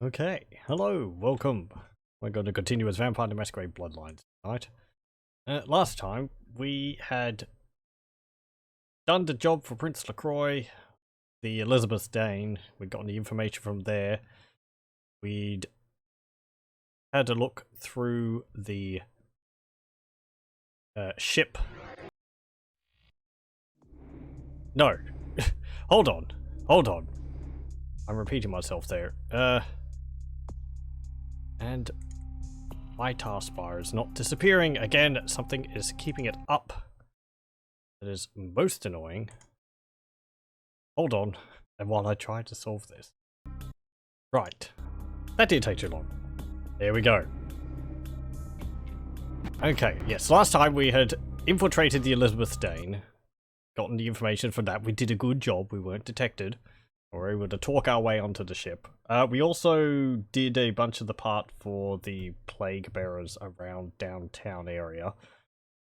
Okay, hello, welcome. We're going to continue as Vampire the Masquerade Bloodlines tonight. Last time, we had done the job for Prince LaCroix, the Elizabeth Dane. We'd gotten the information from there. We'd had a look through the ship. No, hold on. I'm repeating myself there. And my taskbar is not disappearing. Again, something is keeping it up. That is most annoying. Hold on. And while I try to solve this. Right. That didn't take too long. There we go. Okay, yes. Last time we had infiltrated the Elizabeth Dane. Gotten the information from that. We did a good job. We weren't detected. We were able to talk our way onto the ship. We also did a bunch of the part for the plague bearers around downtown area,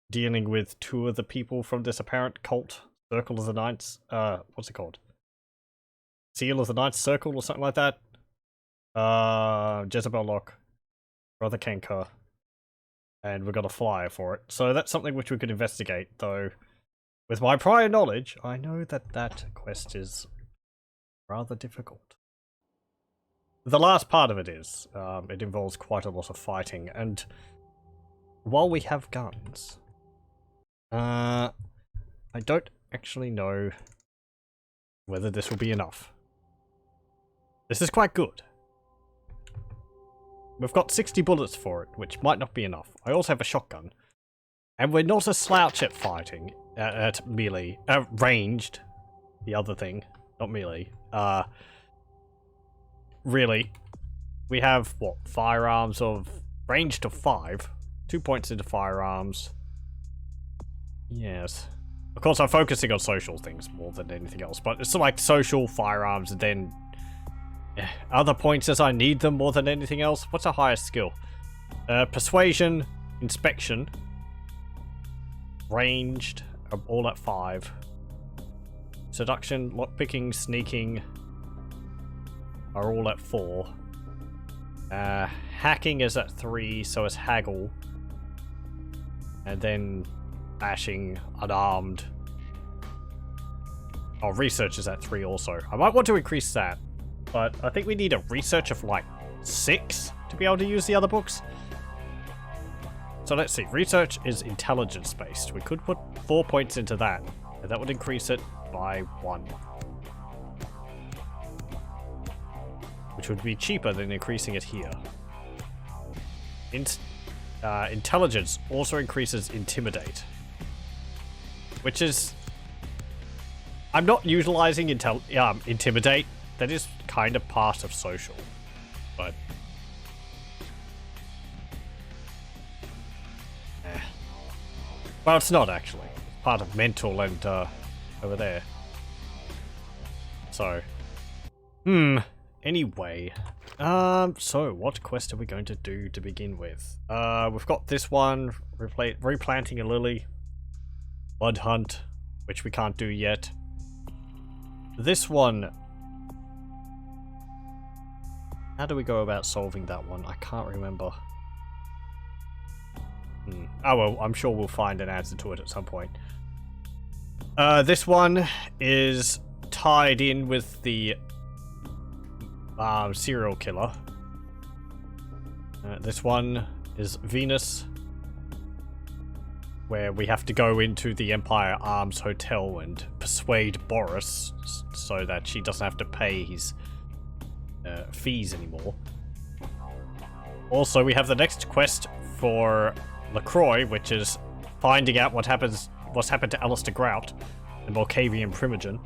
dealing with two of the people from this apparent cult, Circle of the Knights. What's it called? Seal of the Knights Circle or something like that. Jezebel Lock, Brother Kenker, and we got a flyer for it. So that's something which we could investigate, though. With my prior knowledge, I know that that quest is rather difficult. The last part of it is, it involves quite a lot of fighting, and while we have guns, I don't actually know whether this will be enough. This is quite good. We've got 60 bullets for it, which might not be enough. I also have a shotgun, and we're not a slouch at fighting, at melee, ranged, the other thing. Not melee. Really, we have, what, firearms of range to 5. 2 points into firearms. Yes. Of course, I'm focusing on social things more than anything else, but it's like social, firearms, and then other points as I need them more than anything else. What's our highest skill? Persuasion, inspection, ranged, all at 5. Seduction, lockpicking, sneaking are all at 4. Hacking is at 3, so is haggle. And then bashing, unarmed. Oh, research is at 3 also. I might want to increase that, but I think we need a research of like 6 to be able to use the other books. So let's see, research is intelligence based. We could put 4 points into that, and that would increase it by 1. Which would be cheaper than increasing it here. Intelligence also increases intimidate. Which is... I'm not utilizing intimidate. That is kind of part of social. But... well, it's not actually. It's part of mental and, over there. So... Anyway, so what quest are we going to do to begin with? We've got this one, replanting a lily, blood hunt, which we can't do yet. This one, how do we go about solving that one? I can't remember. Oh well, I'm sure we'll find an answer to it at some point. This one is tied in with the serial killer. This one is Venus, where we have to go into the Empire Arms Hotel and persuade Boris so that she doesn't have to pay his fees anymore. Also, we have the next quest for LaCroix, which is finding out what's happened to Alistair Grout, the Malkavian Primogen.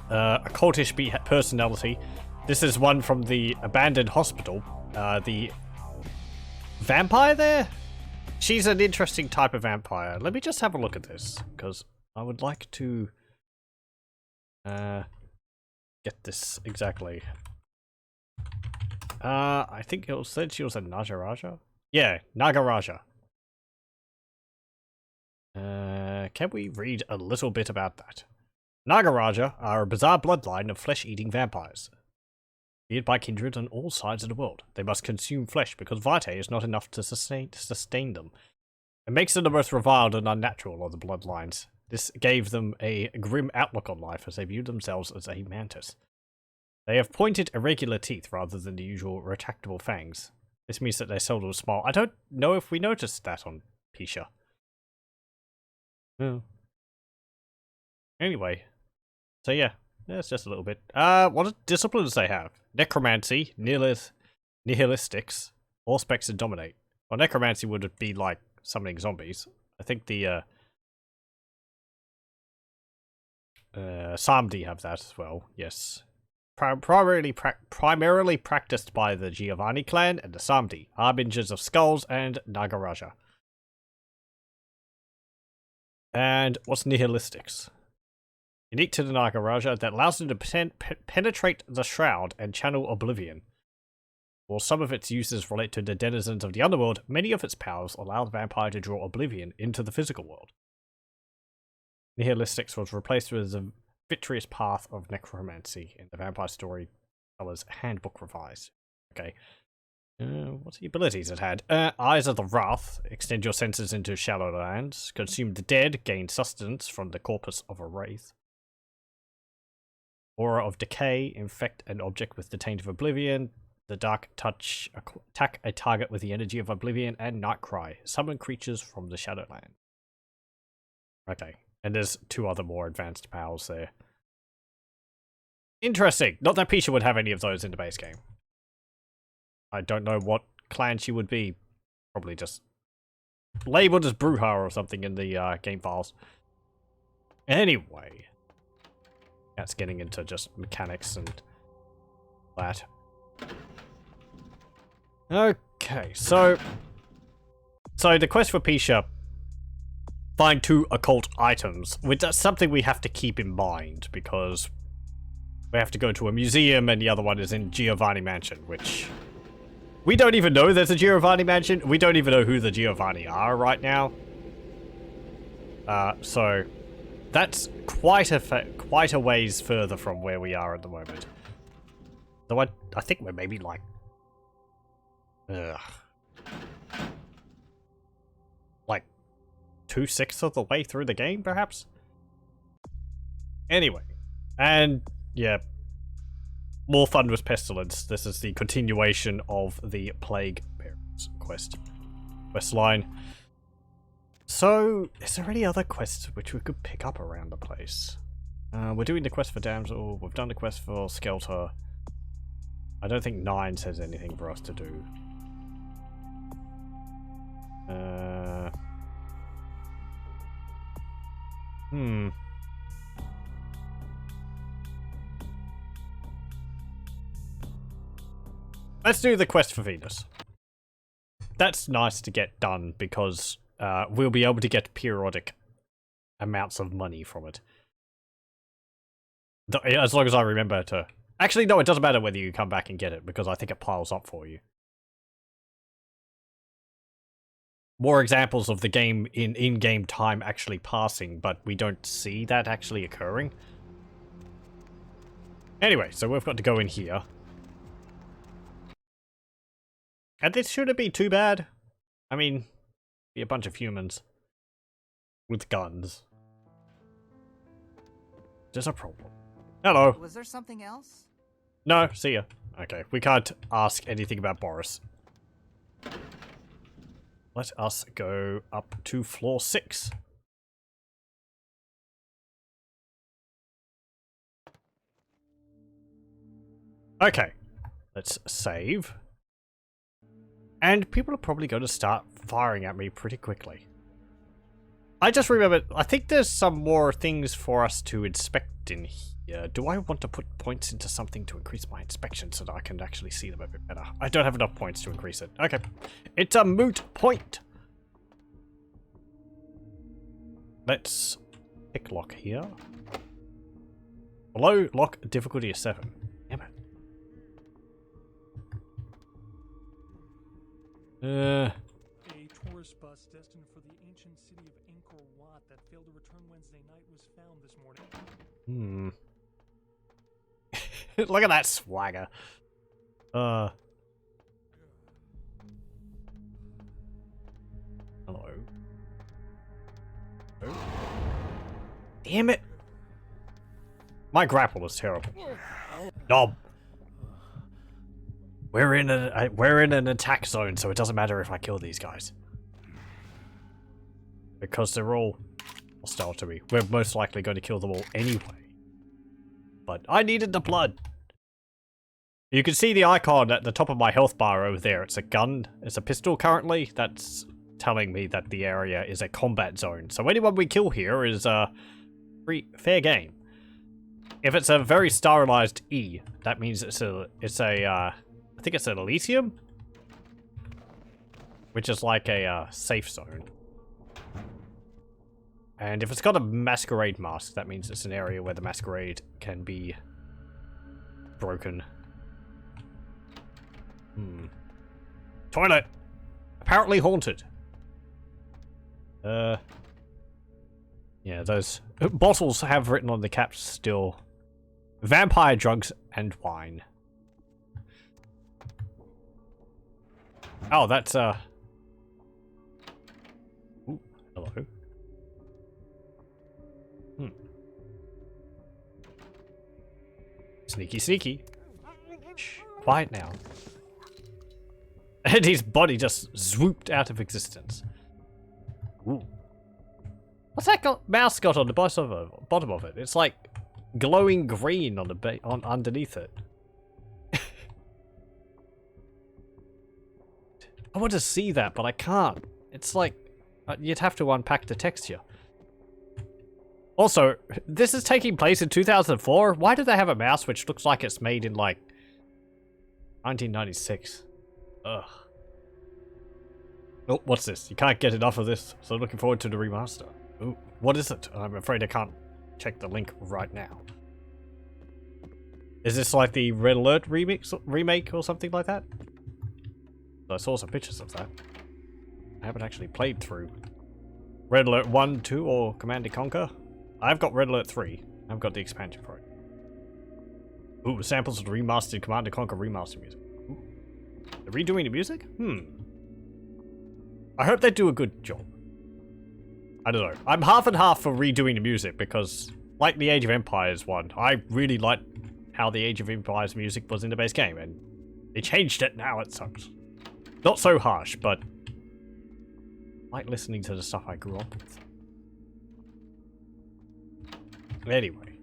A cultish personality. This is one from the abandoned hospital. The vampire there? She's an interesting type of vampire. Let me just have a look at this, because I would like to get this exactly. I think it said she was a Nagaraja? Yeah, Nagaraja. Can we read a little bit about that? Nagaraja are a bizarre bloodline of flesh-eating vampires. feared by kindred on all sides of the world. They must consume flesh because vitae is not enough to sustain them. It makes them the most reviled and unnatural of the bloodlines. This gave them a grim outlook on life as they viewed themselves as a mantis. They have pointed, irregular teeth rather than the usual retractable fangs. This means that they seldom smile. I don't know if we noticed that on Pisha. No. Anyway. So yeah, that's just a little bit. What disciplines they have? Necromancy, nihilistics, Auspex, and Dominate. Well, necromancy would be like summoning zombies. I think the Samdi have that as well, yes. Primarily practiced by the Giovanni clan and the Samdi, Harbingers of Skulls and Nagaraja. And what's Nihilistics? Unique to the Nagaraja that allows them to penetrate the shroud and channel oblivion. While some of its uses relate to the denizens of the underworld, many of its powers allow the vampire to draw oblivion into the physical world. Nihilistics was replaced with the vitreous path of necromancy in the Vampire Storyteller's Handbook Revised. Okay. What's the abilities it had? Eyes of the Wrath. Extend your senses into shallow lands. Consume the dead. Gain sustenance from the corpus of a wraith. Aura of Decay. Infect an object with the taint of oblivion. The Dark Touch. Attack a target with the energy of oblivion. And Night Cry. Summon creatures from the Shadowland. Okay. And there's two other more advanced powers there. Interesting. Not that Pisha would have any of those in the base game. I don't know what clan she would be. Probably just labeled as Bruja or something in the game files. Anyway. That's getting into just mechanics and that. Okay, so the quest for Pisha. Find 2 occult items, which that's something we have to keep in mind, because we have to go to a museum and the other one is in Giovanni Mansion, which we don't even know there's a Giovanni Mansion. We don't even know who the Giovanni are right now. So that's quite a ways further from where we are at the moment. So I think we're maybe like... like 2/6 of the way through the game, perhaps? Anyway, and yeah, more Thunderous Pestilence. This is the continuation of the Plague Parents quest line. So, is there any other quests which we could pick up around the place? We're doing the quest for Damsel, we've done the quest for Skelter. I don't think 9 says anything for us to do. Let's do the quest for Venus. That's nice to get done because we'll be able to get periodic amounts of money from it. As long as I remember to... Actually, no, it doesn't matter whether you come back and get it because I think it piles up for you. More examples of the game in-game time actually passing, but we don't see that actually occurring. Anyway, so we've got to go in here. And this shouldn't be too bad. I mean, be a bunch of humans with guns. There's a problem. Hello. Was there something else? No, see ya. Okay, we can't ask anything about Boris. Let us go up to floor 6. Okay, let's save. And people are probably going to start firing at me pretty quickly. I just remembered, I think there's some more things for us to inspect in here. Do I want to put points into something to increase my inspection so that I can actually see them a bit better? I don't have enough points to increase it. Okay. It's a moot point. Let's pick lock here. Below lock difficulty is 7. Damn it. A tourist bus destined for the ancient city of Angkor Wat that failed to return Wednesday night was found this morning. Look at that swagger. Hello. Oh. Damn it! My grapple was terrible. Knob. We're in an attack zone, so it doesn't matter if I kill these guys. Because they're all hostile to me. We're most likely going to kill them all anyway. But I needed the blood. You can see the icon at the top of my health bar over there. It's a gun. It's a pistol currently. That's telling me that the area is a combat zone. So anyone we kill here is fair game. If it's a very stylized E, that means it's a I think it's an Elysium, which is like a safe zone. And if it's got a Masquerade mask, that means it's an area where the Masquerade can be broken. Toilet! Apparently haunted. Yeah, those bottles have written on the caps still. Vampire drugs and wine. Oh, that's, Ooh, hello. Sneaky, sneaky. Shh, quiet now. And his body just swooped out of existence. Ooh. What's that mouse got on the bottom of it? It's like glowing green on the underneath it. I want to see that, but I can't. It's like you'd have to unpack the texture. Also, this is taking place in 2004. Why do they have a mouse which looks like it's made in like 1996? Ugh. Oh, what's this? You can't get enough of this, so looking forward to the remaster. Ooh, what is it? I'm afraid I can't check the link right now. Is this like the Red Alert remake or something like that? I saw some pictures of that. I haven't actually played through Red Alert 1, 2, or Command & Conquer. I've got Red Alert 3. I've got the expansion for it. Ooh, samples of the remastered Command & Conquer remaster music. Ooh. They're redoing the music? I hope they do a good job. I don't know. I'm half and half for redoing the music because, like the Age of Empires one, I really liked how the Age of Empires music was in the base game, and they changed it, now it sucks. Not so harsh, but I like listening to the stuff I grew up with. Anyway.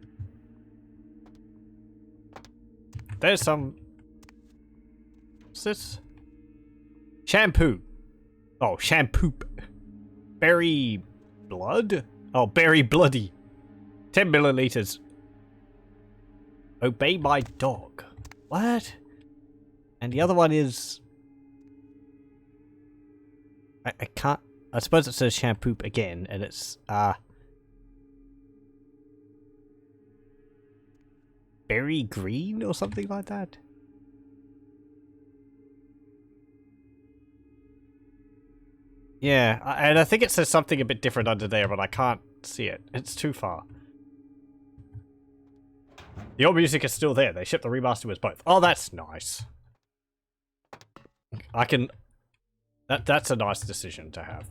There's some... What's this? Shampoo. Oh, shampoo. Berry blood? Oh, berry bloody. 10 milliliters. Obey my dog. What? And the other one is... I can't... I suppose it says shampoo again, and it's, berry green or something like that? Yeah, and I think it says something a bit different under there, but I can't see it. It's too far. The old music is still there. They shipped the remaster with both. Oh, that's nice. I can... That's a nice decision to have.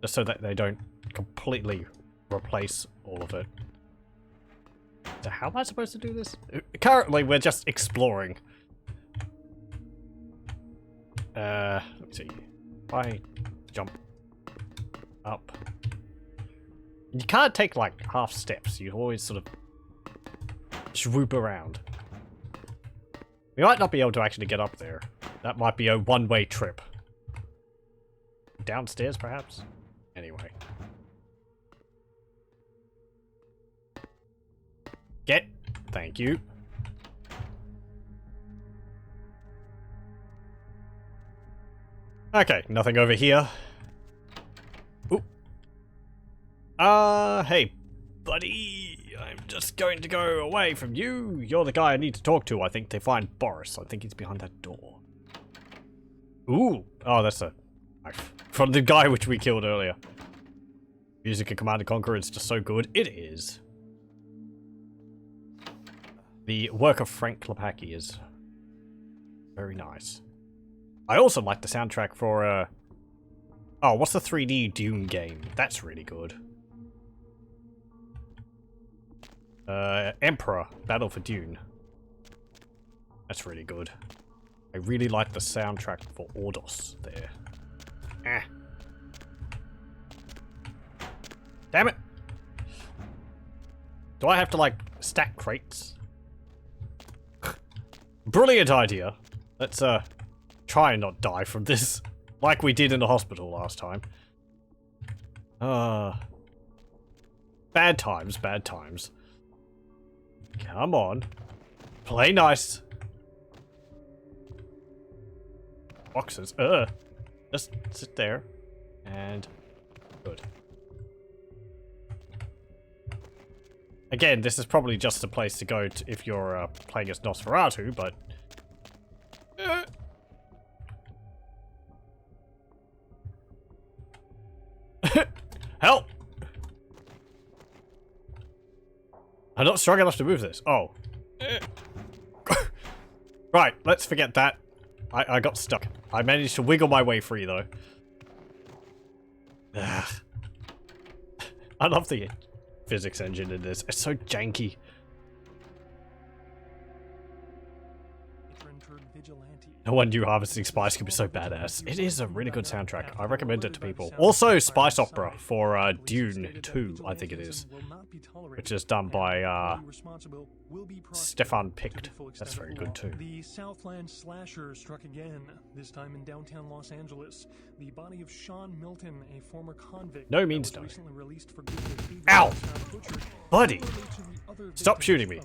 Just so that they don't completely replace all of it. So how am I supposed to do this? Currently, we're just exploring. Let me see. If I jump up. You can't take like half steps. You always sort of swoop around. We might not be able to actually get up there. That might be a one-way trip. Downstairs, perhaps? Anyway. Get. Thank you. Okay, nothing over here. Ooh. Hey, buddy. I'm just going to go away from you. You're the guy I need to talk to, I think, to find Boris. I think he's behind that door. Ooh. Oh, that's a knife. From the guy which we killed earlier. Music in Command & Conquer is just so good. It is. The work of Frank Klepacki is Very nice. I also like the soundtrack for, oh, what's the 3D Dune game? That's really good. Emperor, Battle for Dune. That's really good. I really like the soundtrack for Ordos there. Ah. Damn it! Do I have to, like, stack crates? Brilliant idea! Let's, try and not die from this, like we did in the hospital last time. Bad times, bad times. Come on. Play nice. Boxes. Just sit there. And... good. Again, this is probably just a place to go to if you're playing as Nosferatu, but... Help! I'm not strong enough to move this. Oh. Right, let's forget that. I got stuck. I managed to wiggle my way free, though. Ugh. I love the physics engine in this. It's so janky. No one knew Harvesting Spice could be so badass. It is a really good soundtrack. I recommend it to people. Also, Spice Opera for Dune 2, I think it is. Which is done by Stefan Picht. That's very good too. The Southland slasher struck again, this time in downtown Los Angeles. The body of Sean Milton, a former convict, no means no. recently released for good behavior, ow! Buddy! Stop shooting me.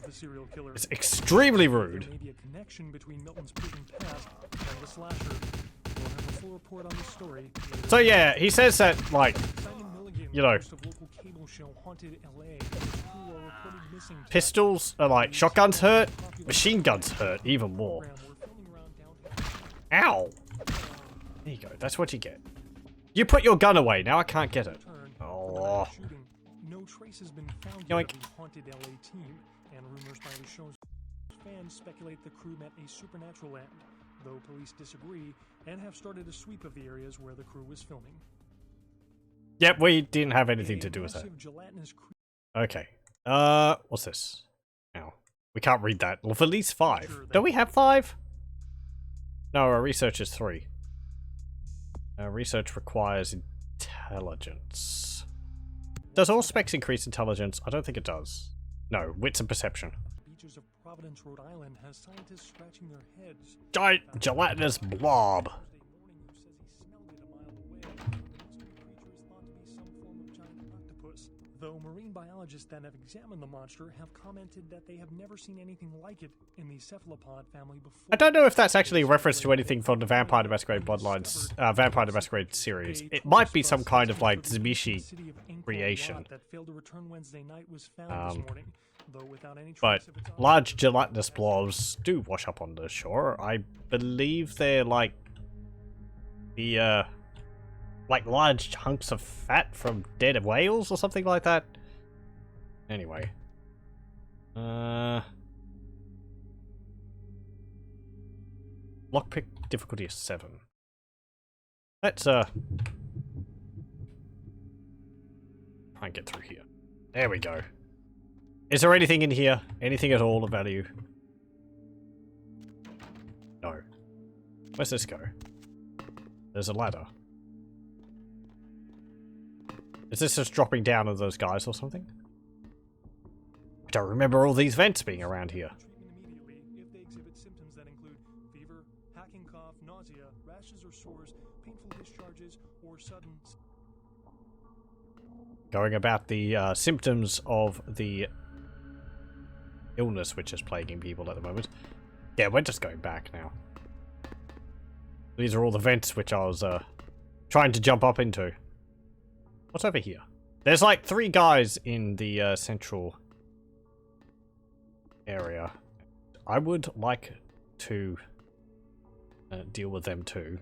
It's extremely rude. There may be a connection between Milton's prison past and the slasher. We'll have a full report on the story. So yeah, he says that, like, you know, pistols are like, shotguns hurt, machine guns hurt even more. Ow! There you go, that's what you get. You put your gun away, now I can't get it. Oh. No trace has been found Yoink. of the haunted LA team, and rumors by the show's fans speculate the crew met a supernatural end, though police disagree and have started a sweep of the areas where the crew was filming. Yep, we didn't have anything to do with that. Okay. What's this? Ow. We can't read that. Well, at least 5. Don't we have 5? No, our research is 3. Research requires intelligence. Does all specs increase intelligence? I don't think it does. No, wits and perception. Beaches of Providence, Rhode Island has scientists scratching their heads. Giant gelatinous blob. Though marine biologists that have examined the monster have commented that they have never seen anything like it in the cephalopod family before. I don't know if that's actually a reference to anything from the Vampire the Masquerade Bloodlines, Vampire the Masquerade series. It might be some kind of like Zmishi creation. But large gelatinous blobs do wash up on the shore. I believe they're like the like large hunks of fat from dead whales or something like that. Anyway. Lockpick difficulty is 7. Let's try and get through here. There we go. Is there anything in here? Anything at all of value? No. Where's this go? There's a ladder. Is this just dropping down on those guys or something? I don't remember all these vents being around here. If they exhibit symptoms that include fever, hacking cough, nausea, rashes or sores, painful discharges, or sudden... Going about the symptoms of the illness which is plaguing people at the moment. Yeah, we're just going back now. These are all the vents which I was trying to jump up into. What's over here? There's like 3 guys in the central area. I would like to deal with them too.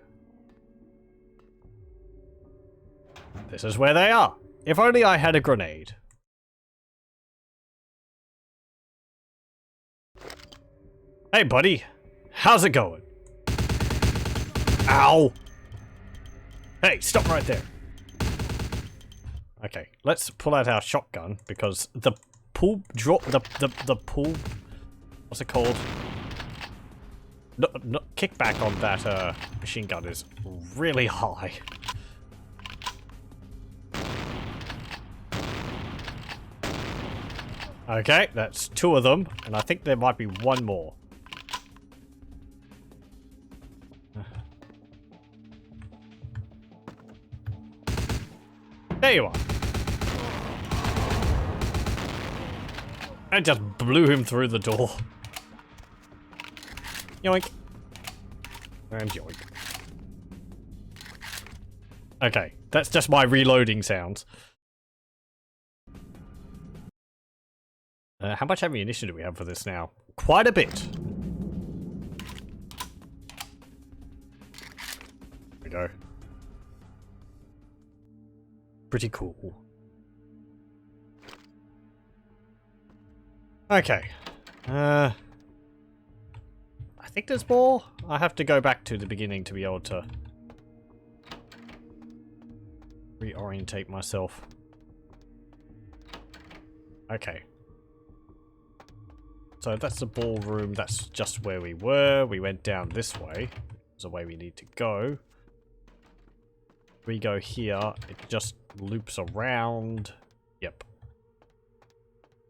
This is where they are. If only I had a grenade. Hey buddy, how's it going? Ow! Hey, stop right there. Okay, let's pull out our shotgun because the pull drop the pull. What's it called? No, kickback on that machine gun is really high. Okay, that's 2 of them, and I think there might be 1 more. There you are. I just blew him through the door. Yoink. And yoink. Okay, that's just my reloading sounds. How much ammunition do we have for this now? Quite a bit. There we go. Pretty cool. Okay. I think there's more. I have to go back to the beginning to be able to reorientate myself. Okay. So that's the ballroom. That's just where we were. We went down this way. There's a way we need to go. We go here. It just loops around. Yep.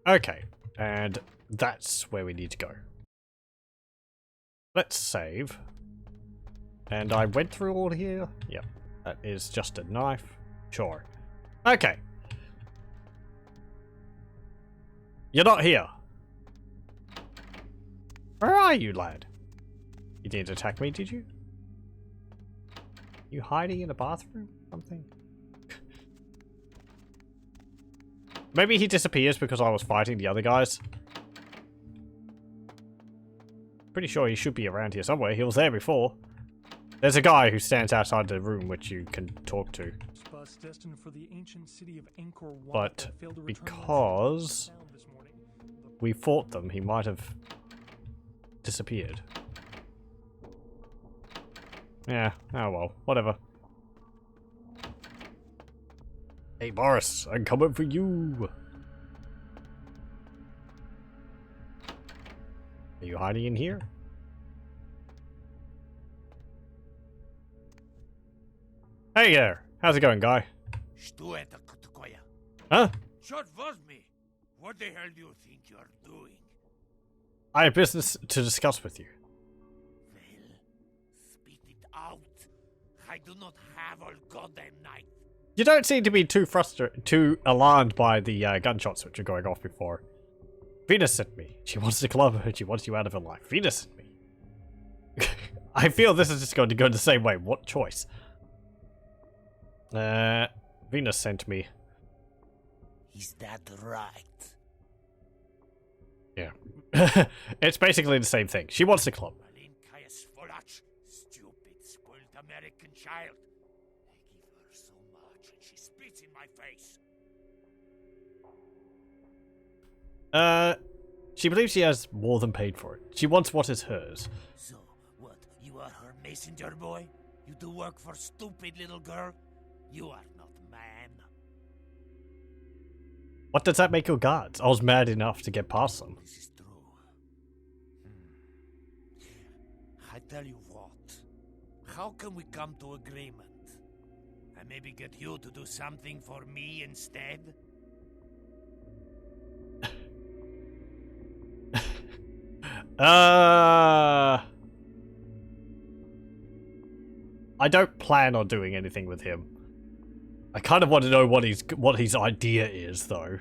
Okay. And that's where we need to go. Let's save. And I went through all here. Yep. That is just a knife. Sure. Okay. You're not here. Where are you, lad? You didn't attack me, did you? You hiding in a bathroom? Something? Maybe he disappears because I was fighting the other guys. Pretty sure he should be around here somewhere. He was there before. There's a guy who stands outside the room which you can talk to. But because we fought them, he might have disappeared. Yeah, oh well, whatever. Hey Boris, I'm coming for you. Are you hiding in here? Hey there, how's it going, guy? Huh? What the hell do you think you're doing? I have business to discuss with you. Well, spit it out. I do not have all goddamn night. You don't seem to be too alarmed by the gunshots which are going off before. Venus sent me. She wants the club and she wants you out of her life. Venus sent me. I feel this is just going to go the same way. What choice? Venus sent me. Is that right? Yeah. It's basically the same thing. She wants the club. Stupid, spoiled American child. I give her so much and she spits in my face. She believes she has more than paid for it. She wants what is hers. So, what? You are her messenger boy? You do work for stupid little girl? You are not man. What does that make your guards? I was mad enough to get past them. This is true. I tell you what. How can we come to agreement? And maybe get you to do something for me instead? I don't plan on doing anything with him. I kind of want to know what his idea is, though.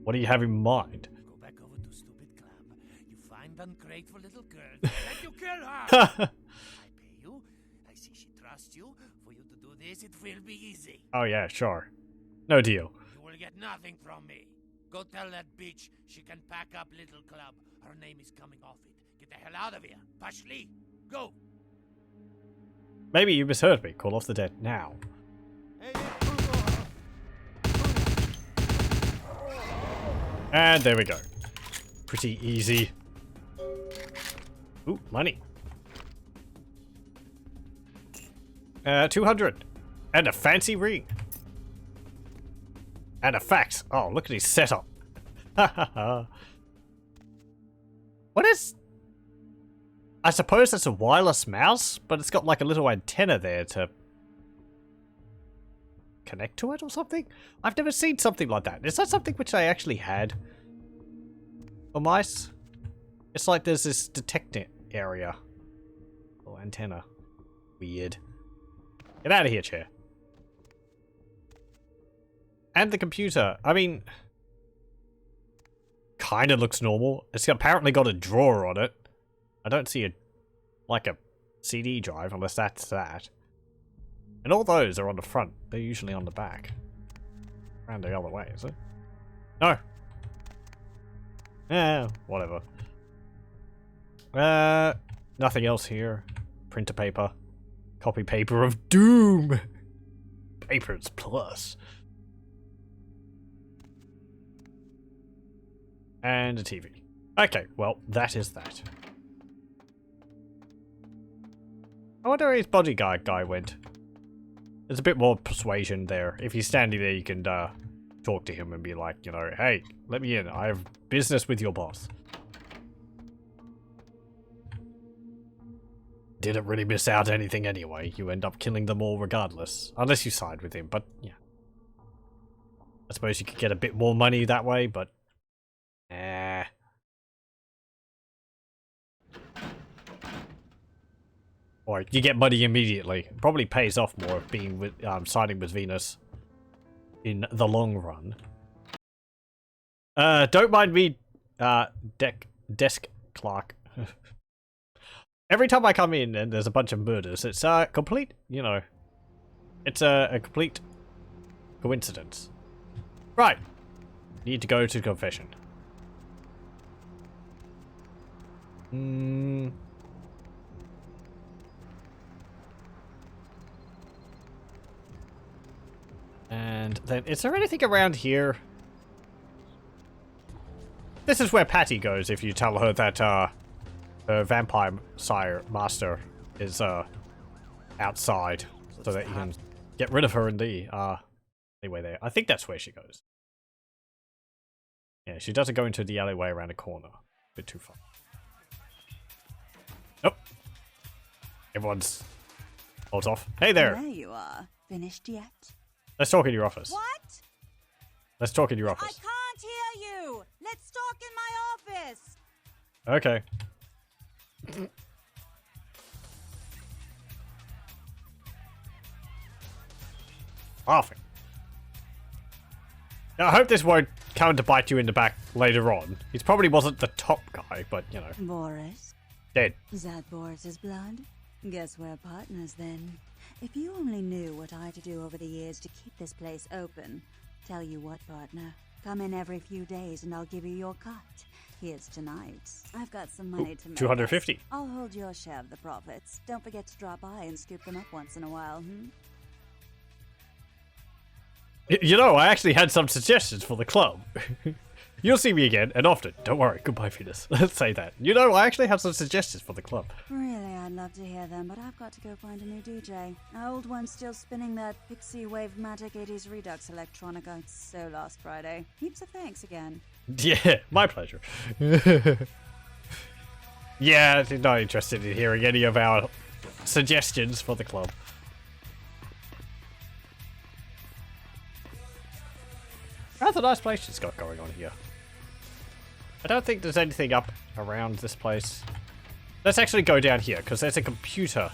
What do you have in mind? Go back over to stupid club. You find ungrateful little girl. And you kill her. I pay you. I see she trusts you. For you to do this, it will be easy. Oh yeah, sure. No deal. You will get nothing from me. Go tell that bitch she can pack up little club. Her name is coming off it. Get the hell out of here. Pashli, go. Maybe you misheard me. Call off the dead now. And there we go. Pretty easy. Ooh, money. 200. And a fancy ring. And a fax. Oh, look at his setup. What is... I suppose that's a wireless mouse, but it's got like a little antenna there to connect to it or something? I've never seen something like that. Is that something which I actually had for mice? It's like there's this detector area. Little antenna. Weird. Get out of here, chair. And the computer. I mean, kind of looks normal. It's apparently got a drawer on it. I don't see like a CD drive unless that's that. And all those are on the front. They're usually on the back. Around the other way, is it? No. Whatever. Nothing else here. Printer paper. Copy paper of doom. Papers plus. And a TV. Okay, well, that is that. I wonder where his bodyguard guy went. There's a bit more persuasion there. If he's standing there, you can talk to him and be like, you know, hey, let me in. I have business with your boss. Didn't really miss out anything anyway. You end up killing them all regardless. Unless you side with him, but yeah. I suppose you could get a bit more money that way, but... Or you get money immediately. Probably pays off more being with siding with Venus in the long run. Don't mind me, desk clerk. Every time I come in and there's a bunch of murders, it's complete, you know, it's a complete coincidence. Right. Need to go to confession. And then, is there anything around here? This is where Patty goes if you tell her that her vampire master is outside, so that you can get rid of her in the alleyway there. I think that's where she goes. Yeah, she doesn't go into the alleyway around the corner. A bit too far. Nope. Everyone's holds off. Hey there. There you are. Finished yet? Let's talk in your office. What? Let's talk in your I office. can't hear you. Let's talk in my office. Okay. Laughing. Now, I hope this won't come to bite you in the back later on. He probably wasn't the top guy, but, you know. Boris? Dead. Is that Boris's blood? Guess we're partners then. If you only knew what I had to do over the years to keep this place open. Tell you what, partner. Come in every few days and I'll give you your cut. Here's tonight. I've got some money to make. 250. I'll hold your share of the profits. Don't forget to drop by and scoop them up once in a while, You know, I actually had some suggestions for the club. You'll see me again, and often. Don't worry. Goodbye, Venus. Let's say that. You know, I actually have some suggestions for the club. Really, I'd love to hear them, but I've got to go find a new DJ. Our old one's still spinning that pixie wave magic 80s redux electronica. It's so last Friday. Heaps of thanks again. Yeah, my pleasure. Yeah, not interested in hearing any of our suggestions for the club. Rather nice place she's got going on here. I don't think there's anything up around this place. Let's actually go down here, because there's a computer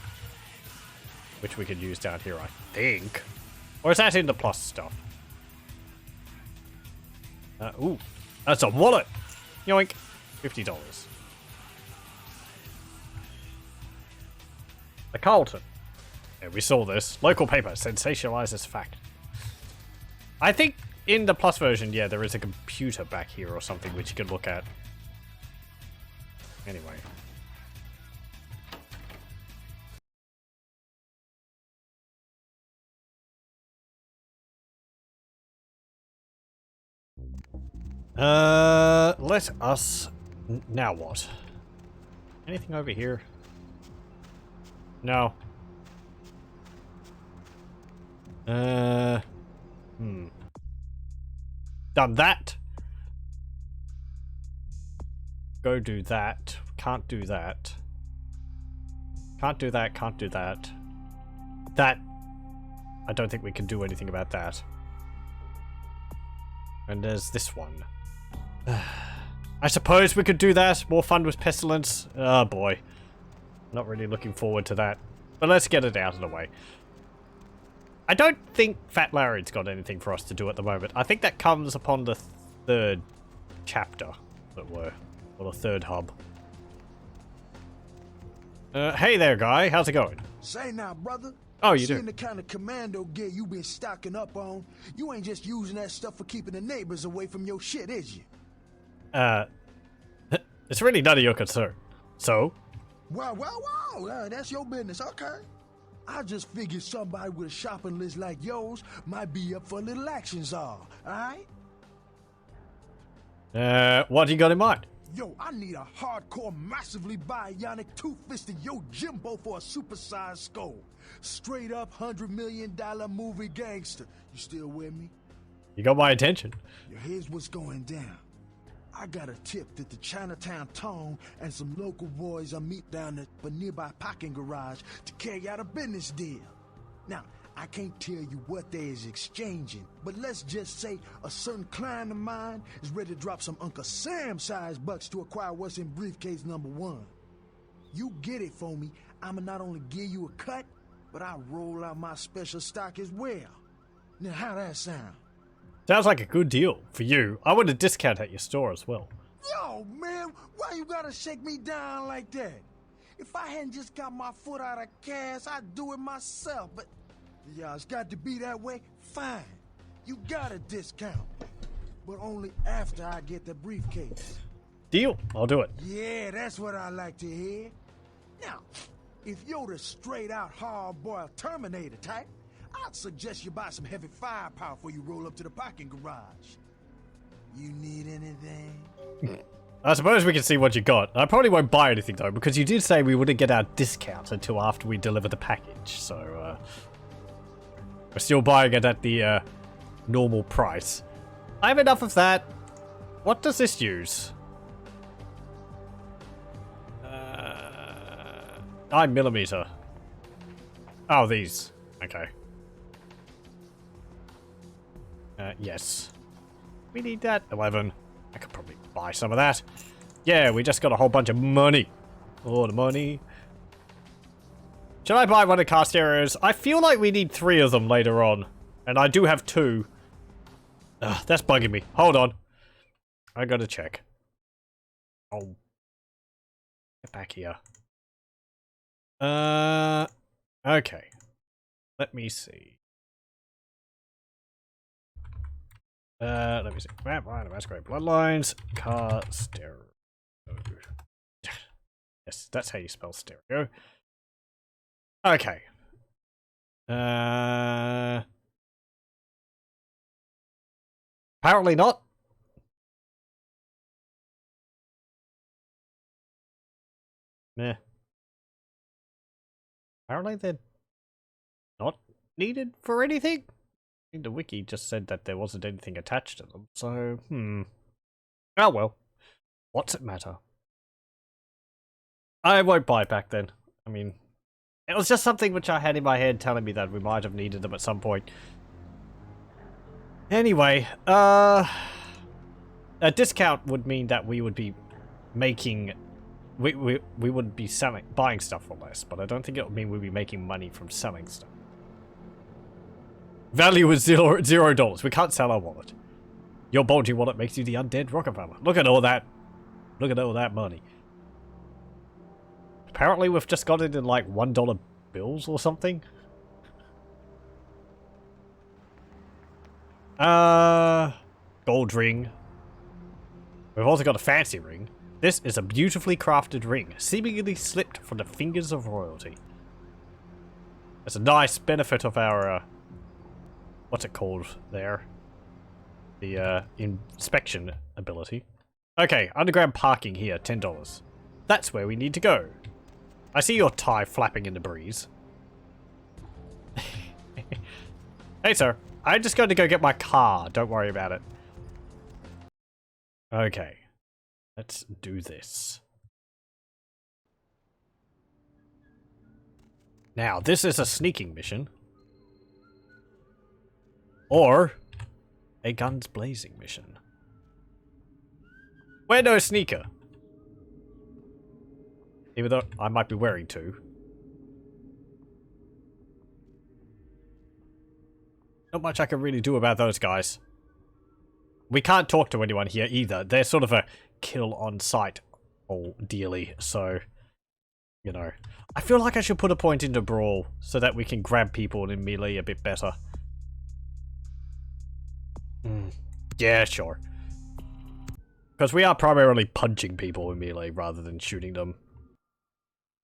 which we could use down here, I think. Or is that in the plus stuff? Ooh, that's a wallet! Yoink! $50. The Carlton. Yeah, we saw this. Local paper sensationalizes fact. I think in the plus version, yeah, there is a computer back here or something which you can look at. Anyway. Let us... Now what? Anything over here? No. Done that. Go do that. Can't do that. Can't do that, can't do that. That... I don't think we can do anything about that. And there's this one. I suppose we could do that. More fun with Pestilence. Oh boy. Not really looking forward to that. But let's get it out of the way. I don't think Fat Larry's got anything for us to do at the moment. I think that comes upon the third chapter, as it were. Or the third hub. Hey there, guy. How's it going? Say now, brother. Oh, you do? Seeing the kind of commando gear you been stocking up on, you ain't just using that stuff for keeping the neighbors away from your shit, is you? It's really none of your concern. So? Wow, that's your business, okay. I just figured somebody with a shopping list like yours might be up for a little action czar, alright? What do you got in mind? Yo, I need a hardcore, massively bionic, two-fisted yo Jimbo for a supersized skull. Straight up $100 million movie gangster. You still with me? You got my attention. Yo, here's what's going down. I got a tip that the Chinatown Tone and some local boys are meet down at a nearby parking garage to carry out a business deal. Now, I can't tell you what they is exchanging, but let's just say a certain client of mine is ready to drop some Uncle Sam-sized bucks to acquire what's in briefcase number 1. You get it for me, I'ma not only give you a cut, but I'll roll out my special stock as well. Now, how that sound? Sounds like a good deal for you. I want a discount at your store as well. Yo, man, why you gotta shake me down like that? If I hadn't just got my foot out of cash, I'd do it myself, but... yeah, it's got to be that way? Fine. You got a discount. But only after I get the briefcase. Deal. I'll do it. Yeah, that's what I like to hear. Now, if you're the straight-out hard-boiled Terminator type, I'd suggest you buy some heavy firepower before you roll up to the parking garage. You need anything? I suppose we can see what you got. I probably won't buy anything though, because you did say we wouldn't get our discount until after we deliver the package, so we're still buying it at the normal price. I have enough of that. What does this use? 9mm. Oh, these. Okay. Yes. We need that. 11. I could probably buy some of that. Yeah, we just got a whole bunch of money. All the money. Should I buy one of the cast areas? I feel like we need 3 of them later on. And I do have 2. Ugh, that's bugging me. Hold on. I gotta check. Oh. Get back here. Okay. Let me see. Let me see. Masquerade Bloodlines. Car stereo. Yes, that's how you spell stereo. Okay. Apparently not. Meh. Apparently they're not needed for anything. I think the wiki just said that there wasn't anything attached to them, so, oh well. What's it matter? I won't buy it back then. I mean, it was just something which I had in my head telling me that we might have needed them at some point. Anyway, a discount would mean that we would be making... We would be buying stuff for less, but I don't think it would mean we'd be making money from selling stuff. Value is $0. We can't sell our wallet. Your bulgy wallet makes you the undead Rockefeller. Look at all that. Look at all that money. Apparently we've just got it in like $1 bills or something. Gold ring. We've also got a fancy ring. This is a beautifully crafted ring, seemingly slipped from the fingers of royalty. It's a nice benefit of our, what's it called there? The, inspection ability. Okay, underground parking here, $10. That's where we need to go. I see your tie flapping in the breeze. Hey, sir. I'm just going to go get my car. Don't worry about it. Okay. Let's do this. Now, this is a sneaking mission. Or a guns blazing mission. We're no sneaker. Even though I might be wearing two. Not much I can really do about those guys. We can't talk to anyone here either. They're sort of a kill on sight dealy, so you know. I feel like I should put a point into Brawl so that we can grab people in melee a bit better. Yeah, sure. Because we are primarily punching people in melee rather than shooting them.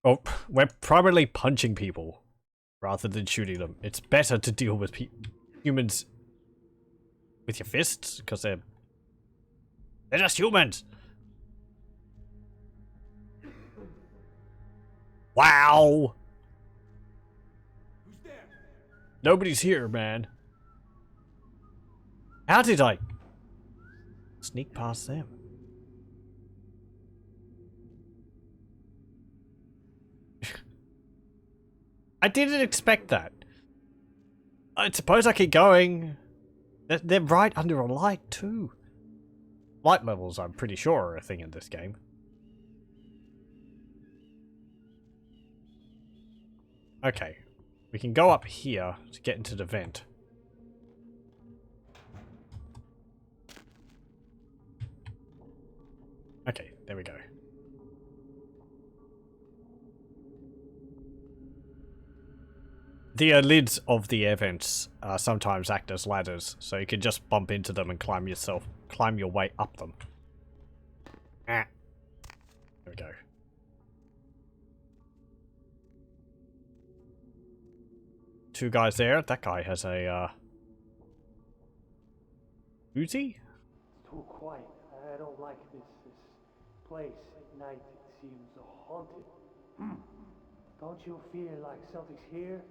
Oh, we're primarily punching people rather than shooting them. It's better to deal with humans with your fists, because they're just humans. Wow. Who's there? Nobody's here, man. How did I sneak past them? I didn't expect that. I suppose I keep going. They're right under a light, too. Light levels, I'm pretty sure, are a thing in this game. Okay. We can go up here to get into the vent. Okay, there we go. The lids of the air vents sometimes act as ladders, so you can just bump into them and climb your way up them. Ah. There we go. Two guys there. That guy has a Uzi? Too quiet. I don't like this place at night. It seems haunted. Don't you feel like something's here?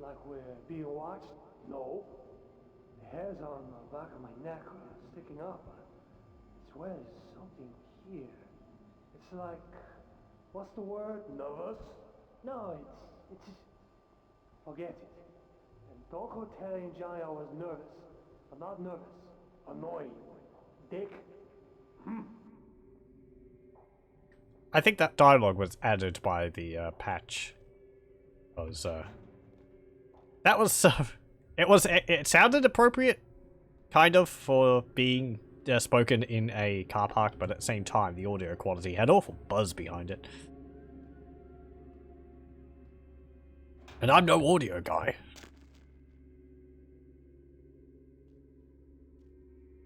Like we're being watched? No. The hairs on the back of my neck are sticking up. I swear there's something here. It's like, what's the word? Nervous? No, it's just, forget it. And don't go telling Johnny I was nervous. I'm not nervous. Annoying. Dick. I think that dialogue was added by the patch. That was it sounded appropriate, kind of, for being spoken in a car park, but at the same time the audio quality had awful buzz behind it. And I'm no audio guy.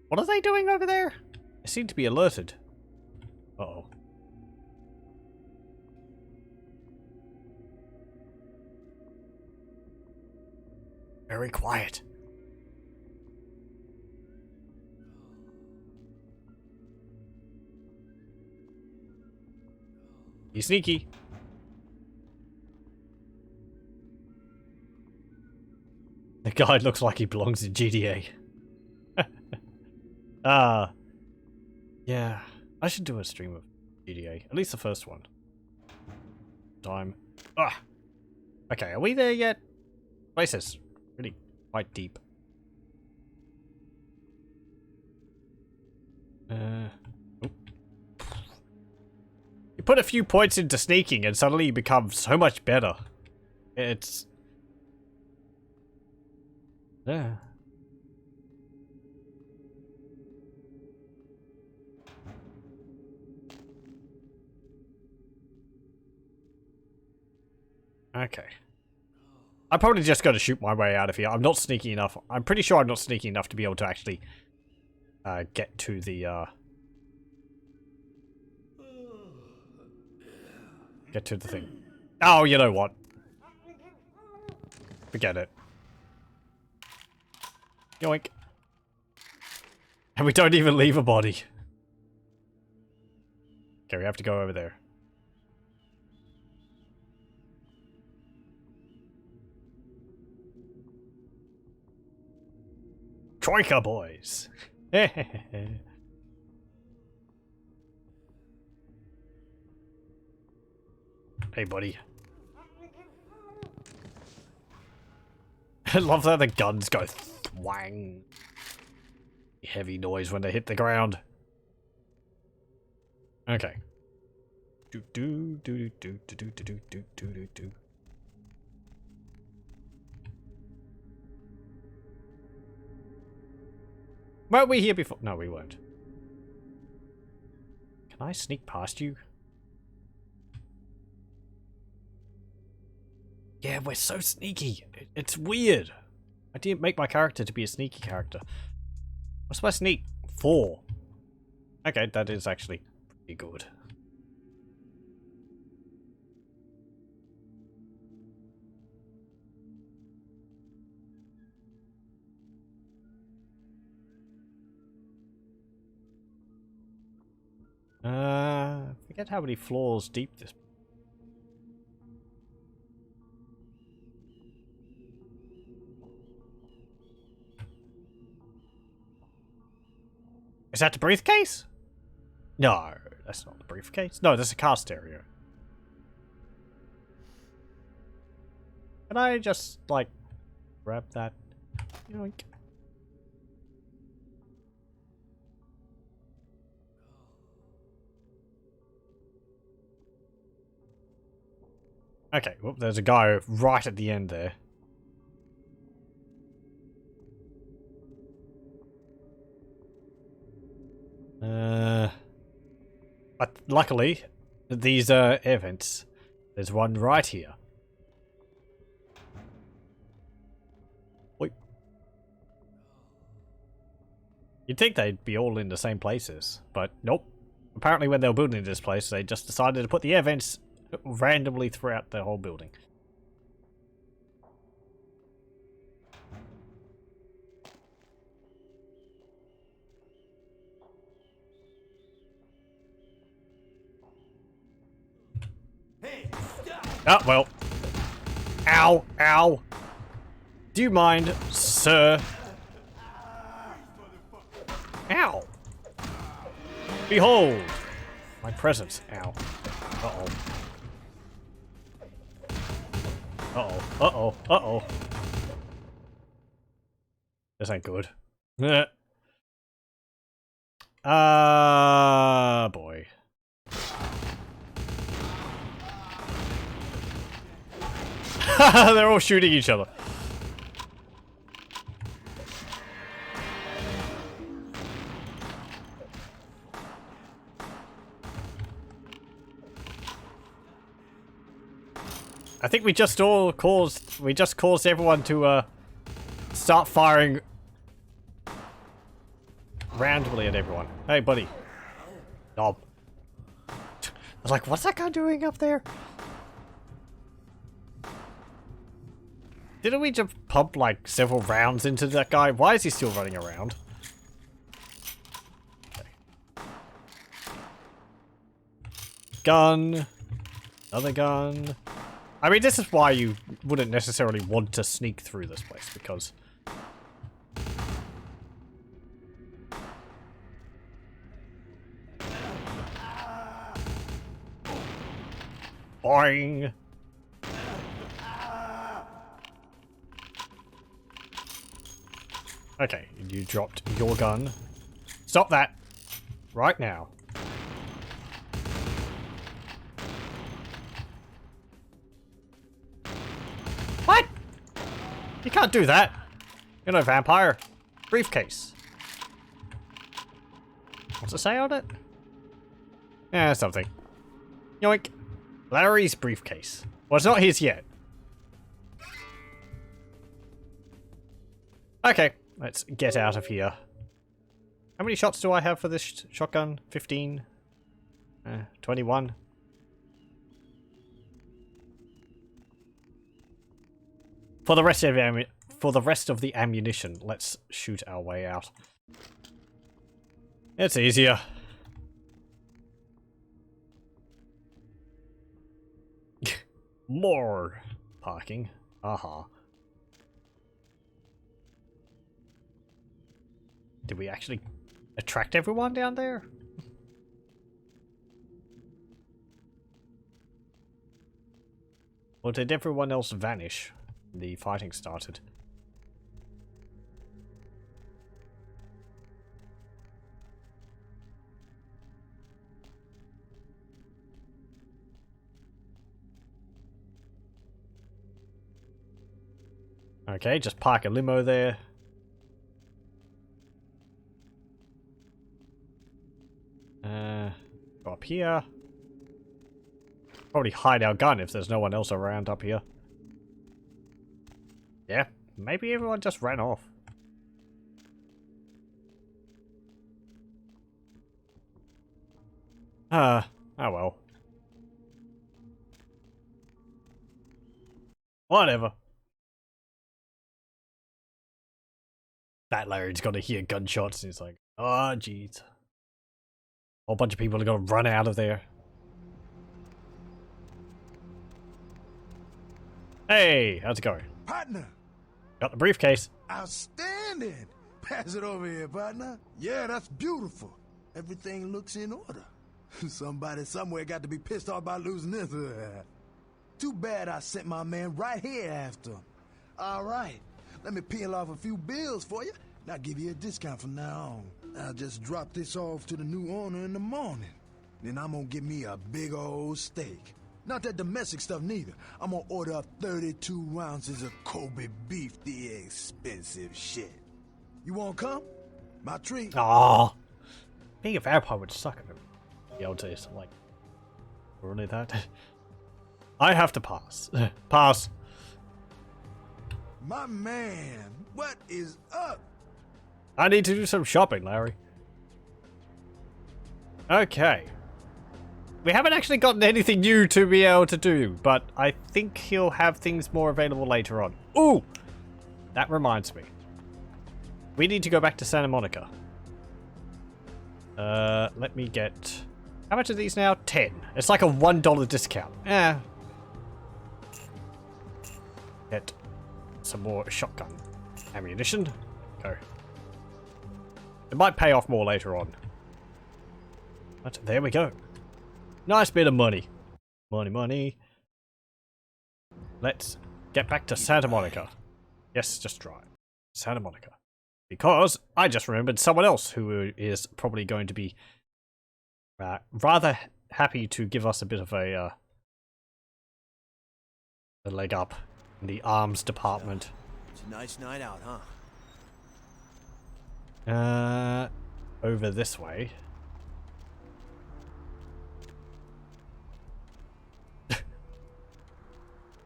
What are they doing over there? They seem to be alerted. Uh-oh. Very quiet. You sneaky. The guy looks like he belongs in GTA. Yeah. I should do a stream of GTA. At least the first one. Time. Ah! Okay, are we there yet? Places. Really quite deep. You put a few points into sneaking and suddenly you become so much better. It's... Yeah. Okay. I'm probably just going to shoot my way out of here. I'm not sneaky enough. I'm pretty sure I'm not sneaky enough to be able to actually get to the thing. Oh, you know what? Forget it. Yoink. And we don't even leave a body. Okay, we have to go over there. Troika boys. Hey, buddy. I love that the guns go thwang. Heavy noise when they hit the ground. Okay. Do do do do do do do do do do do. Weren't we here before? No, we weren't. Can I sneak past you? Yeah, we're so sneaky. It's weird. I didn't make my character to be a sneaky character. What's my sneak? 4. Okay, that is actually pretty good. Forget how many floors deep this. Is that the briefcase? No, that's not the briefcase. No, that's a car stereo. Can I just, like, grab that? Yoink. Okay, well, there's a guy right at the end there. But luckily, these air vents, there's one right here. Oi. You'd think they'd be all in the same places, but nope. Apparently when they were building this place, they just decided to put the air vents randomly throughout the whole building. Oh, well. Ow, ow. Do you mind, sir? Ow. Behold. My presence. Ow. Uh-oh. Uh-oh. Uh-oh. Uh-oh. This ain't good. Boy. They're all shooting each other. I think we just caused everyone to start firing randomly at everyone. Hey, buddy. Knob. I was like, what's that guy doing up there? Didn't we just pump like several rounds into that guy? Why is he still running around? Okay. Gun. Another gun. I mean, this is why you wouldn't necessarily want to sneak through this place, because... Boing! Okay, you dropped your gun. Stop that! Right now. What? You can't do that! You're no vampire. Briefcase. What's it say on it? Yeah, something. Yoink. Larry's briefcase. Well, it's not his yet. Okay, let's get out of here. How many shots do I have for this shotgun? 15? 21? For the rest of the ammunition, let's shoot our way out. It's easier. More parking. Aha. did we actually attract everyone down there? Or did everyone else vanish when the fighting started? Okay, just park a limo there. Go up here. Probably hide our gun if there's no one else around up here. Yeah, maybe everyone just ran off. Oh well. Whatever. That Larry's gonna hear gunshots and he's like, oh jeez. A whole bunch of people are gonna run out of there. Hey, how's it going? Partner! Got the briefcase. Outstanding! Pass it over here, partner. Yeah, that's beautiful. Everything looks in order. Somebody somewhere got to be pissed off by losing this. Too bad I sent my man right here after him. All right, let me peel off a few bills for you, and I'll give you a discount from now on. I'll just drop this off to the new owner in the morning. Then I'm gonna get me a big old steak. Not that domestic stuff neither. I'm gonna order up 32 ounces of Kobe beef, the expensive shit. You wanna come? My treat. Aww. Being a vampire would suck at him. Be able to, like, really that? I have to pass. Pass. My man, what is up? I need to do some shopping, Larry. Okay. We haven't actually gotten anything new to be able to do, but I think he'll have things more available later on. Ooh! That reminds me. We need to go back to Santa Monica. Let me get... How much are these now? 10. It's like a $1 discount. Yeah. Get some more shotgun ammunition. Go. It might pay off more later on. But there we go. Nice bit of money. Money, money. Let's get back to Santa Monica. Yes, just drive. Santa Monica. Because I just remembered someone else who is probably going to be rather happy to give us a bit of a leg up in the arms department. It's a nice night out, huh? Over this way.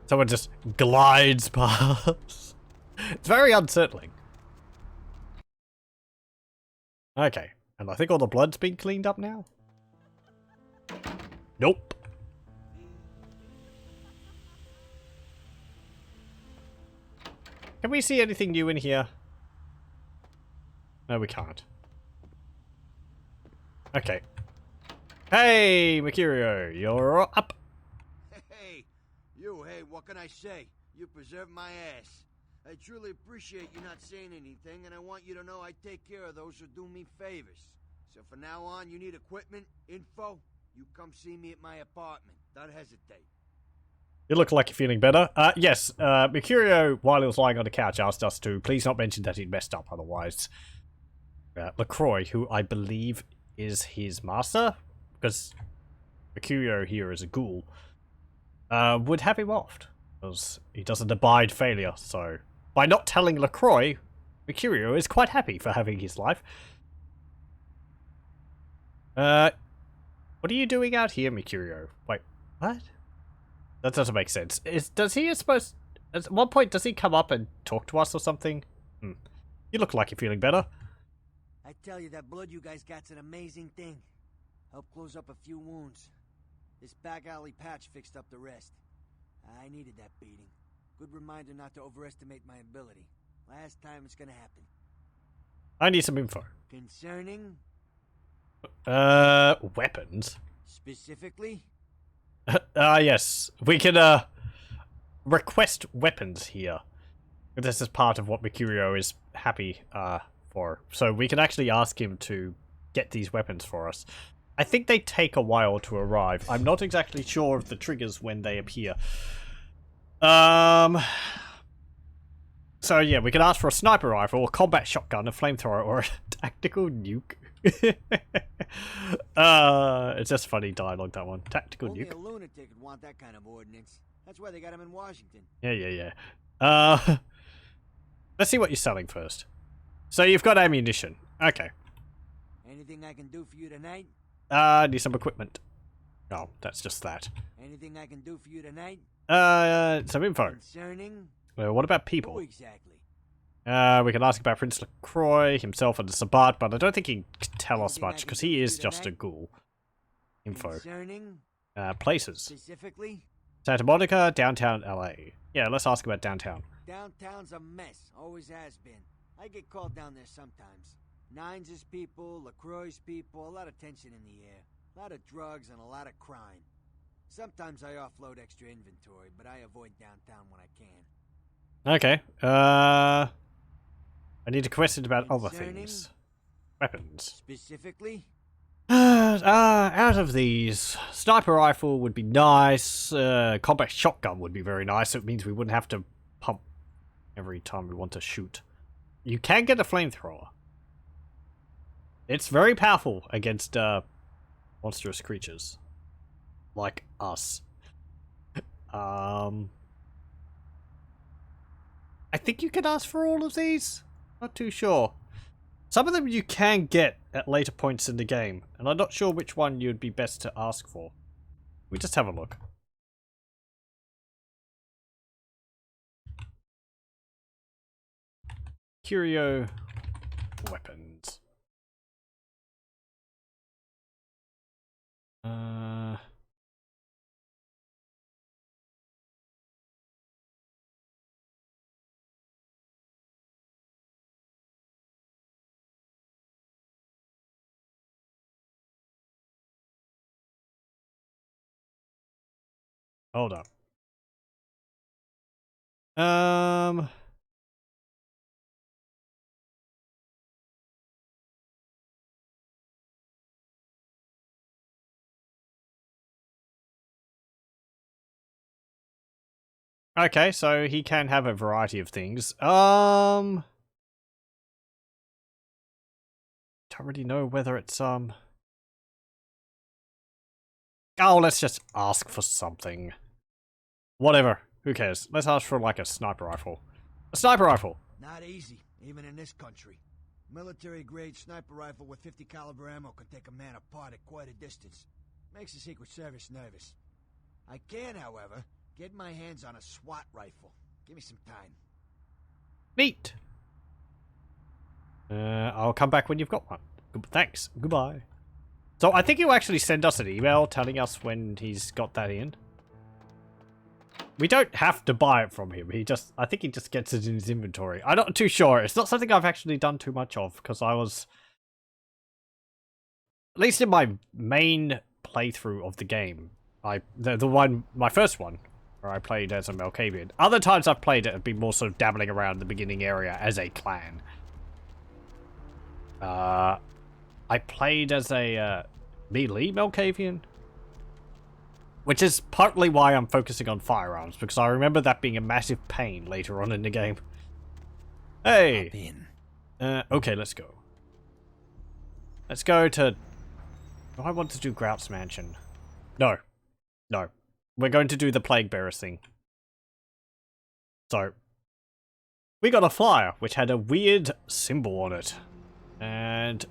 Someone just glides past. It's very unsettling. Okay, and I think all the blood's been cleaned up now. Nope. Can we see anything new in here? No, we can't. Okay. Hey, Mercurio, you're up. Hey, what can I say? You preserved my ass. I truly appreciate you not saying anything, and I want you to know I take care of those who do me favors. So from now on, you need equipment, info, you come see me at my apartment. Don't hesitate. You look like you're feeling better. Yes, Mercurio, while he was lying on the couch, asked us to please not mention that he'd messed up, otherwise LaCroix, who I believe is his master, because Mercurio here is a ghoul, would have him offed, because he doesn't abide failure, so by not telling LaCroix, Mercurio is quite happy for having his life. What are you doing out here, Mercurio? Wait, what? That doesn't make sense. Does he supposed... At one point, does he come up and talk to us or something? You look like you're feeling better. I tell you, that blood you guys got's an amazing thing. Helped close up a few wounds. This back alley patch fixed up the rest. I needed that beating. Good reminder not to overestimate my ability. Last time it's gonna happen. I need some info. Concerning? Weapons? Specifically? Yes. We can, request weapons here. This is part of what Mercurio is happy, for. So we can actually ask him to get these weapons for us. I think they take a while to arrive. I'm not exactly sure of the triggers when they appear. So yeah, we can ask for a sniper rifle, a combat shotgun, a flamethrower, or a tactical nuke. It's just funny dialogue, that one. Tactical Only nuke. a lunatic would want that kind of ordnance. That's why they got him in Washington. Yeah. Let's see what you're selling first. So you've got ammunition. Okay. Anything I can do for you tonight? Need some equipment. Oh, that's just that. Anything I can do for you tonight? Some info. Concerning? What about people? Who exactly? We can ask about Prince LaCroix himself and the Sabat, but I don't think he can tell us much, because he is just a ghoul. Info. Concerning? Places. Specifically? Santa Monica, downtown LA. Yeah, let's ask about downtown. Downtown's a mess. Always has been. I get called down there sometimes. Nines' people, LaCroix's people, a lot of tension in the air. A lot of drugs and a lot of crime. Sometimes I offload extra inventory, but I avoid downtown when I can. Okay, I need a question about other Concerning? things. Weapons. Specifically? Out of these, sniper rifle would be nice, combat shotgun would be very nice, it means we wouldn't have to pump every time we want to shoot. You can get a flamethrower. It's very powerful against, monstrous creatures. Like us. I think you can ask for all of these? Not too sure. Some of them you can get at later points in the game, and I'm not sure which one you'd be best to ask for. We just have a look. Curio weapons. Hold up. Okay, so he can have a variety of things. Don't really know whether it's, Oh, let's just ask for something. Whatever. Who cares? Let's ask for, like, a sniper rifle. A sniper rifle! Not easy, even in this country. Military-grade sniper rifle with 50 caliber ammo can take a man apart at quite a distance. Makes the Secret Service nervous. I can, however, get my hands on a SWAT rifle. Give me some time. Neat! I'll come back when you've got one. Thanks. Goodbye. So I think he'll actually send us an email telling us when he's got that in. We don't have to buy it from him. I think he just gets it in his inventory. I'm not too sure. It's not something I've actually done too much of, because I was... At least in my main playthrough of the game, my first one, where I played as a Malkavian. Other times I've played it, I've been more sort of dabbling around the beginning area as a clan. I played as a melee Malkavian, which is partly why I'm focusing on firearms, because I remember that being a massive pain later on in the game. Hey! Okay, let's go. Let's go to... Do I want to do Grout's Mansion? No. No. We're going to do the Plague Bearers thing. So, we got a flyer, which had a weird symbol on it. And...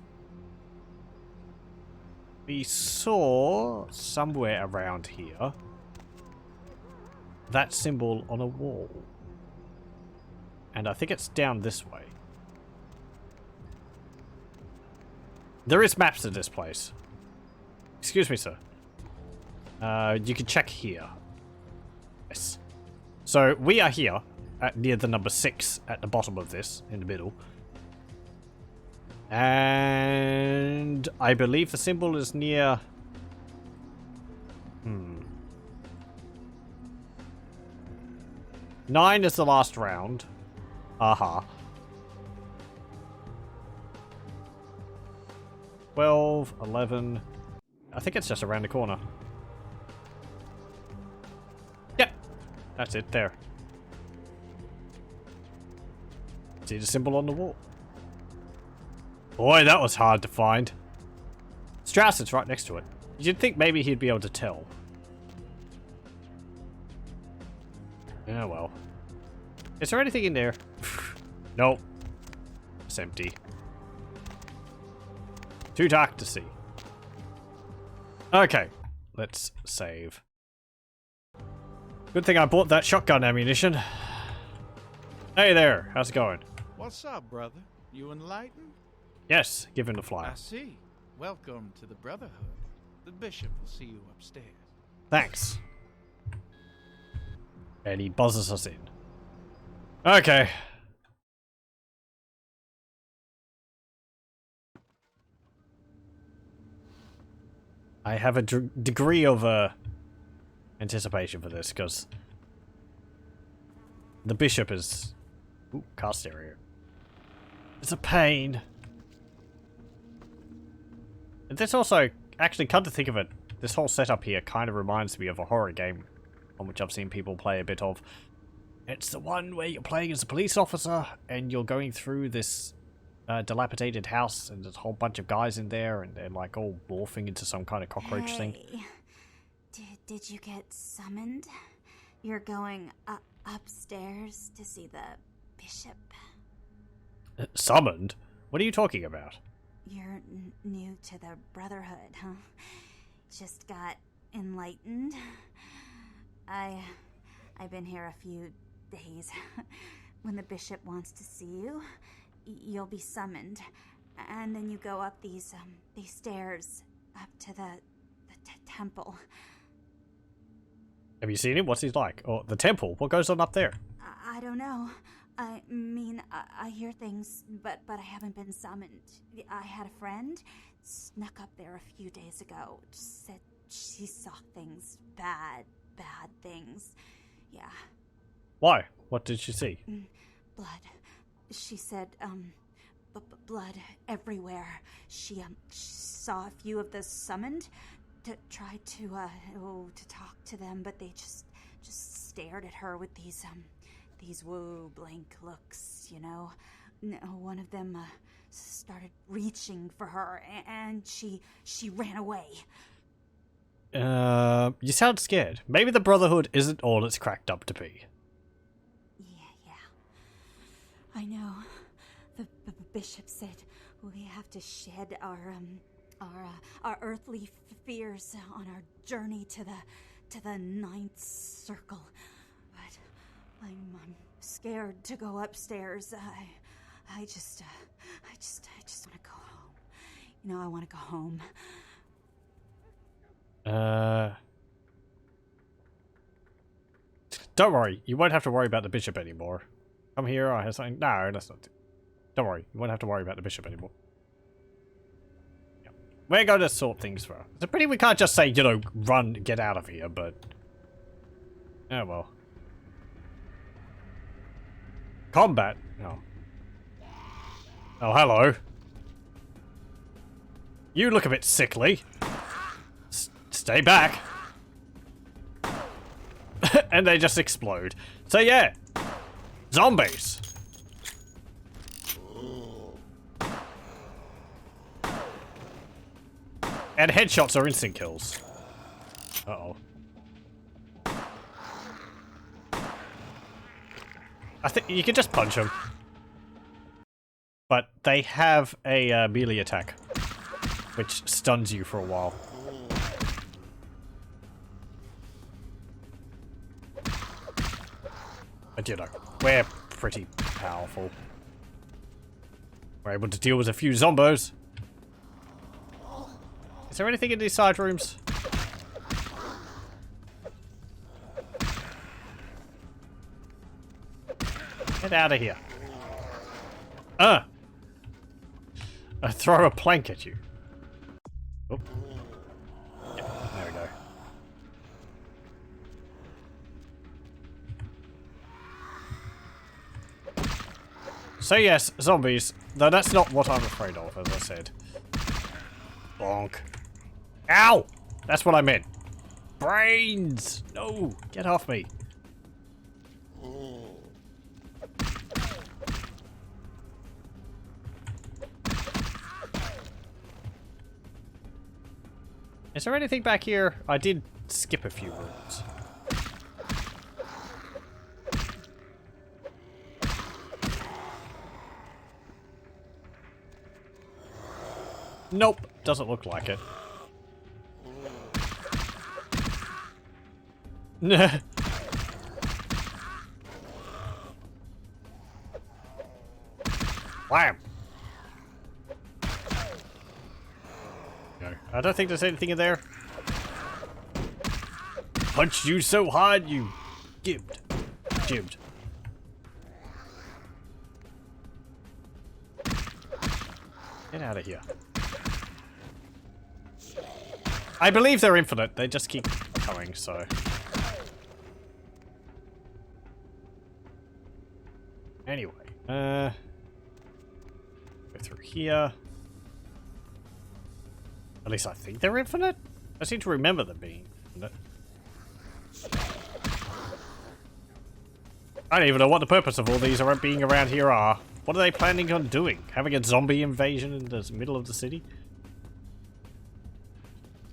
we saw somewhere around here that symbol on a wall. And I think it's down this way. There is maps to this place. Excuse me, sir. You can check here. Yes. So we are here at near the number 6 at the bottom of this, in the middle. And I believe the symbol is near... 9 is the last round. Aha. 12, 11. I think it's just around the corner. Yeah, that's it there. See the symbol on the wall? Boy, that was hard to find. Strauss is right next to it. You'd think maybe he'd be able to tell. Oh well. Is there anything in there? Nope. It's empty. Too dark to see. Okay, let's save. Good thing I bought that shotgun ammunition. Hey there, how's it going? What's up, brother? You enlightened? Yes, give him the flyer. I see. Welcome to the Brotherhood. The bishop will see you upstairs. Thanks. And he buzzes us in. Okay. I have a degree of anticipation for this, because the bishop is... Ooh, cast area. It's a pain. And this also, actually, come to think of it, this whole setup here kind of reminds me of a horror game on which I've seen people play a bit of. It's the one where you're playing as a police officer and you're going through this dilapidated house and there's a whole bunch of guys in there and they're like all morphing into some kind of cockroach thing. Did you get summoned? You're going upstairs to see the bishop. Summoned? What are you talking about? You're new to the Brotherhood, huh? Just got enlightened. I've been here a few days. When the bishop wants to see you, you'll be summoned, and then you go up these stairs up to the temple. Have you seen him? What's he like? Or the temple? What goes on up there? I don't know. I mean, I hear things, but I haven't been summoned. I had a friend snuck up there a few days ago. Said she saw things, bad things. Yeah. Why? What did she see? Blood. She said, blood everywhere. She saw a few of the summoned, tried to talk to them, but they just stared at her with these woo blank looks, you know. One of them started reaching for her, and she ran away. You sound scared. Maybe the Brotherhood isn't all it's cracked up to be. Yeah. I know. The bishop said we have to shed our earthly fears on our journey to the ninth circle. But I'm scared to go upstairs. I just want to go home. You know, I want to go home. Don't worry, you won't have to worry about the bishop anymore. Come here, I have something. No, that's not. Don't worry, you won't have to worry about the bishop anymore. Yeah. We're going to sort things for. It's a pity we can't just say, you know, run, get out of here, but. Oh well. Combat? No. Oh, hello. You look a bit sickly. Stay back. And they just explode. So yeah. Zombies. And headshots are instant kills. Uh-oh. I think you can just punch them. But they have a melee attack, which stuns you for a while. But you know, we're pretty powerful. We're able to deal with a few zombos. Is there anything in these side rooms? Get out of here. I throw a plank at you. Oh. Yeah, there we go. So yes, zombies. Though that's not what I'm afraid of, as I said. Bonk. Ow! That's what I meant. Brains! No! Get off me. Is there anything back here? I did skip a few rooms. Nope, doesn't look like it. Wham! No, I don't think there's anything in there. Punched you so hard you gibbed. Jibbed. Get out of here. I believe they're infinite. They just keep coming, so. Anyway, go through here. At least I think they're infinite. I seem to remember them being infinite. I don't even know what the purpose of all these being around here are. What are they planning on doing? Having a zombie invasion in the middle of the city?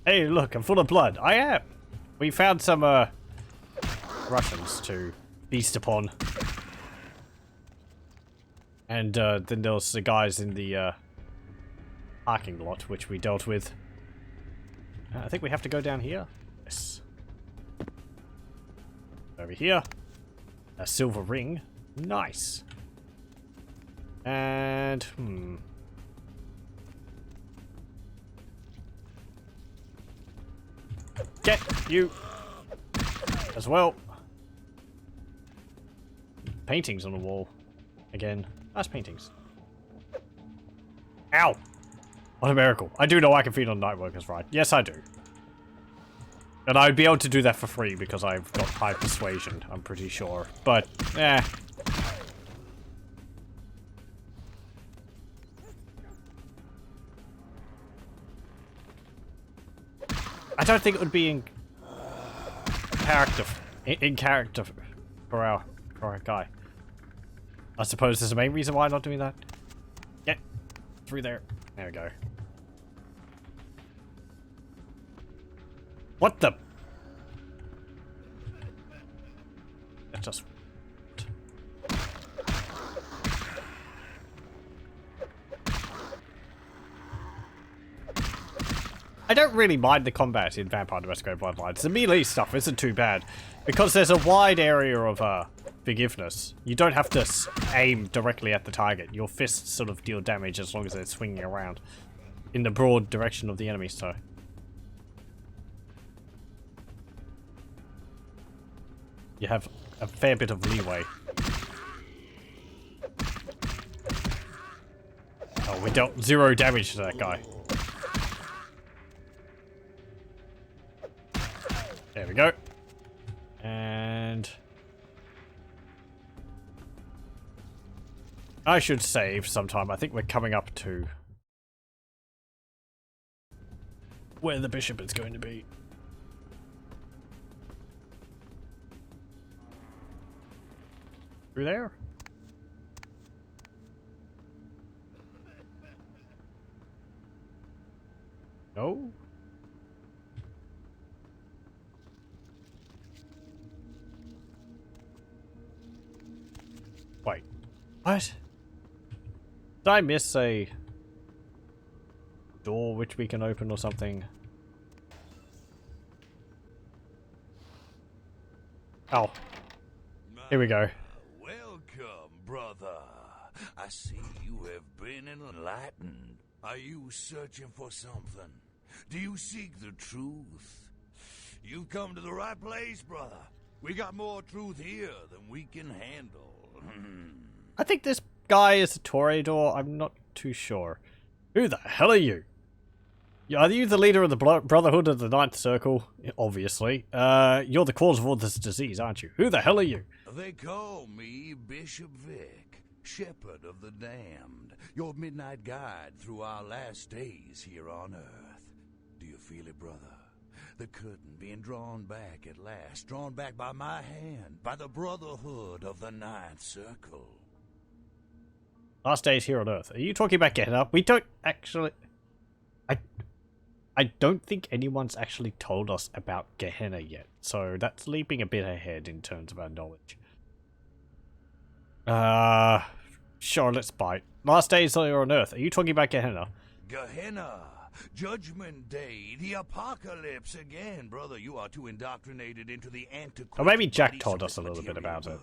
Hey, look, I'm full of blood. I am. We found some Russians to feast upon. And then there was the guys in the parking lot, which we dealt with. I think we have to go down here. Yes. Over here. A silver ring. Nice. And, Get you as well. Paintings on the wall. Again. Nice paintings. Ow! What a miracle. I do know I can feed on night workers, right? Yes, I do. And I'd be able to do that for free because I've got high persuasion, I'm pretty sure. But, eh. I don't think it would be in character for our guy. I suppose there's the main reason why I'm not doing that. Get through there. There we go. What the? That just... I don't really mind the combat in Vampire the Masquerade Bloodlines. The melee stuff isn't too bad. Because there's a wide area of forgiveness. You don't have to aim directly at the target. Your fists sort of deal damage as long as they're swinging around in the broad direction of the enemy, so... You have a fair bit of leeway. Oh, we dealt 0 damage to that guy. There we go. And... I should save sometime. I think we're coming up to where the bishop is going to be. Through there? No? Wait. What? Did I miss a door which we can open or something? Oh. Here we go. Welcome, brother. I see you have been enlightened. Are you searching for something? Do you seek the truth? You've come to the right place, brother. We got more truth here than we can handle. I think this guy is a Toreador. I'm not too sure. Who the hell are you? Are you the leader of the Brotherhood of the Ninth Circle? Obviously. You're the cause of all this disease, aren't you? Who the hell are you? They call me Bishop Vic, Shepherd of the Damned, your midnight guide through our last days here on Earth. feel it, brother? The curtain being drawn back at last, drawn back by my hand, by the Brotherhood of the Ninth Circle. Last days here on Earth. Are you talking about Gehenna? We don't actually... I don't think anyone's actually told us about Gehenna yet, so that's leaping a bit ahead in terms of our knowledge. Sure, let's bite. Last days here on Earth. Are you talking about Gehenna? Gehenna! Judgment Day, the apocalypse again, brother. You are too indoctrinated into the antiquated... Or maybe Jack bodies told of us this a little bit material about it. world.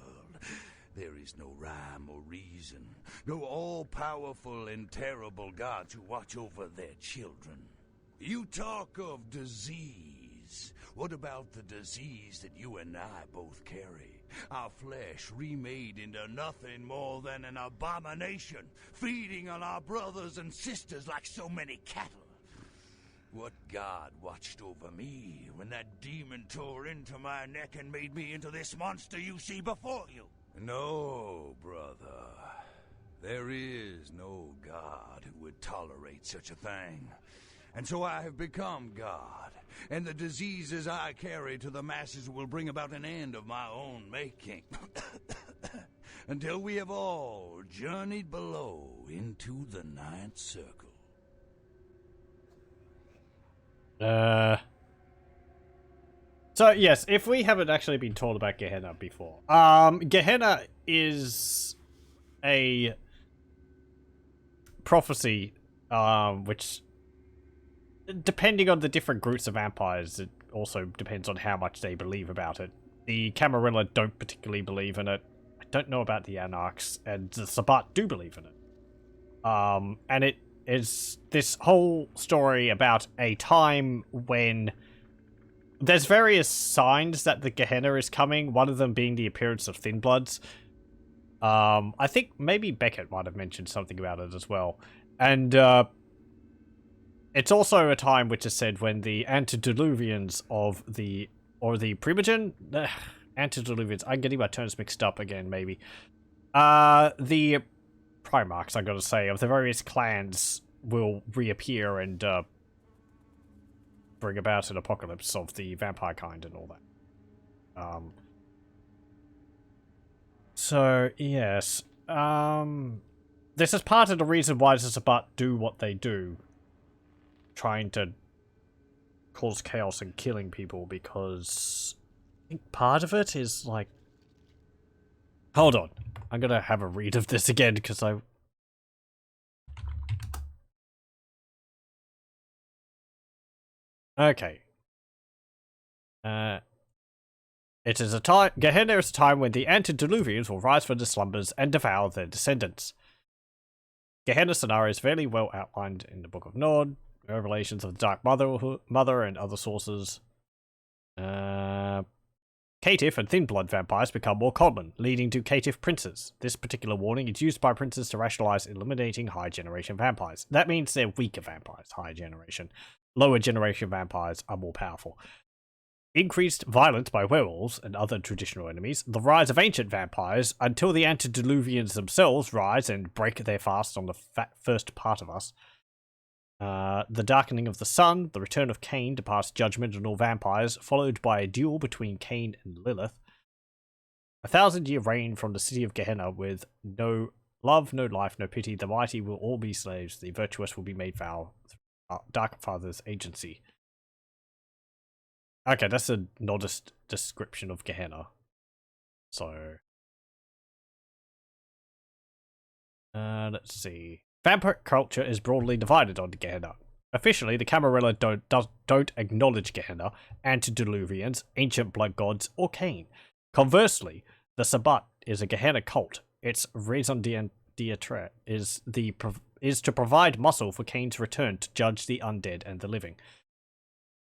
There is no rhyme or reason, no all-powerful and terrible gods who watch over their children. You talk of disease. What about the disease that you and I both carry? Our flesh remade into nothing more than an abomination, feeding on our brothers and sisters like so many cattle. What god watched over me when that demon tore into my neck and made me into this monster you see before you? No, brother. There is no god who would tolerate such a thing. And so I have become God, and the diseases I carry to the masses will bring about an end of my own making. Until we have all journeyed below into the Ninth Circle. So, yes, if we haven't actually been told about Gehenna before. Gehenna is a prophecy, which... depending on the different groups of vampires, it also depends on how much they believe about it. The Camarilla don't particularly believe in it. I don't know about the Anarchs, and the Sabbat do believe in it. And it is this whole story about a time when there's various signs that the Gehenna is coming, one of them being the appearance of Thin Bloods. I think maybe Beckett might have mentioned something about it as well. And, it's also a time which is said when the antediluvians of the... or the Primogen? Antediluvians. I'm getting my terms mixed up again, maybe. The Primarchs, I gotta say, of the various clans will reappear and, bring about an apocalypse of the vampire kind and all that. So, yes. This is part of the reason why the Sabbat do what they do. Trying to cause chaos and killing people, because I think part of it is like... Hold on. I'm gonna have a read of this again, because I... Okay. It is a time... Gehenna is a time when the antediluvians will rise from their slumbers and devour their descendants. Gehenna scenario is fairly well outlined in the Book of Nord. Revelations of the Dark Mother and other sources. Caitiff and Thin Blood vampires become more common, leading to Caitiff princes. This particular warning is used by princes to rationalize eliminating high generation vampires. That means they're weaker vampires, high generation. Lower generation vampires are more powerful. Increased violence by werewolves and other traditional enemies. The rise of ancient vampires until the antediluvians themselves rise and break their fast on the first part of us. The darkening of the sun, the return of Cain to pass judgment on all vampires, followed by a duel between Cain and Lilith. 1,000-year reign from the city of Gehenna with no love, no life, no pity. The mighty will all be slaves. The virtuous will be made foul through Dark Father's agency. Okay, that's a modest description of Gehenna. So... let's see... Vampire culture is broadly divided on Gehenna. Officially, the Camarilla don't acknowledge Gehenna, antediluvians, ancient blood gods, or Cain. Conversely, the Sabbat is a Gehenna cult. Its raison d'etre is to provide muscle for Cain's return to judge the undead and the living.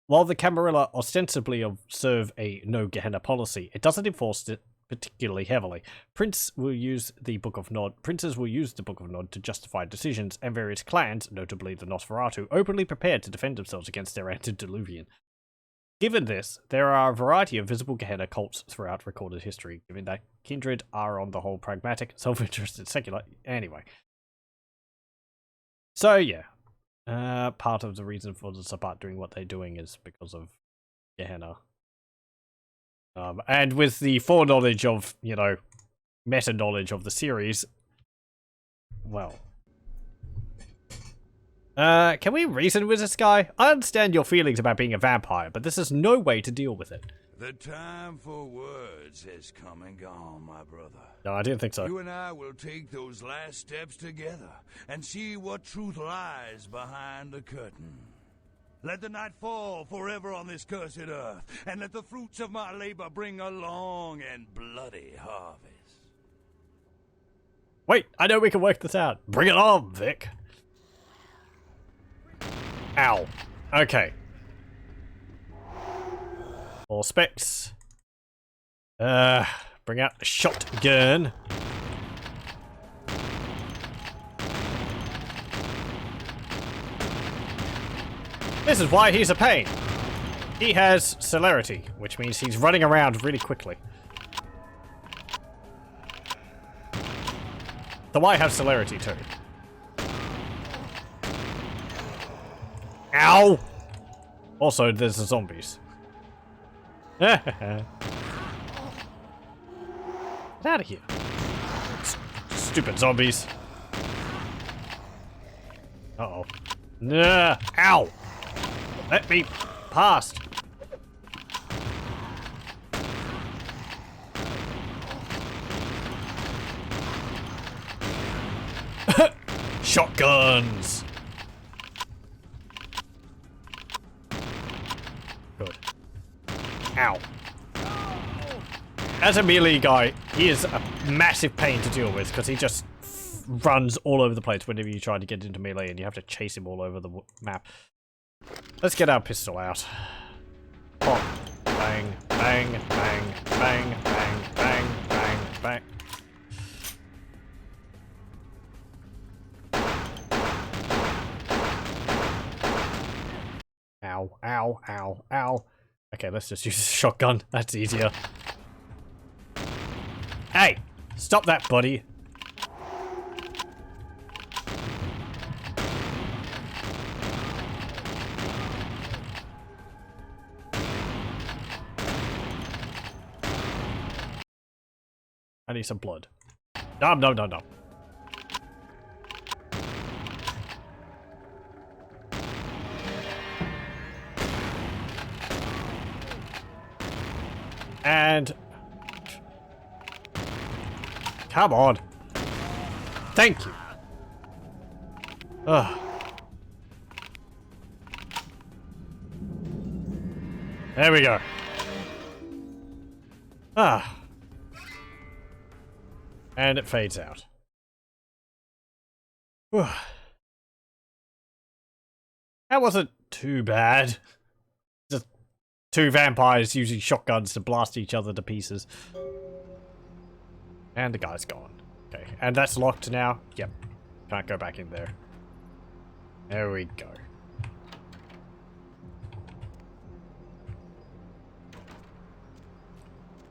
While the Camarilla ostensibly observe a no Gehenna policy, it doesn't enforce it particularly heavily. Princes will use the Book of Nod to justify decisions, and various clans, notably the Nosferatu, openly prepared to defend themselves against their antediluvian. Given this, there are a variety of visible Gehenna cults throughout recorded history, given that kindred are on the whole pragmatic, self-interested, secular... Anyway. So, yeah. Part of the reason for the Sabbat doing what they're doing is because of Gehenna. And with the foreknowledge of, you know, meta knowledge of the series, well. Can we reason with this guy? I understand your feelings about being a vampire, but this is no way to deal with it. The time for words has come and gone, my brother. No, I didn't think so. You and I will take those last steps together and see what truth lies behind the curtain. Let the night fall forever on this cursed earth, and let the fruits of my labor bring a long and bloody harvest. Wait, I know we can work this out. Bring it on, Vic. Ow. Okay. All specs. Bring out the shotgun. This is why he's a pain. He has celerity, which means he's running around really quickly. Though I have celerity too. Ow! Also, there's the zombies. Get out of here. Stupid zombies. Uh-oh. Nah! Ow! Let me past. Shotguns! Good. Ow. As a melee guy, he is a massive pain to deal with because he just runs all over the place whenever you try to get into melee and you have to chase him all over the map. Let's get our pistol out. Pop. Bang, bang, bang, bang, bang, bang, bang, bang. Ow, ow, ow, ow. Okay, let's just use a shotgun. That's easier. Hey! Stop that, buddy. I need some blood. Nom nom nom nom. And come on. Thank you. Ugh. There we go. Ah. And it fades out. Whew. That wasn't too bad. Just two vampires using shotguns to blast each other to pieces. And the guy's gone. Okay, and that's locked now? Yep. Can't go back in there. There we go.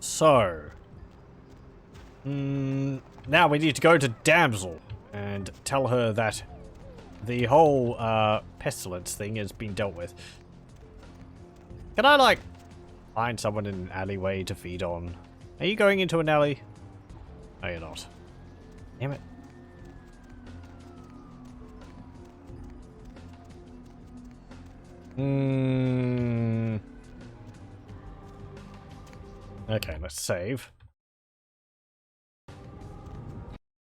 So... now we need to go to Damsel and tell her that the whole pestilence thing has been dealt with. Can I, like, find someone in an alleyway to feed on? Are you going into an alley? No, you're not. Damn it. Okay, let's save.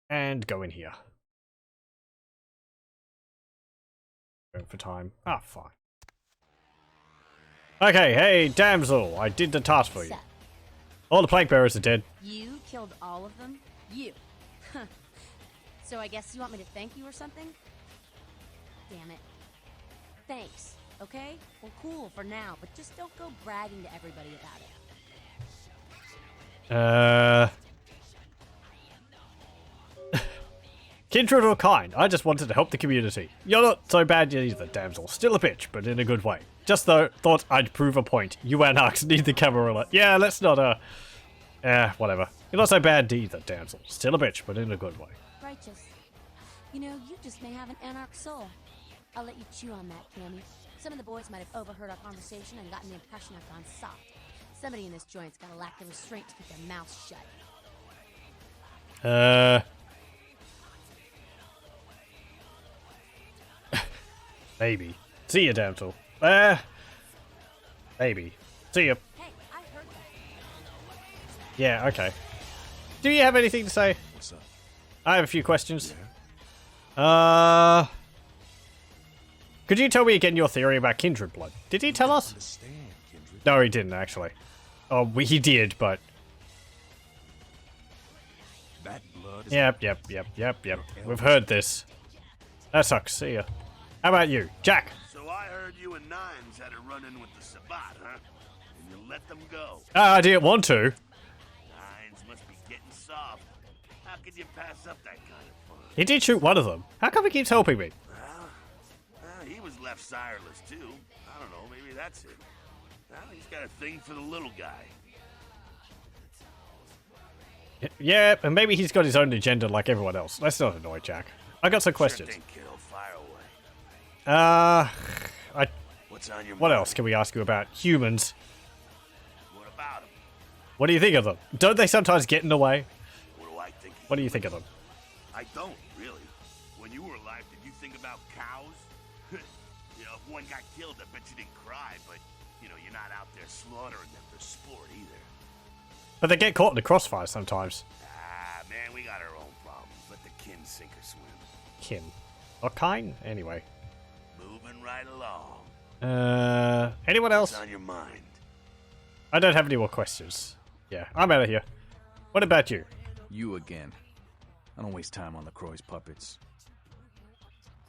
And go in here. Going for time. Ah, fine. Okay, hey, damsel, I did the task for you. All the plank bearers are dead. You killed all of them? You. So I guess you want me to thank you or something? Damn it. Thanks, okay? Well, cool for now, but just don't go bragging to everybody about it. Kindred or kind, I just wanted to help the community. You're not so bad either, damsel. Still a bitch, but in a good way. Just though, thought I'd prove a point. You anarchs need the camera alert. Yeah, let's not, whatever. You're not so bad either, damsel. Still a bitch, but in a good way. Righteous. You know, you just may have an anarch soul. I'll let you chew on that, Cammy. Some of the boys might have overheard our conversation and gotten the impression I've gone soft. Somebody in this joint's gotta lack the restraint to keep their mouth shut. Maybe. See ya, damsel. Maybe. See ya. Hey, I heard that. Yeah, okay. Do you have anything to say? What's up? I have a few questions. Yeah. Could you tell me again your theory about kindred blood? Did he tell us? Understand, Kindred. No, he didn't, actually. Oh, he did, but... That blood is Yep. We've heard this. That sucks. See ya. How about you, Jack? So I heard you and Nines had a run-in with the Sabbat, huh? And you let them go. I didn't want to. Nines must be getting soft. How could you pass up that kind of fun? He did shoot one of them. How come he keeps helping me? Well, he was left sireless, too. I don't know, maybe that's it. Well, he's got a thing for the little guy. Yeah, and maybe he's got his own agenda like everyone else. Let's not annoy Jack. I got some questions. Sure thing, kiddo. Fire away. What's on your What mind? else can we ask you about? Humans. What about him? What do you think of them? Don't they sometimes get in the way? What do I think? What do you think of them? I don't, really. When you were alive, did you think about cows? You know, if one got killed, I bet you didn't cry, but, you know, you're not out there slaughtering them for sport either. But they get caught in the crossfire sometimes. Ah, man, we got our own problems. Let the kin sink or swim. Kin. Or kind? Anyway. Moving right along. Anyone else? What's on your mind? I don't have any more questions. Yeah, I'm out of here. What about you? You again. I don't waste time on LaCroix's puppets.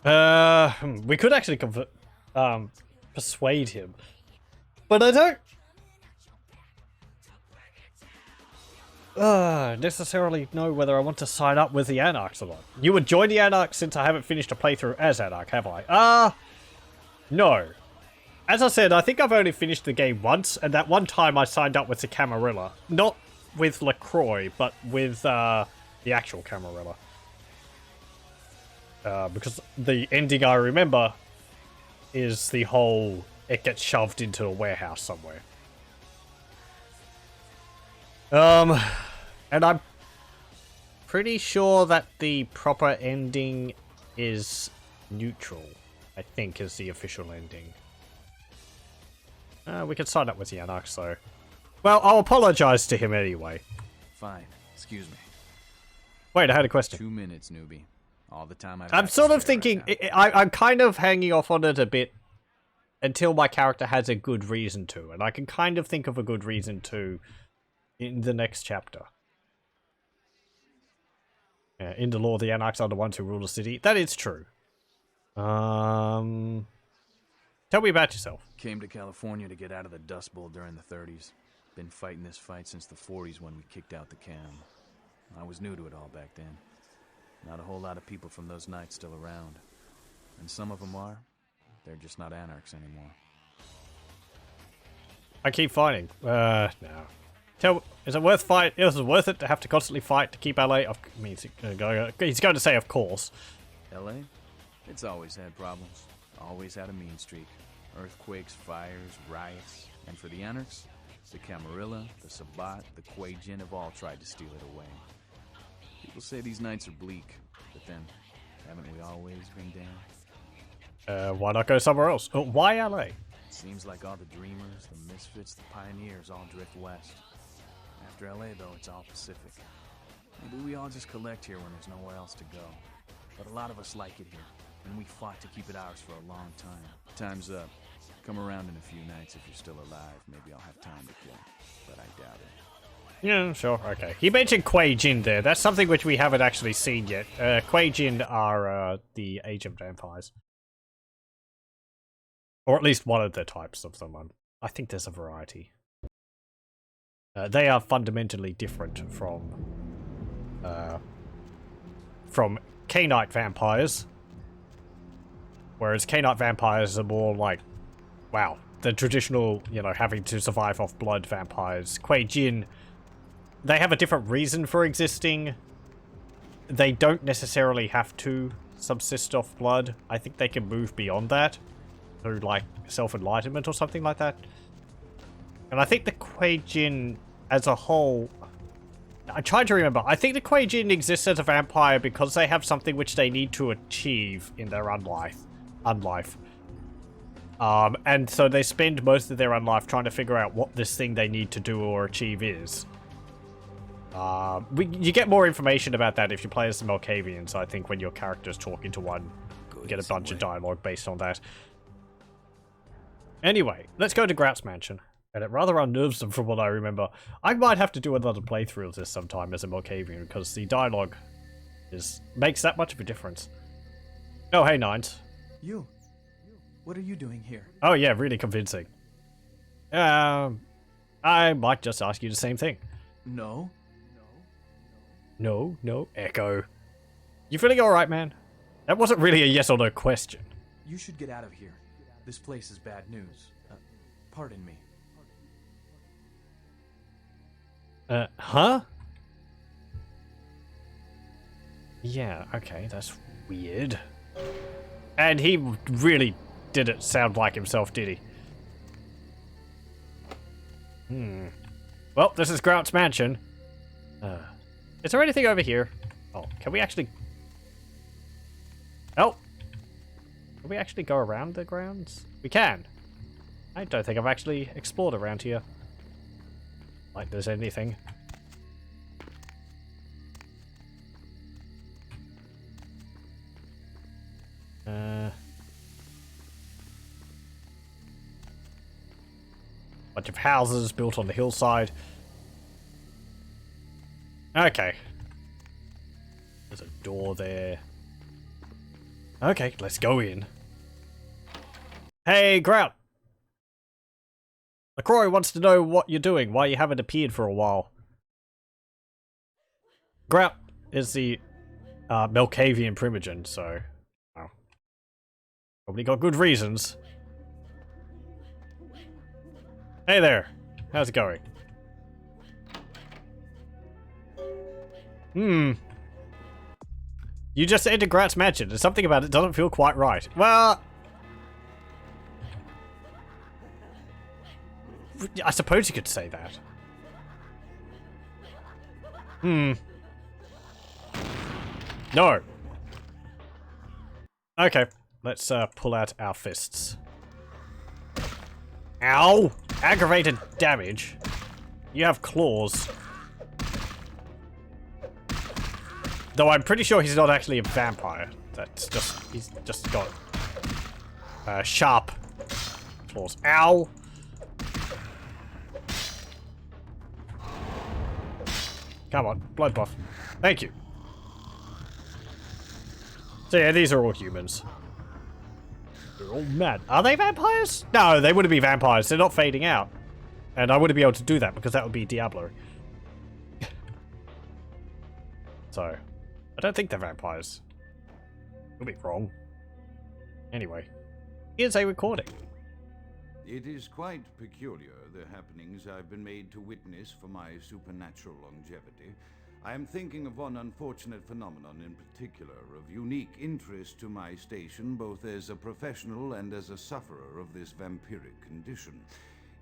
We could actually persuade him. But I don't necessarily know whether I want to sign up with the Anarchs or not. You would join the Anarchs since I haven't finished a playthrough as Anarch, have I? No. As I said, I think I've only finished the game once, and that one time I signed up with the Camarilla. Not with LaCroix, but with the actual Camarilla. Because the ending I remember is the whole, it gets shoved into a warehouse somewhere. And I'm pretty sure that the proper ending is neutral, I think is the official ending. We could sign up with the Anarch, so... Well, I'll apologize to him anyway. Fine. Excuse me. Wait, I had a question. 2 minutes, newbie. All the time I've I'm had to sort of spare thinking... right now. I'm kind of hanging off on it a bit until my character has a good reason to. And I can kind of think of a good reason to in the next chapter. In the law, the Anarchs are the ones who rule the city. That is true. Tell me about yourself. Came to California to get out of the Dust Bowl during the 30s. Been fighting this fight since the 40s when we kicked out the Cam. I was new to it all back then. Not a whole lot of people from those nights still around. And some of them are. They're just not Anarchs anymore. I keep fighting. No. Is it worth fight? Is it worth it to have to constantly fight to keep LA? I mean, he's going to say, of course. LA? It's always had problems. Always had a mean streak. Earthquakes, fires, riots. And for the Anarchs, the Camarilla, the Sabbat, the Quajin have all tried to steal it away. People say these nights are bleak, but then, haven't we always been damned? Why not go somewhere else? Why LA? Seems like all the dreamers, the misfits, the pioneers all drift west. After LA, though, it's all Pacific. Maybe we all just collect here when there's nowhere else to go. But a lot of us like it here, and we fought to keep it ours for a long time. Time's up. Come around in a few nights if you're still alive. Maybe I'll have time to kill, but I doubt it. Yeah, sure, okay. He mentioned Quajin there. That's something which we haven't actually seen yet. Quajin are the ancient vampires. Or at least one of the types of them. I think there's a variety. They are fundamentally different from Cainite vampires. Whereas Cainite vampires are more like, wow, the traditional, you know, having to survive off blood vampires. Quajin, they have a different reason for existing. They don't necessarily have to subsist off blood. I think they can move beyond that through like self-enlightenment or something like that. And I think the Kuei Jin as a whole, I tried to remember, I think the Kuei Jin exists as a vampire because they have something which they need to achieve in their unlife. And so they spend most of their unlife trying to figure out what this thing they need to do or achieve is. You get more information about that if you play as the Malkavians, I think, when your character's talking to one. You get a bunch of dialogue based on that. Anyway, let's go to Grout's mansion. And it rather unnerves them from what I remember. I might have to do another playthrough of this sometime as a Malkavian, because the dialogue makes that much of a difference. Oh, hey, Nines. You? What are you doing here? Oh, yeah, really convincing. I might just ask you the same thing. No. No, Echo. You feeling alright, man? That wasn't really a yes or no question. You should get out of here. This place is bad news. Pardon me. Huh? Yeah, okay, that's weird. And he really didn't sound like himself, did he? Well, this is Grout's mansion. Is there anything over here? Oh, can we actually... Oh! Can we actually go around the grounds? We can! I don't think I've actually explored around here. Like there's anything. Bunch of houses built on the hillside. Okay. There's a door there. Okay, let's go in. Hey, Grout! LaCroix wants to know what you're doing, why you haven't appeared for a while. Grout is the Malkavian Primogen, so... well, probably got good reasons. Hey there! How's it going? You just entered Grout's mansion, and something about it doesn't feel quite right. Well... I suppose you could say that. No. Okay, let's pull out our fists. Ow! Aggravated damage. You have claws. Though I'm pretty sure he's not actually a vampire. He's just got sharp claws. Ow! Come on, blood buff. Thank you. So yeah, these are all humans. They're all mad. Are they vampires? No, they wouldn't be vampires. They're not fading out. And I wouldn't be able to do that because that would be Diablo. So, I don't think they're vampires. Could be wrong. Anyway, here's a recording. It is quite peculiar, the happenings I've been made to witness for my supernatural longevity. I am thinking of one unfortunate phenomenon in particular, of unique interest to my station, both as a professional and as a sufferer of this vampiric condition.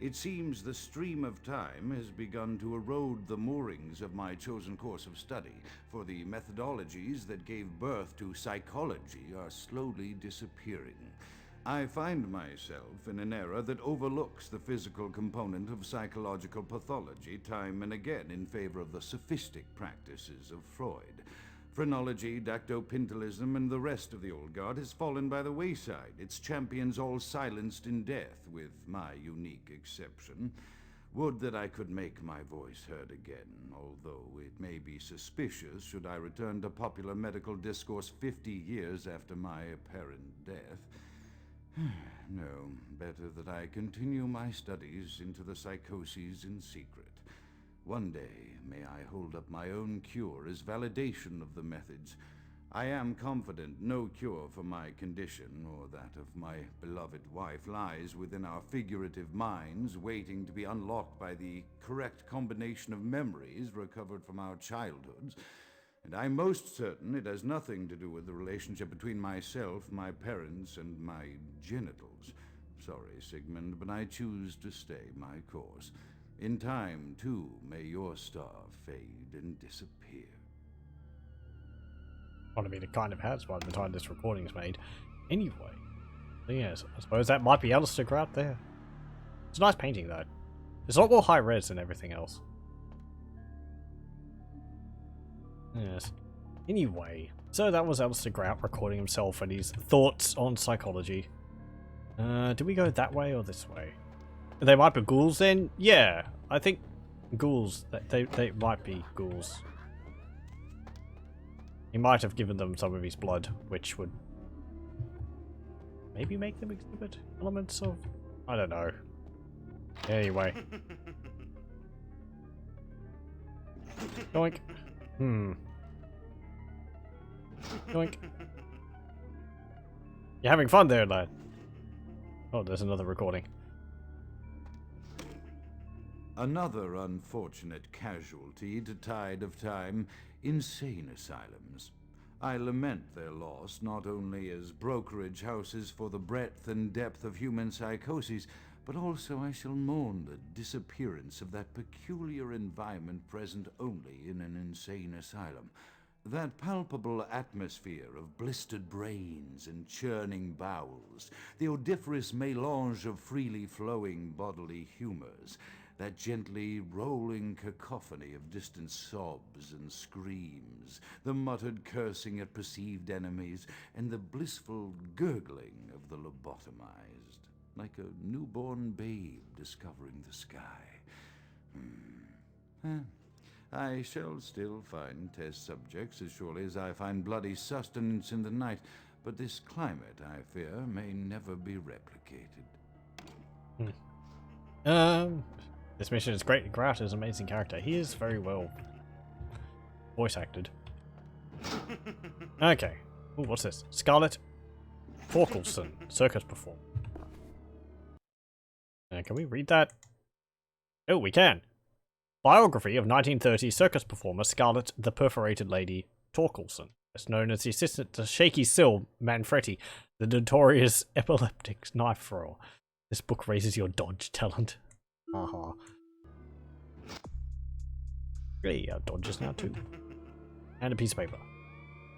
It seems the stream of time has begun to erode the moorings of my chosen course of study, for the methodologies that gave birth to psychology are slowly disappearing. I find myself in an era that overlooks the physical component of psychological pathology time and again in favor of the sophistic practices of Freud. Phrenology, dactopintilism, and the rest of the old guard has fallen by the wayside, its champions all silenced in death, with my unique exception. Would that I could make my voice heard again, although it may be suspicious should I return to popular medical discourse 50 years after my apparent death. No, better that I continue my studies into the psychoses in secret. One day, may I hold up my own cure as validation of the methods. I am confident no cure for my condition, or that of my beloved wife, lies within our figurative minds, waiting to be unlocked by the correct combination of memories recovered from our childhoods. And I'm most certain it has nothing to do with the relationship between myself, my parents, and my genitals. Sorry, Sigmund, but I choose to stay my course. In time, too, may your star fade and disappear. Want to be the kind of has by the time this recording's made. Anyway, yes, I suppose that might be Alistair Grout there. It's a nice painting, though. It's a lot more high res than everything else. Yes. Anyway, so that was Alistair Grout recording himself and his thoughts on psychology. Do we go that way or this way? They might be ghouls then? Yeah, I think ghouls, they might be ghouls. He might have given them some of his blood, which would maybe make them exhibit elements of... I don't know. Anyway. Yoink. Yoink. You're having fun there, lad. Oh, there's another recording. Another unfortunate casualty to tide of time, insane asylums. I lament their loss not only as brokerage houses for the breadth and depth of human psychoses, but also I shall mourn the disappearance of that peculiar environment present only in an insane asylum. That palpable atmosphere of blistered brains and churning bowels, the odoriferous melange of freely flowing bodily humors, that gently rolling cacophony of distant sobs and screams, the muttered cursing at perceived enemies, and the blissful gurgling of the lobotomized, like a newborn babe discovering the sky. I shall still find test subjects as surely as I find bloody sustenance in the night, but this climate, I fear, may never be replicated. This mission is great. Grout is an amazing character. He is very well voice acted. Okay. Ooh, what's this? Scarlett Torkelson, circus performer. Can we read that? Oh, we can. Biography of 1930 circus performer Scarlett the Perforated Lady Torkelson, best known as the assistant to Shaky Sil Manfredi, the notorious epileptic knife thrower. This book raises your dodge talent. Haha. Really, dodges now too. And a piece of paper.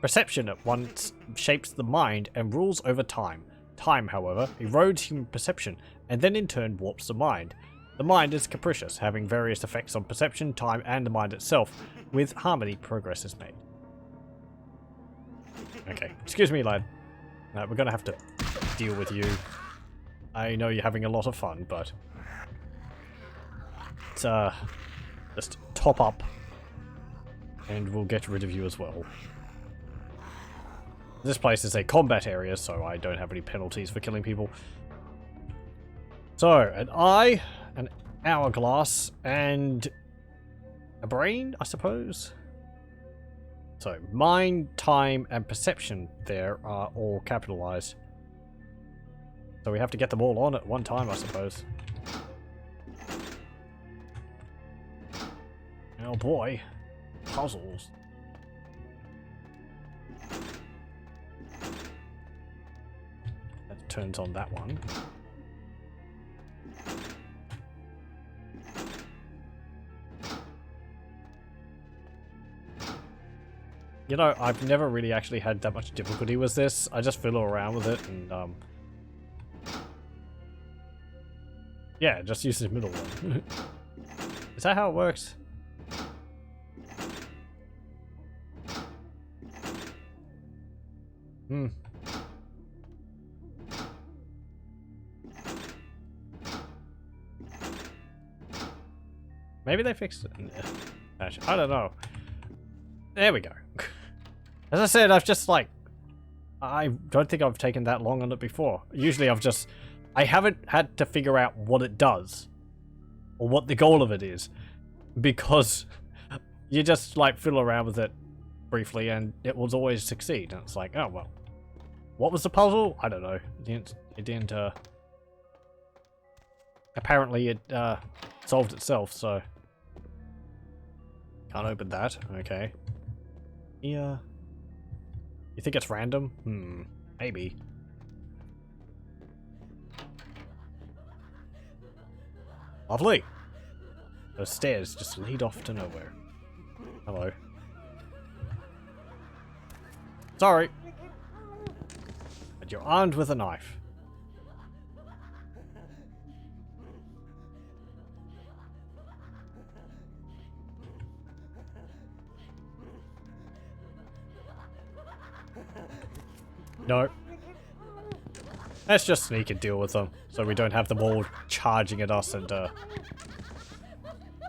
Perception at once shapes the mind and rules over time. Time, however, erodes human perception and then in turn warps the mind. The mind is capricious, having various effects on perception, time, and the mind itself. With harmony, progress is made. Okay, excuse me, lad. We're gonna have to deal with you. I know you're having a lot of fun, but... just top up. And we'll get rid of you as well. This place is a combat area, so I don't have any penalties for killing people. So, an eye, an hourglass, and a brain, I suppose? So, mind, time, and perception there are all capitalized. So we have to get them all on at one time, I suppose. Oh boy. Puzzles. That turns on that one. You know, I've never really actually had that much difficulty with this. I just fiddle around with it and, yeah, just use the middle one. Is that how it works? Maybe they fixed it. Actually, I don't know. There we go. As I said, I've just like... I don't think I've taken that long on it before. Usually I haven't had to figure out what it does. Or what the goal of it is. Because you just like fiddle around with it briefly and it will always succeed. And it's like, oh well. What was the puzzle? I don't know. It didn't apparently it solved itself, so... Can't open that. Okay. Yeah. You think it's random? Maybe. Lovely. Those stairs just lead off to nowhere. Hello. Sorry. But you're armed with a knife. No. Let's just sneak and deal with them, so we don't have them all charging at us and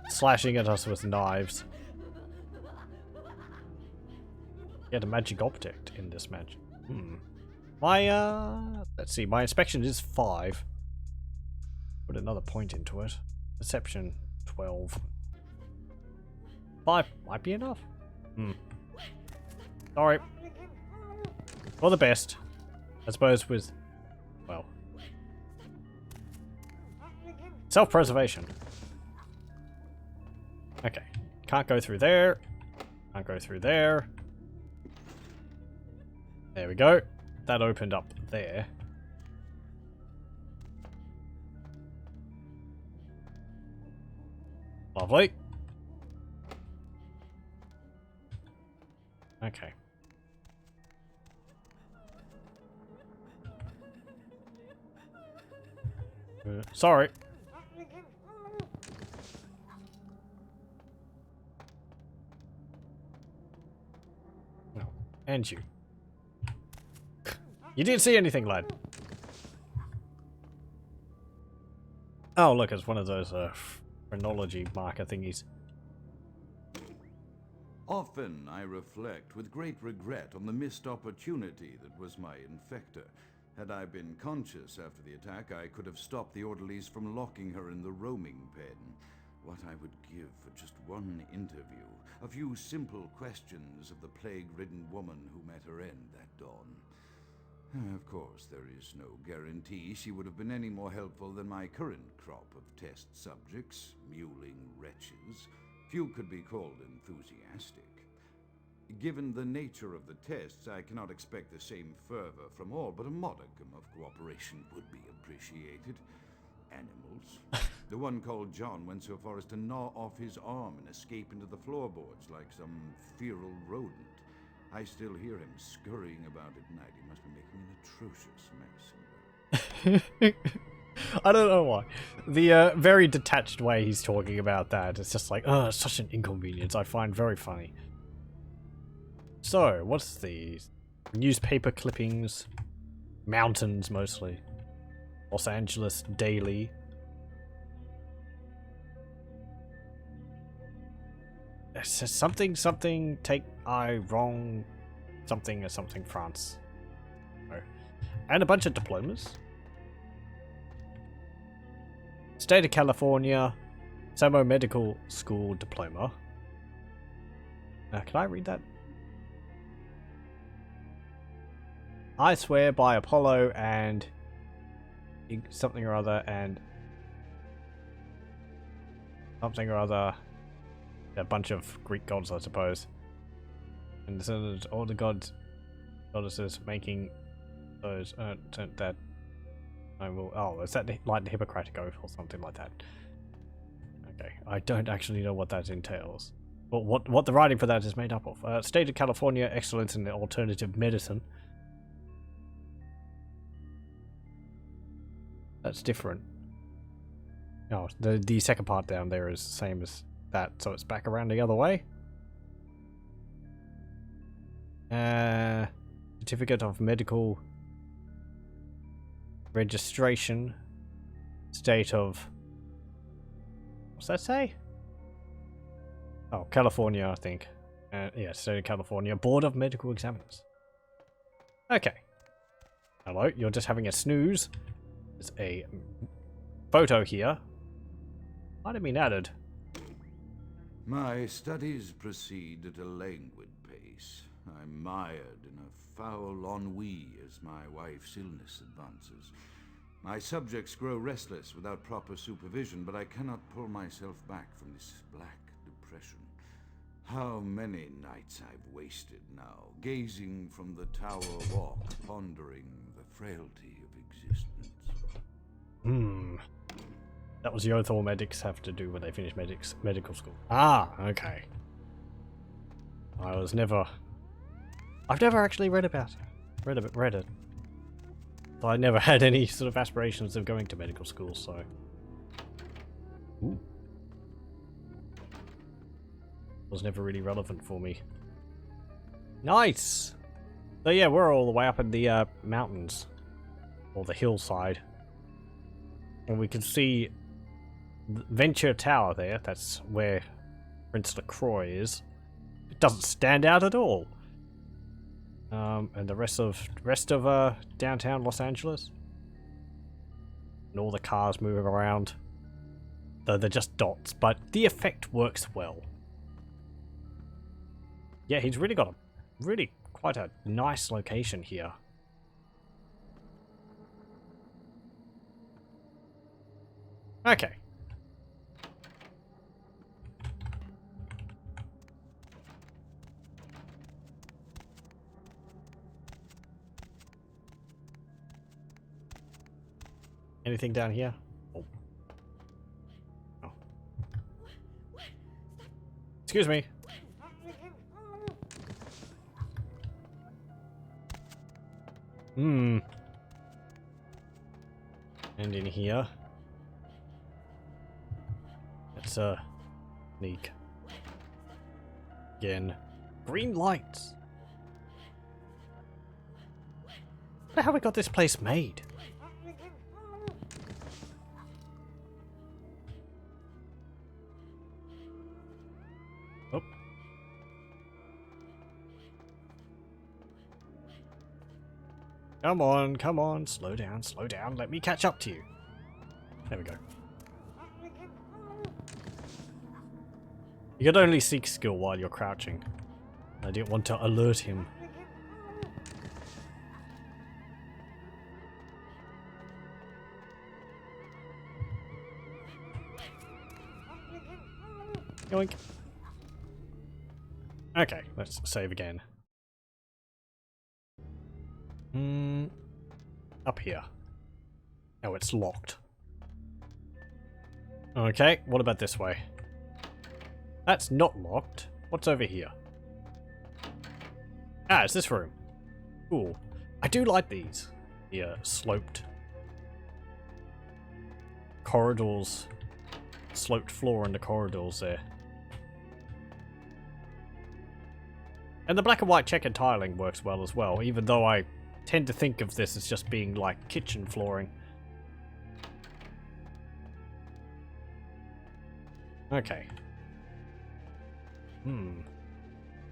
slashing at us with knives. Get a magic object in this match. My let's see, my inspection is 5. Put another point into it. Perception 12. 5 might be enough. Sorry. For the best. I suppose with, well, self-preservation. Okay. Can't go through there. Can't go through there. There we go. That opened up there. Lovely. Okay. Sorry. No. And you. You didn't see anything, lad. Oh, look, it's one of those phrenology marker thingies. Often I reflect with great regret on the missed opportunity that was my infector. Had I been conscious after the attack, I could have stopped the orderlies from locking her in the roaming pen. What I would give for just one interview, a few simple questions of the plague-ridden woman who met her end that dawn. Of course, there is no guarantee she would have been any more helpful than my current crop of test subjects, mewling wretches. Few could be called enthusiastic. Given the nature of the tests, I cannot expect the same fervor from all, but a modicum of cooperation would be appreciated. Animals. The one called John went so far as to gnaw off his arm and escape into the floorboards like some feral rodent. I still hear him scurrying about at night. He must be making an atrocious mess. I don't know why. The very detached way he's talking about that, it's just like, oh, it's such an inconvenience. I find very funny. So, what's these? Newspaper clippings. Mountains, mostly. Los Angeles Daily. It says something, take I wrong, something or something, France. Oh. And a bunch of diplomas. State of California, Samo Medical School diploma. Can I read that? I swear by Apollo and something or other and something or other. A bunch of Greek gods, I suppose. And so all the goddesses making those that I will. Oh, is that like the Hippocratic Oath or something like that? Okay, I don't actually know what that entails. But what the writing for that is made up of. State of California, excellence in alternative medicine. That's different. Oh, the second part down there is the same as that, so it's back around the other way. Certificate of medical registration. State of... What's that say? Oh, California, I think. Yeah, State of California. Board of Medical Examiners. Okay. Hello, you're just having a snooze. There's a photo here. Might have been added. My studies proceed at a languid pace. I'm mired in a foul ennui as my wife's illness advances. My subjects grow restless without proper supervision, but I cannot pull myself back from this black depression. How many nights I've wasted now, gazing from the tower walk, pondering the frailty of existence. That was the oath all medics have to do when they finish medical school. Ah, okay. I've never actually read about it. Read it. So I never had any sort of aspirations of going to medical school, so. Ooh. Was never really relevant for me. Nice! So yeah, we're all the way up in the mountains. Or the hillside. And we can see Venture Tower there. That's where Prince LaCroix is. It doesn't stand out at all. And the rest of downtown Los Angeles. And all the cars moving around. Though they're just dots, but the effect works well. Yeah, he's really got quite a nice location here. Okay. Anything down here? Oh. Oh. Excuse me. And in here. Let's sneak. Again. Green lights. How have we got this place made? Oh. Come on, slow down, let me catch up to you. There we go. You can only seek skill while you're crouching. I didn't want to alert him. Yoink. Okay, let's save again. Up here. Oh, it's locked. Okay, what about this way? That's not locked. What's over here? Ah, it's this room. Cool. I do like these. The sloped corridors. Sloped floor in the corridors there. And the black and white checkered tiling works well as well, even though I tend to think of this as just being like kitchen flooring. Okay.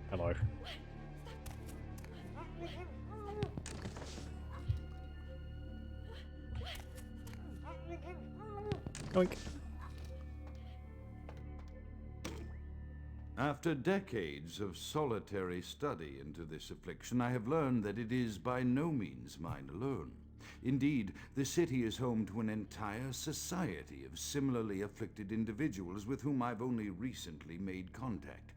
Hello. Yoink. After decades of solitary study into this affliction, I have learned that it is by no means mine alone. Indeed, the city is home to an entire society of similarly afflicted individuals with whom I've only recently made contact.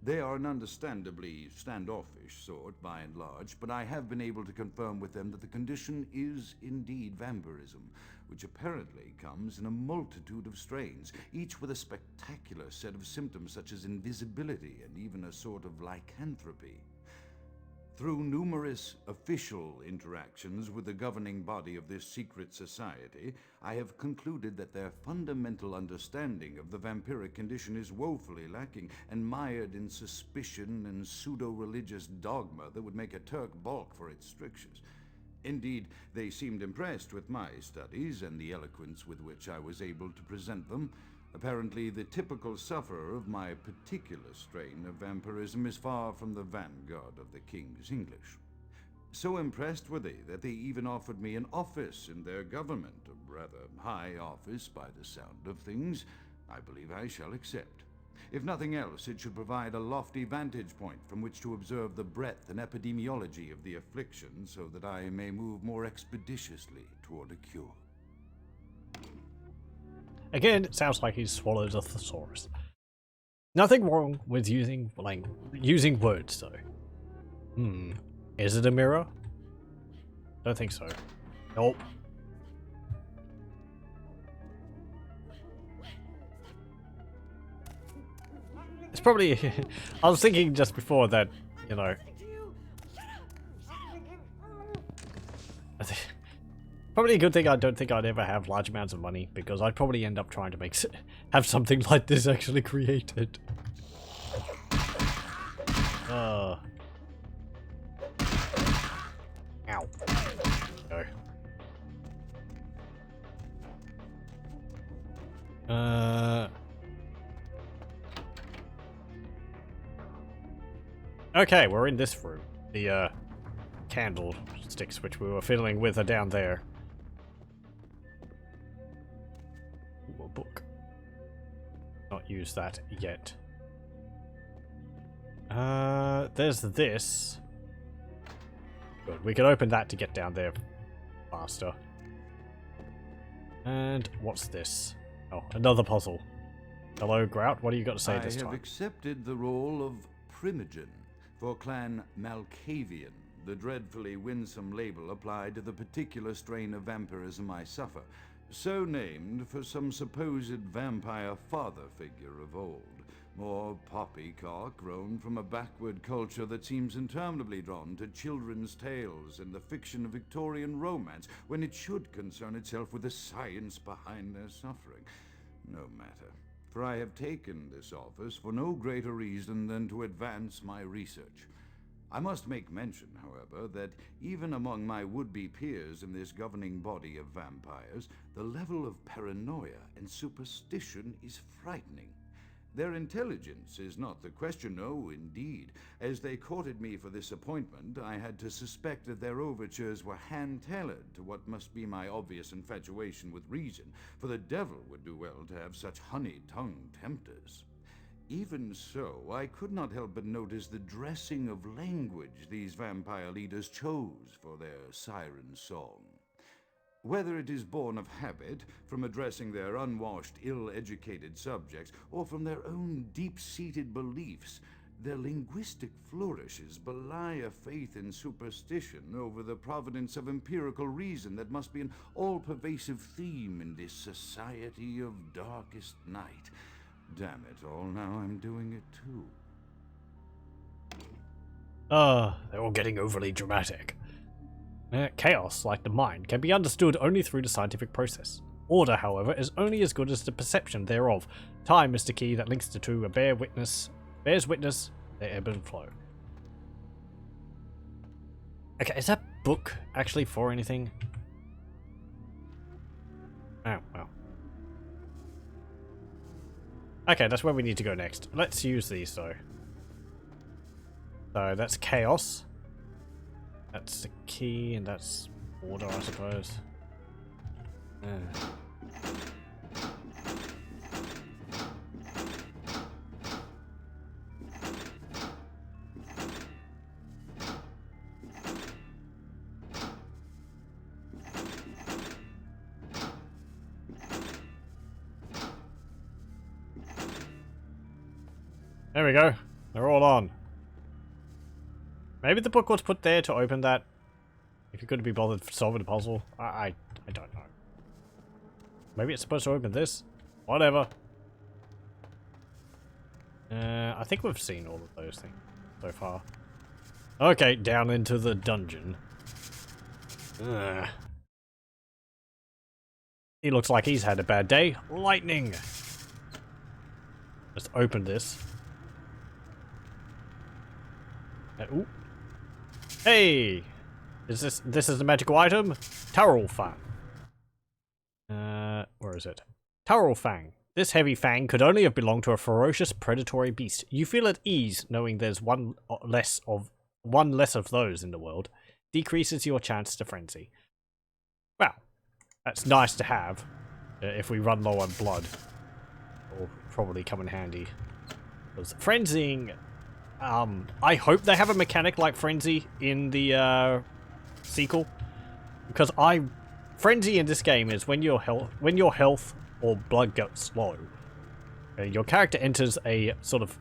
They are an understandably standoffish sort, by and large, but I have been able to confirm with them that the condition is indeed vampirism, which apparently comes in a multitude of strains, each with a spectacular set of symptoms such as invisibility and even a sort of lycanthropy. Through numerous official interactions with the governing body of this secret society, I have concluded that their fundamental understanding of the vampiric condition is woefully lacking and mired in suspicion and pseudo-religious dogma that would make a Turk balk for its strictures. Indeed, they seemed impressed with my studies and the eloquence with which I was able to present them. Apparently, the typical sufferer of my particular strain of vampirism is far from the vanguard of the King's English. So impressed were they that they even offered me an office in their government, a rather high office by the sound of things. I believe I shall accept. If nothing else, it should provide a lofty vantage point from which to observe the breadth and epidemiology of the affliction so that I may move more expeditiously toward a cure. Again, it sounds like he's swallowed a thesaurus. Nothing wrong with using words though. Is it a mirror? Don't think so. Nope. It's probably I was thinking just before that, you know. Probably a good thing I don't think I'd ever have large amounts of money, because I'd probably end up trying to have something like this actually created. Ow. Go. Okay, we're in this room. The candlesticks which we were fiddling with are down there. Ooh, a book. Not use that yet. There's this. Good, we can open that to get down there faster. And what's this? Oh, another puzzle. Hello, Grout, what do you got to say this time? I have accepted the role of Primogen for Clan Malkavian, the dreadfully winsome label applied to the particular strain of vampirism I suffer, so named for some supposed vampire father figure of old. More poppycock grown from a backward culture that seems interminably drawn to children's tales and the fiction of Victorian romance, when it should concern itself with the science behind their suffering. No matter, for I have taken this office for no greater reason than to advance my research. I must make mention, however, that even among my would-be peers in this governing body of vampires, the level of paranoia and superstition is frightening. Their intelligence is not the question, no, indeed. As they courted me for this appointment, I had to suspect that their overtures were hand-tailored to what must be my obvious infatuation with reason, for the devil would do well to have such honey-tongued tempters. Even so, I could not help but notice the dressing of language these vampire leaders chose for their siren song. Whether it is born of habit, from addressing their unwashed, ill-educated subjects, or from their own deep-seated beliefs, their linguistic flourishes belie a faith in superstition over the providence of empirical reason that must be an all-pervasive theme in this society of darkest night. Damn it all, now I'm doing it too. They're all getting overly dramatic. Chaos, like the mind, can be understood only through the scientific process. Order, however, is only as good as the perception thereof. Time is the key that links the two, bears witness, their ebb and flow. Okay, is that book actually for anything? Oh, well. Okay, that's where we need to go next. Let's use these, though. So, that's chaos. That's the key, and that's order, I suppose. There we go. They're all on. Maybe the book was put there to open that. If you couldn't be bothered solving the puzzle. I don't know. Maybe it's supposed to open this? Whatever. I think we've seen all of those things so far. Okay, down into the dungeon. He looks like he's had a bad day. Lightning! Let's open this. Ooh. Hey! This is the magical item? Towel Fang. Where is it? Towel Fang. This heavy fang could only have belonged to a ferocious predatory beast. You feel at ease knowing there's one less of those in the world. Decreases your chance to frenzy. Well, that's nice to have. If we run low on blood. Will probably come in handy. Because frenzying... I hope they have a mechanic like Frenzy in the sequel, because Frenzy in this game is when your health or blood gets low, Your character enters a sort of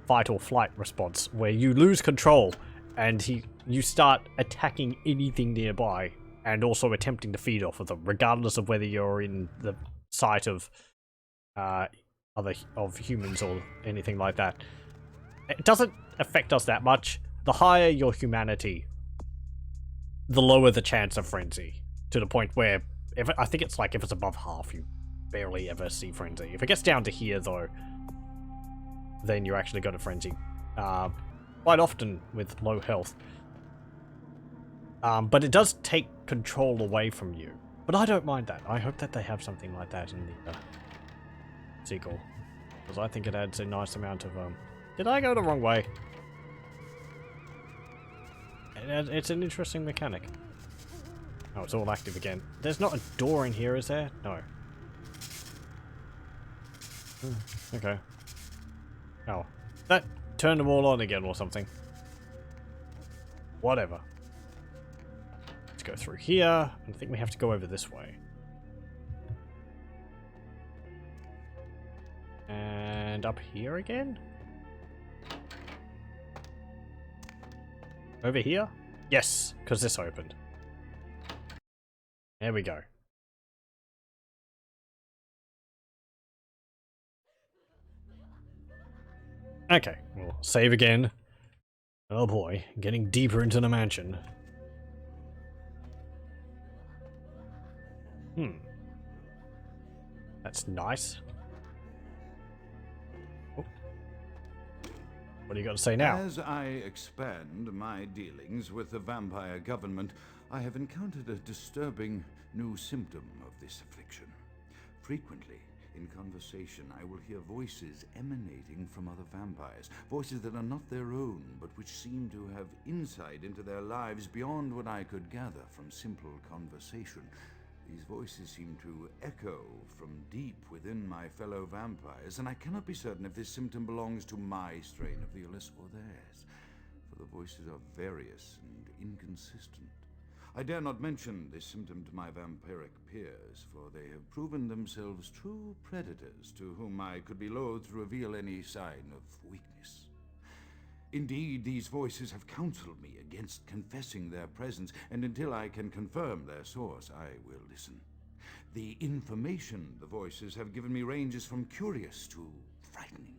fight or flight response where you lose control and you start attacking anything nearby and also attempting to feed off of them, regardless of whether you're in the sight of humans or anything like that. It doesn't affect us that much. The higher your humanity, the lower the chance of frenzy. To the point where, I think it's like if it's above half, you barely ever see frenzy. If it gets down to here, though, then you're actually going to frenzy. Quite often with low health. But it does take control away from you. But I don't mind that. I hope that they have something like that in the sequel. Because I think it adds a nice amount of... Did I go the wrong way? It's an interesting mechanic. Oh, it's all active again. There's not a door in here, is there? No. Okay. Oh. That turned them all on again or something. Whatever. Let's go through here. I think we have to go over this way. And up here again? Over here? Yes, because this opened. There we go. Okay, we'll save again. Oh boy, getting deeper into the mansion. That's nice. Oh. What do you got to say now? As I expand my dealings with the vampire government, I have encountered a disturbing new symptom of this affliction. Frequently, in conversation, I will hear voices emanating from other vampires. Voices that are not their own, but which seem to have insight into their lives beyond what I could gather from simple conversation. These voices seem to echo from deep within my fellow vampires, and I cannot be certain if this symptom belongs to my strain of the illness or theirs, for the voices are various and inconsistent. I dare not mention this symptom to my vampiric peers, for they have proven themselves true predators to whom I could be loath to reveal any sign of weakness. Indeed, these voices have counseled me against confessing their presence, and until I can confirm their source, I will listen. The information the voices have given me ranges from curious to frightening.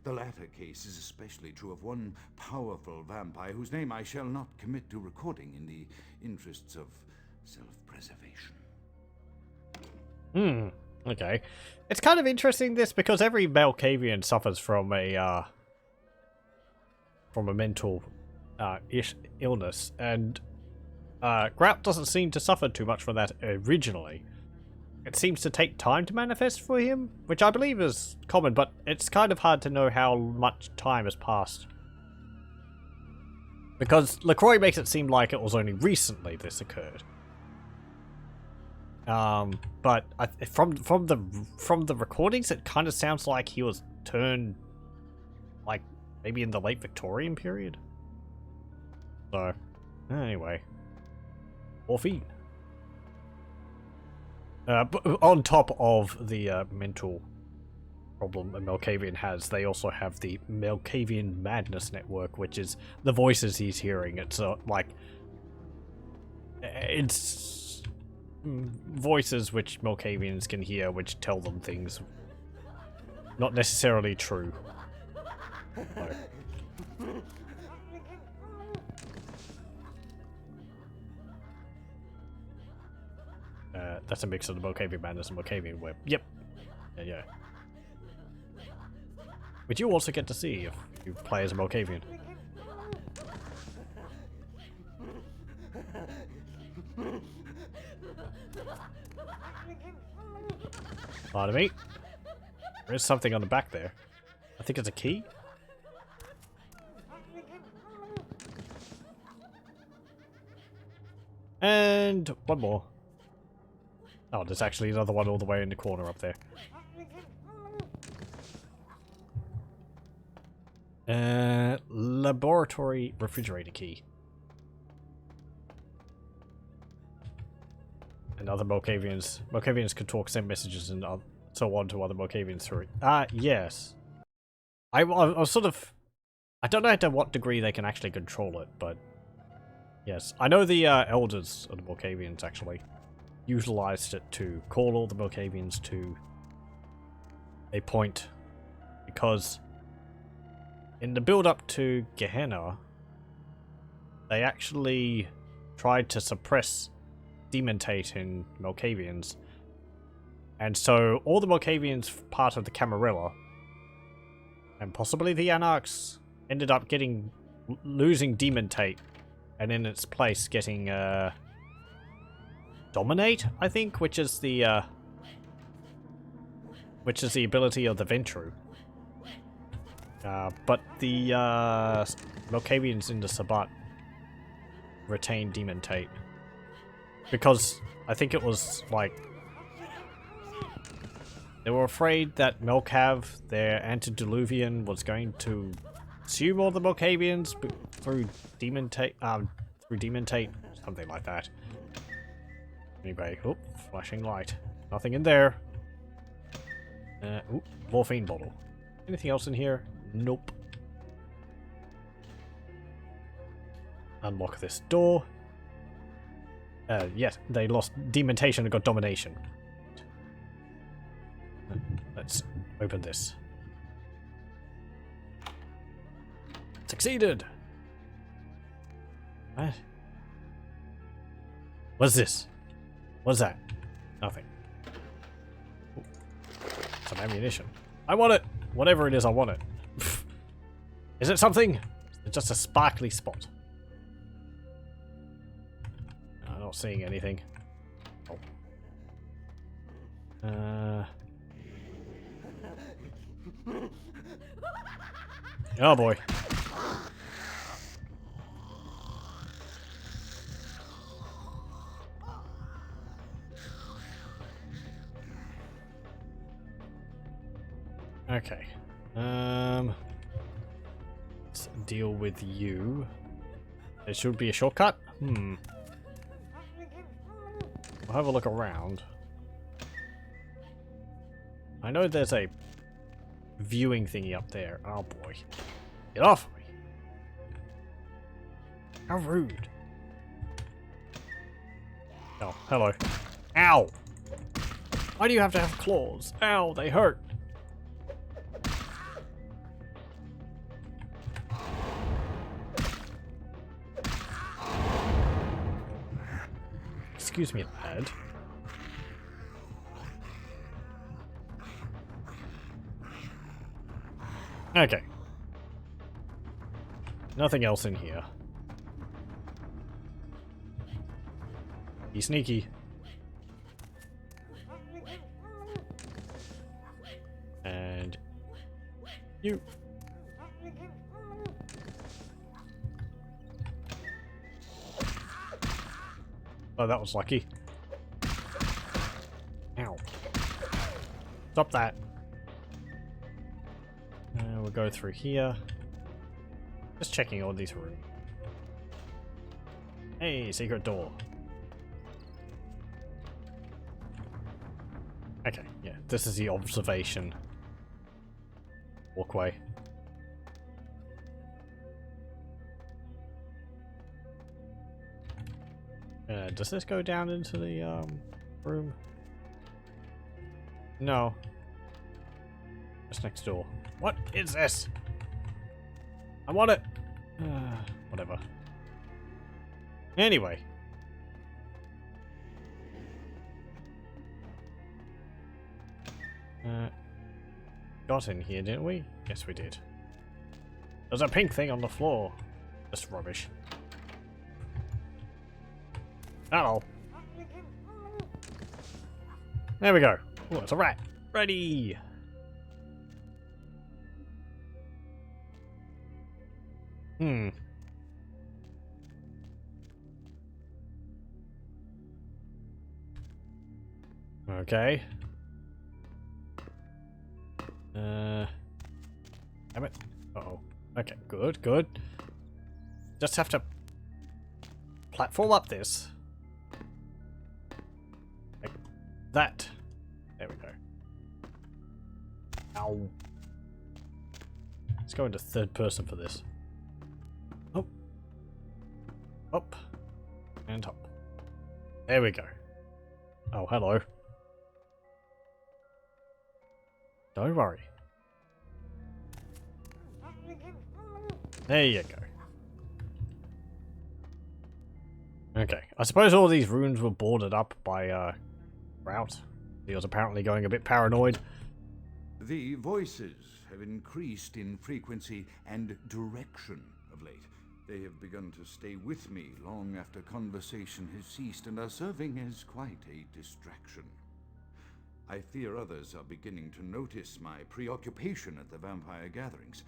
The latter case is especially true of one powerful vampire whose name I shall not commit to recording in the interests of self-preservation. Okay. It's kind of interesting this, because every Malkavian suffers from a mental illness, and Grout doesn't seem to suffer too much from that originally. It seems to take time to manifest for him, which I believe is common, but it's kind of hard to know how much time has passed. Because LaCroix makes it seem like it was only recently this occurred. But from the recordings, it kind of sounds like he was turned, like, maybe in the late Victorian period. So, anyway. Morphine. But on top of the mental problem a Malkavian has, they also have the Malkavian Madness Network, which is the voices he's hearing. It's like... It's voices which Malkavians can hear, which tell them things not necessarily true. So. That's a mix of the Malkavian Madness and Malkavian Web. Yep. Yeah. Which you also get to see if you play as a Malkavian. Pardon me. There is something on the back there. I think it's a key. And one more. Oh, there's actually another one all the way in the corner up there. Laboratory refrigerator key. And other Malkavians. Malkavians can talk, send messages, and so on to other Malkavians through it. Yes. I was sort of... I don't know to what degree they can actually control it, but... Yes. I know the elders of the Malkavians actually utilized it to call all the Malkavians to a point, because in the build-up to Gehenna, they actually tried to suppress demontate in Malkavians, and so all the Malkavians part of the Camarilla, and possibly the Anarchs, ended up losing demontate, and in its place getting dominate, I think, which is the ability of the Ventru. But the Malkavians in the Sabbat retained demontate, because I think it was like they were afraid that Melcav, their antediluvian, was going to consume all the Malkavians through demontate, something like that. Anyway, oh, flashing light. Nothing in there. Ooh, morphine bottle. Anything else in here? Nope. Unlock this door. Yes, they lost demontation and got domination. Let's open this. Succeeded! What? What's this? What's that? Nothing. Ooh. Some ammunition. I want it! Whatever it is, I want it. Is it something? It's just a sparkly spot. I'm not seeing anything. Oh. Oh boy. Okay. Let's deal with you. There should be a shortcut. I'll have a look around. I know there's a viewing thingy up there. Oh boy. Get off me. How rude. Oh, hello. Ow! Why do you have to have claws? Ow, they hurt. Excuse me, lad. Okay. Nothing else in here. Be sneaky. And you. Oh, that was lucky. Ow. Stop that. We'll go through here. Just checking all these rooms. Hey, secret door. Okay, yeah, this is the observation walkway. Does this go down into the room? No. Just next door. What is this? I want it. Whatever. Anyway. Got in here, didn't we? Yes, we did. There's a pink thing on the floor. Just rubbish. Uh-oh. There we go. Oh, it's a rat. Ready. Okay. Damn it. Uh-oh. Okay, good, good. Just have to platform up this. Like that. There we go. Ow. Let's go into third person for this. Up. Up. And up. There we go. Oh, hello. Don't worry. There you go. Okay, I suppose all these rooms were boarded up by, Route. He was apparently going a bit paranoid. The voices have increased in frequency and direction of late. They have begun to stay with me long after conversation has ceased and are serving as quite a distraction. I fear others are beginning to notice my preoccupation at the vampire gatherings.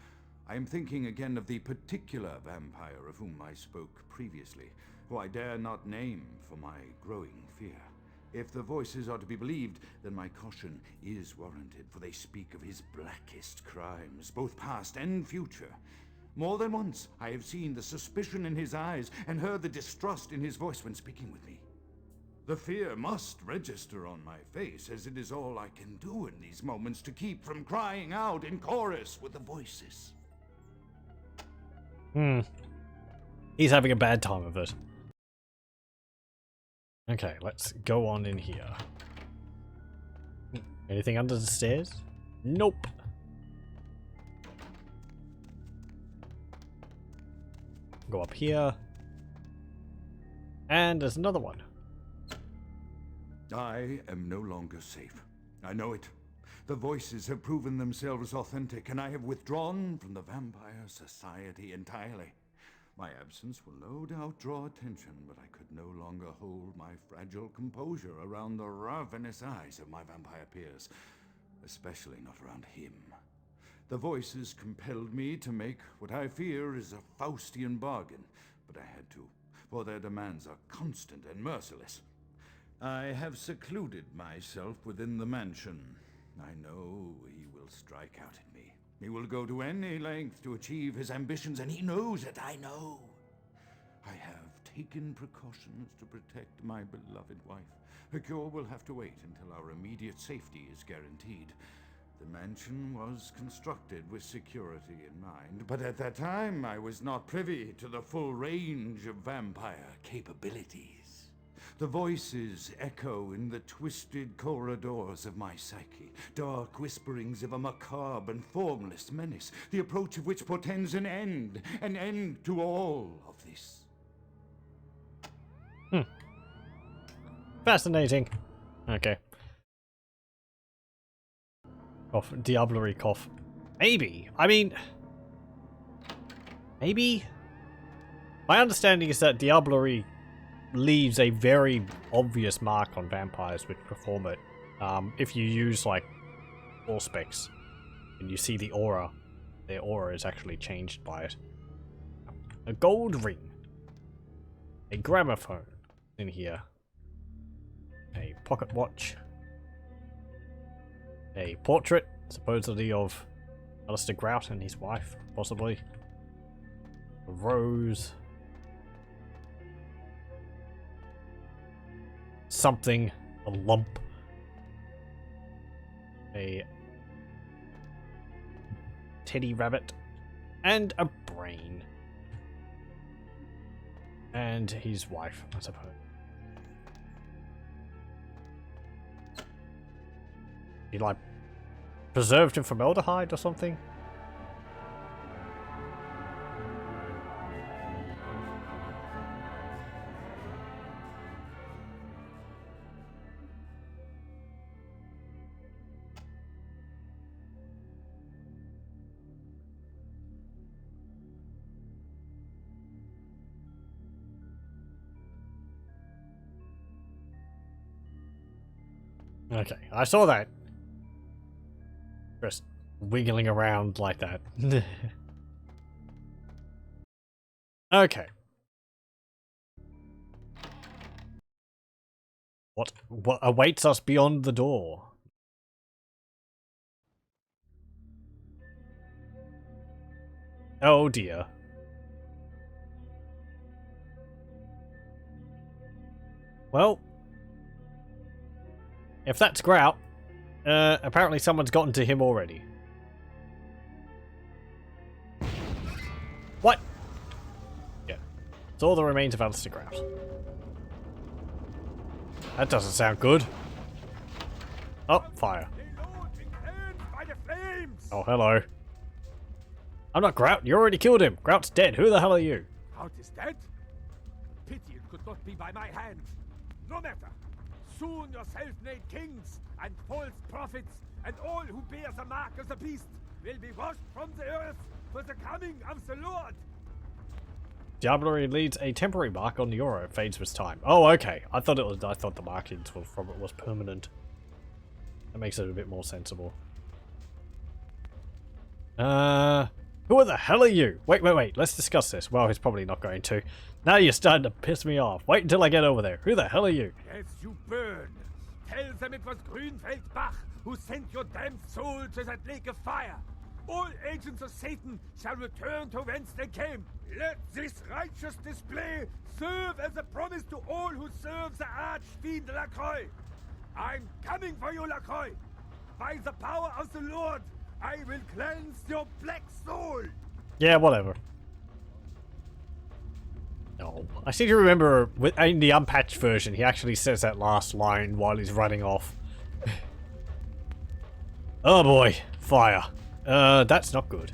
I am thinking again of the particular vampire of whom I spoke previously, who I dare not name for my growing fear. If the voices are to be believed, then my caution is warranted, for they speak of his blackest crimes, both past and future. More than once, I have seen the suspicion in his eyes and heard the distrust in his voice when speaking with me. The fear must register on my face, as it is all I can do in these moments to keep from crying out in chorus with the voices. He's having a bad time of it. Okay, let's go on in here. Anything under the stairs? Nope. Go up here. And there's another one. I am no longer safe. I know it. The voices have proven themselves authentic, and I have withdrawn from the Vampire Society entirely. My absence will no doubt draw attention, but I could no longer hold my fragile composure around the ravenous eyes of my vampire peers, especially not around him. The voices compelled me to make what I fear is a Faustian bargain, but I had to, for their demands are constant and merciless. I have secluded myself within the mansion. I know he will strike out at me. He will go to any length to achieve his ambitions, and he knows it, I know. I have taken precautions to protect my beloved wife. A cure will have to wait until our immediate safety is guaranteed. The mansion was constructed with security in mind, but at that time I was not privy to the full range of vampire capabilities. The voices echo in the twisted corridors of my psyche, dark whisperings of a macabre and formless menace, the approach of which portends an end to all of this. Fascinating. Okay. Cough. Diablerie cough. Maybe. I mean... Maybe? My understanding is that Diablerie leaves a very obvious mark on vampires which perform it. If you use, like, Allspecs, and you see the aura, their aura is actually changed by it. A gold ring. A gramophone in here. A pocket watch. A portrait, supposedly of Alistair Grout and his wife, possibly. A rose. Something. A lump. A teddy rabbit. And a brain. And his wife, I suppose. He, like, preserved in formaldehyde or something? Okay, I saw that. Just wiggling around like that. Okay. What awaits us beyond the door? Oh dear. Well, if that's Grout, apparently someone's gotten to him already. Store the remains of Alistair Grout. That doesn't sound good. Oh, fire. Oh, hello. I'm not Grout. You already killed him. Grout's dead. Who the hell are you? Grout is dead? Pity it could not be by my hand. No matter. Soon your self-made kings and false prophets and all who bear the mark of the beast will be washed from the earth for the coming of the Lord. Diablerie leads a temporary mark on the aura. It fades with time. Oh, okay. I thought the markings from it was permanent. That makes it a bit more sensible. Who the hell are you? Wait. Let's discuss this. Well, he's probably not going to. Now you're starting to piss me off. Wait until I get over there. Who the hell are you? Yes, you burn. Tell them it was Grünfeld Bach who sent your damned soul to that lake of fire. All agents of Satan shall return to whence they came. Let this righteous display serve as a promise to all who serve the Archfiend Lacroix. I'm coming for you, Lacroix. By the power of the Lord, I will cleanse your black soul. Yeah, whatever. No, I seem to remember in the unpatched version, he actually says that last line while he's running off. Oh boy, fire. That's not good.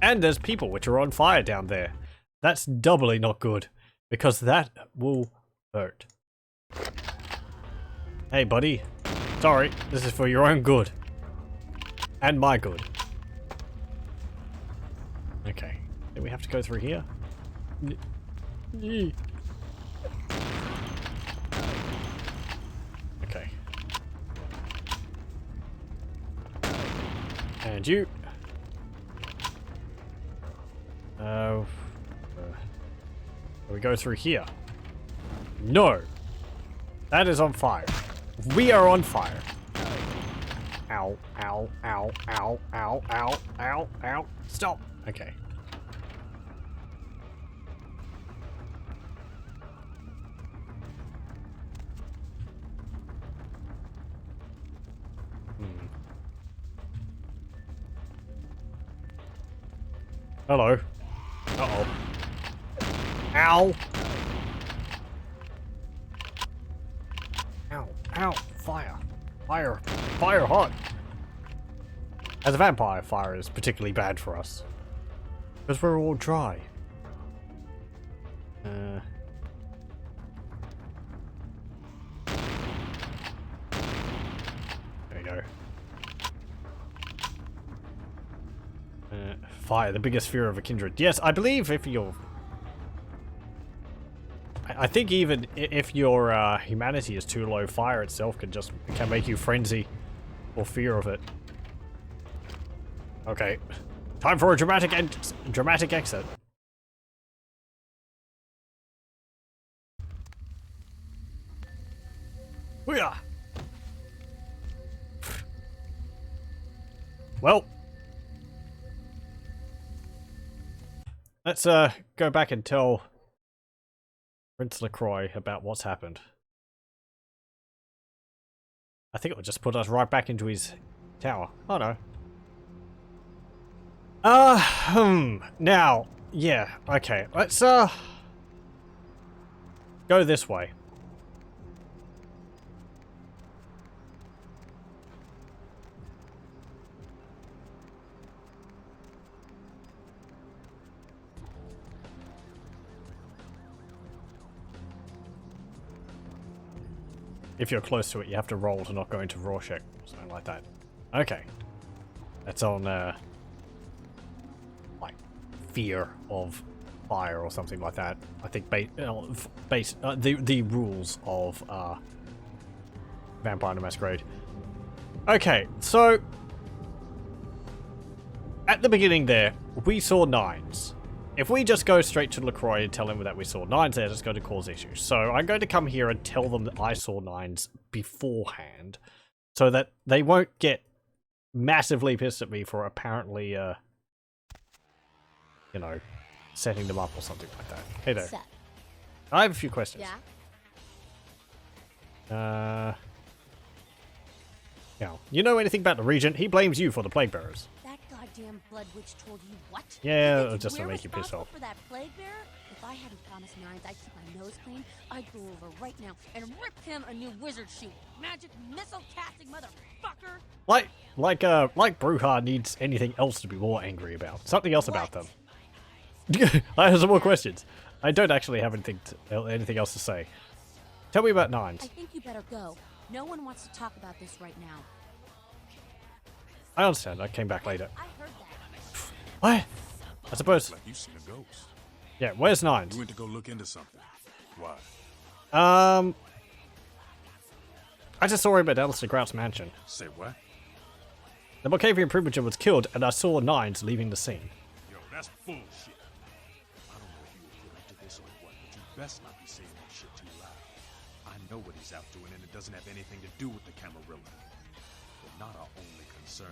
And there's people which are on fire down there. That's doubly not good, because that will hurt. Hey buddy, sorry, this is for your own good. And my good. Okay, do we have to go through here? Okay. And you. We go through here. No. That is on fire. We are on fire. Ow, ow, ow, ow, ow, ow, ow, ow. Stop. Okay. Hello. Uh-oh. Ow. Ow. Ow. Fire. Fire. Fire hot. As a vampire, fire is particularly bad for us. Because we're all dry. There we go. Fire, the biggest fear of a kindred. Yes, I believe if you're... I think even if your humanity is too low, fire itself can make you frenzy or fear of it. Okay, time for a dramatic exit. Hoo-yah! Well, let's go back and tell Prince Lacroix about what's happened. I think it'll just put us right back into his tower. Oh no. Now, yeah, okay. Let's go this way. If you're close to it, you have to roll to not go into Rorschach. Something like that. Okay. That's on, like, fear of fire or something like that. I think the rules of, Vampire the Masquerade. Okay, so... at the beginning there, we saw 9s. If we just go straight to Lacroix and tell him that we saw 9s there, it's going to cause issues. So I'm going to come here and tell them that I saw 9s beforehand, so that they won't get massively pissed at me for apparently, you know, setting them up or something like that. Hey there. Set. I have a few questions. Yeah? Now, you know anything about the Regent? He blames you for the Plague Bearers. That goddamn damn blood witch told you what? Yeah, You think just to we're make you piss responsible off. for that plague bearer? If I hadn't promised Nines I'd keep my nose clean, I'd go over right now and rip him a new wizard shoe. Magic missile casting motherfucker! Like Bruja needs anything else to be more angry about. Something else about them. I have some more questions. I don't actually have anything else to say. Tell me about Nines. I think you better go. No one wants to talk about this right now. I understand. I came back later. I heard that. What? I suppose. Like you seen a ghost. Yeah, where's Nines? You went to go look into something. Why? I just saw him at Alistair Grout's mansion. Say what? The Malkavian Primogen was killed, and I saw Nines leaving the scene. Yo, that's bullshit. I don't know if you were put up to this or what, but you best not be saying that shit too loud. I know what he's out doing, and it doesn't have anything to do with the Camarilla. But not our only concern,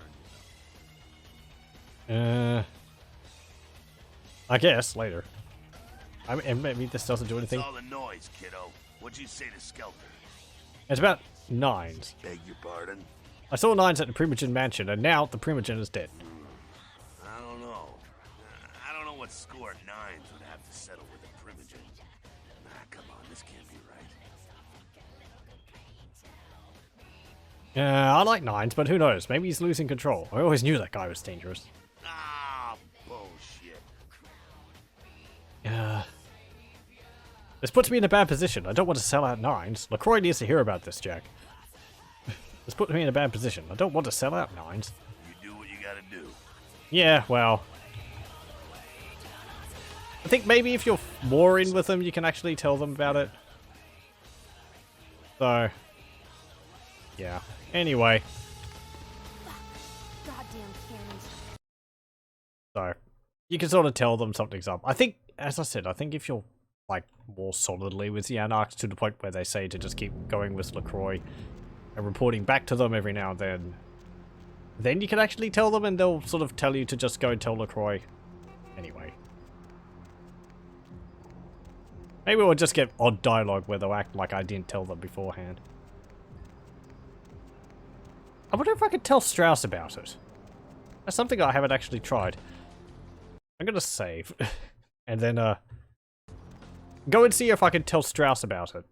you know. I guess later. I mean, maybe this doesn't do anything. What's all the noise, kiddo? What'd you say to Skelter? It's about Nines. Beg your pardon? I saw Nines at the Primogen mansion, and now the Primogen is dead. I don't know. I don't know what score Nines would have to settle with a Primogen. Nah, come on, this can't be right. I like Nines, but who knows? Maybe he's losing control. I always knew that guy was dangerous. Ah, bullshit. This puts me in a bad position. I don't want to sell out Nines. LaCroix needs to hear about this, Jack. This puts me in a bad position. I don't want to sell out Nines. You do what you gotta do. Yeah, well. I think maybe if you're more in with them, you can actually tell them about it. So. Yeah. Anyway. Goddamn cannons. So. You can sort of tell them something's up. I think, as I said, I think if you're like more solidly with the Anarchs to the point where they say to just keep going with LaCroix and reporting back to them every now and then you can actually tell them and they'll sort of tell you to just go and tell LaCroix anyway. Maybe we'll just get odd dialogue where they'll act like I didn't tell them beforehand. I wonder if I could tell Strauss about it. That's something I haven't actually tried. I'm gonna save and then go and see if I can tell Strauss about it.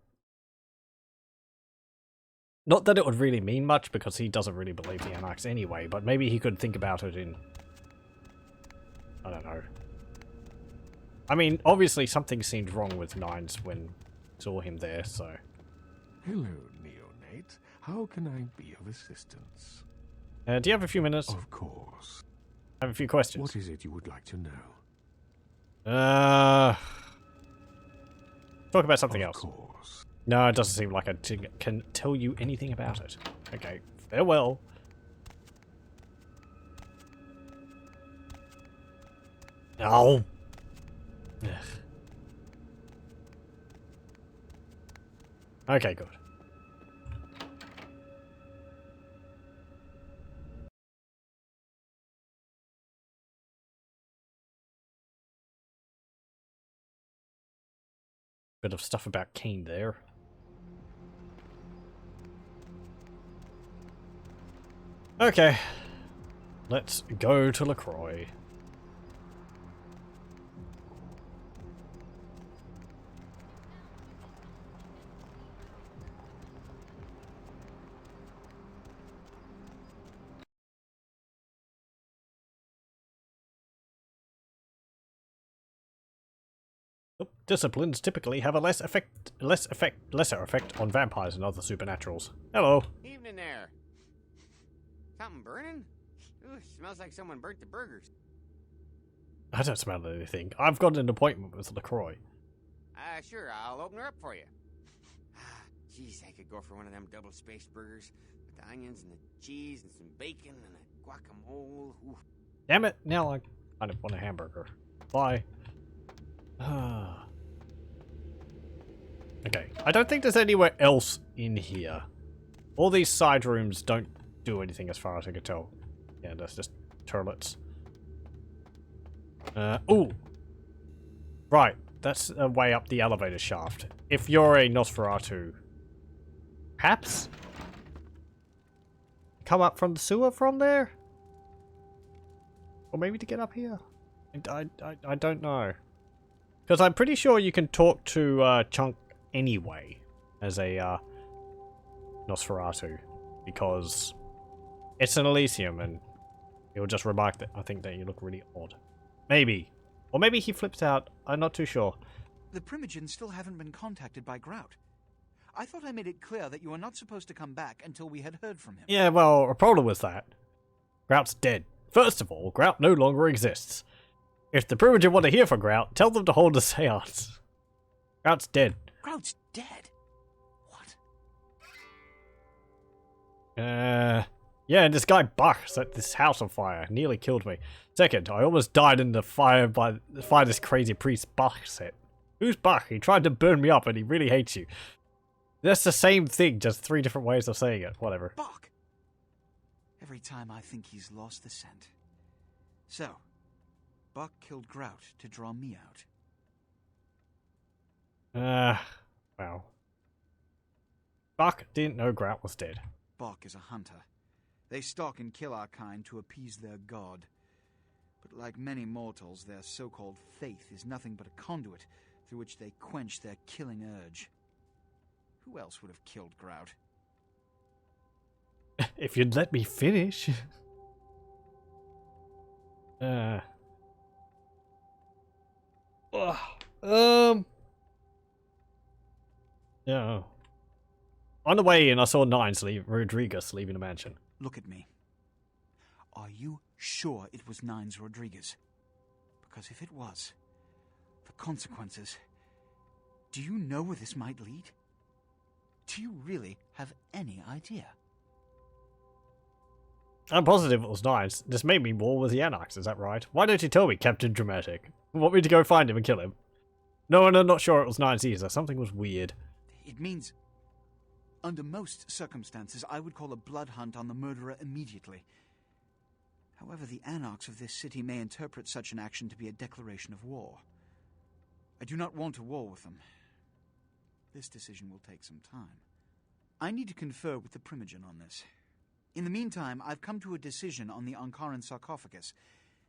Not that it would really mean much, because he doesn't really believe the Anarchs anyway, but maybe he could think about it in... I don't know. I mean, obviously something seemed wrong with Nines when I saw him there, so... Hello, Neonate. How can I be of assistance? Do you have a few minutes? Of course. I have a few questions. What is it you would like to know? Talk about something else. Of course. No, it doesn't seem like I can tell you anything about it. Okay, farewell. Oh. Ugh. Okay, good. Bit of stuff about Kane there. Okay. Let's go to LaCroix. Disciplines typically have a lesser effect on vampires and other supernaturals. Hello. Evening there. Something burning? Ooh, smells like someone burnt the burgers. I don't smell anything. I've got an appointment with LaCroix. Sure, I'll open her up for you. Jeez, I could go for one of them double-spaced burgers with the onions and the cheese and some bacon and a guacamole. Ooh. Damn it, now I kind of want a hamburger. Bye. Okay, I don't think there's anywhere else in here. All these side rooms don't do anything as far as I can tell. Yeah, that's just turlets. Ooh! Right, that's a way up the elevator shaft. If you're a Nosferatu, perhaps? Come up from the sewer from there? Or maybe to get up here? I don't know. Because I'm pretty sure you can talk to Chunk anyway as a Nosferatu. Because it's an Elysium and he'll just remark that I think that you look really odd. Maybe. Or maybe he flips out. I'm not too sure. The Primogens still haven't been contacted by Grout. I thought I made it clear that you were not supposed to come back until we had heard from him. Yeah, well, a problem with that. Grout's dead. First of all, Grout no longer exists. If the Primogen want to hear from Grout, tell them to hold a seance. Grout's dead. Grout's dead? Yeah, and this guy Buck set this house on fire. Nearly killed me. Second, I almost died in the fire by this crazy priest Buck set. Who's Buck? He tried to burn me up and he really hates you. That's the same thing, just 3 different ways of saying it. Whatever. Buck! Every time I think he's lost the scent. So, Buck killed Grout to draw me out. Well. Buck didn't know Grout was dead. Buck is a hunter. They stalk and kill our kind to appease their god. But like many mortals, their so-called faith is nothing but a conduit through which they quench their killing urge. Who else would have killed Grout? If you'd let me finish. Yeah. On the way in, I saw Rodriguez leaving the mansion. Look at me. Are you sure it was Nines Rodriguez? Because if it was, the consequences... Do you know where this might lead? Do you really have any idea? I'm positive it was Nines. This made me war with the Anarchs, is that right? Why don't you tell me, Captain Dramatic? You want me to go find him and kill him? No, and I'm not sure it was Nines either. Something was weird. It means... Under most circumstances, I would call a blood hunt on the murderer immediately. However, the Anarchs of this city may interpret such an action to be a declaration of war. I do not want a war with them. This decision will take some time. I need to confer with the Primogen on this. In the meantime, I've come to a decision on the Ankaran sarcophagus,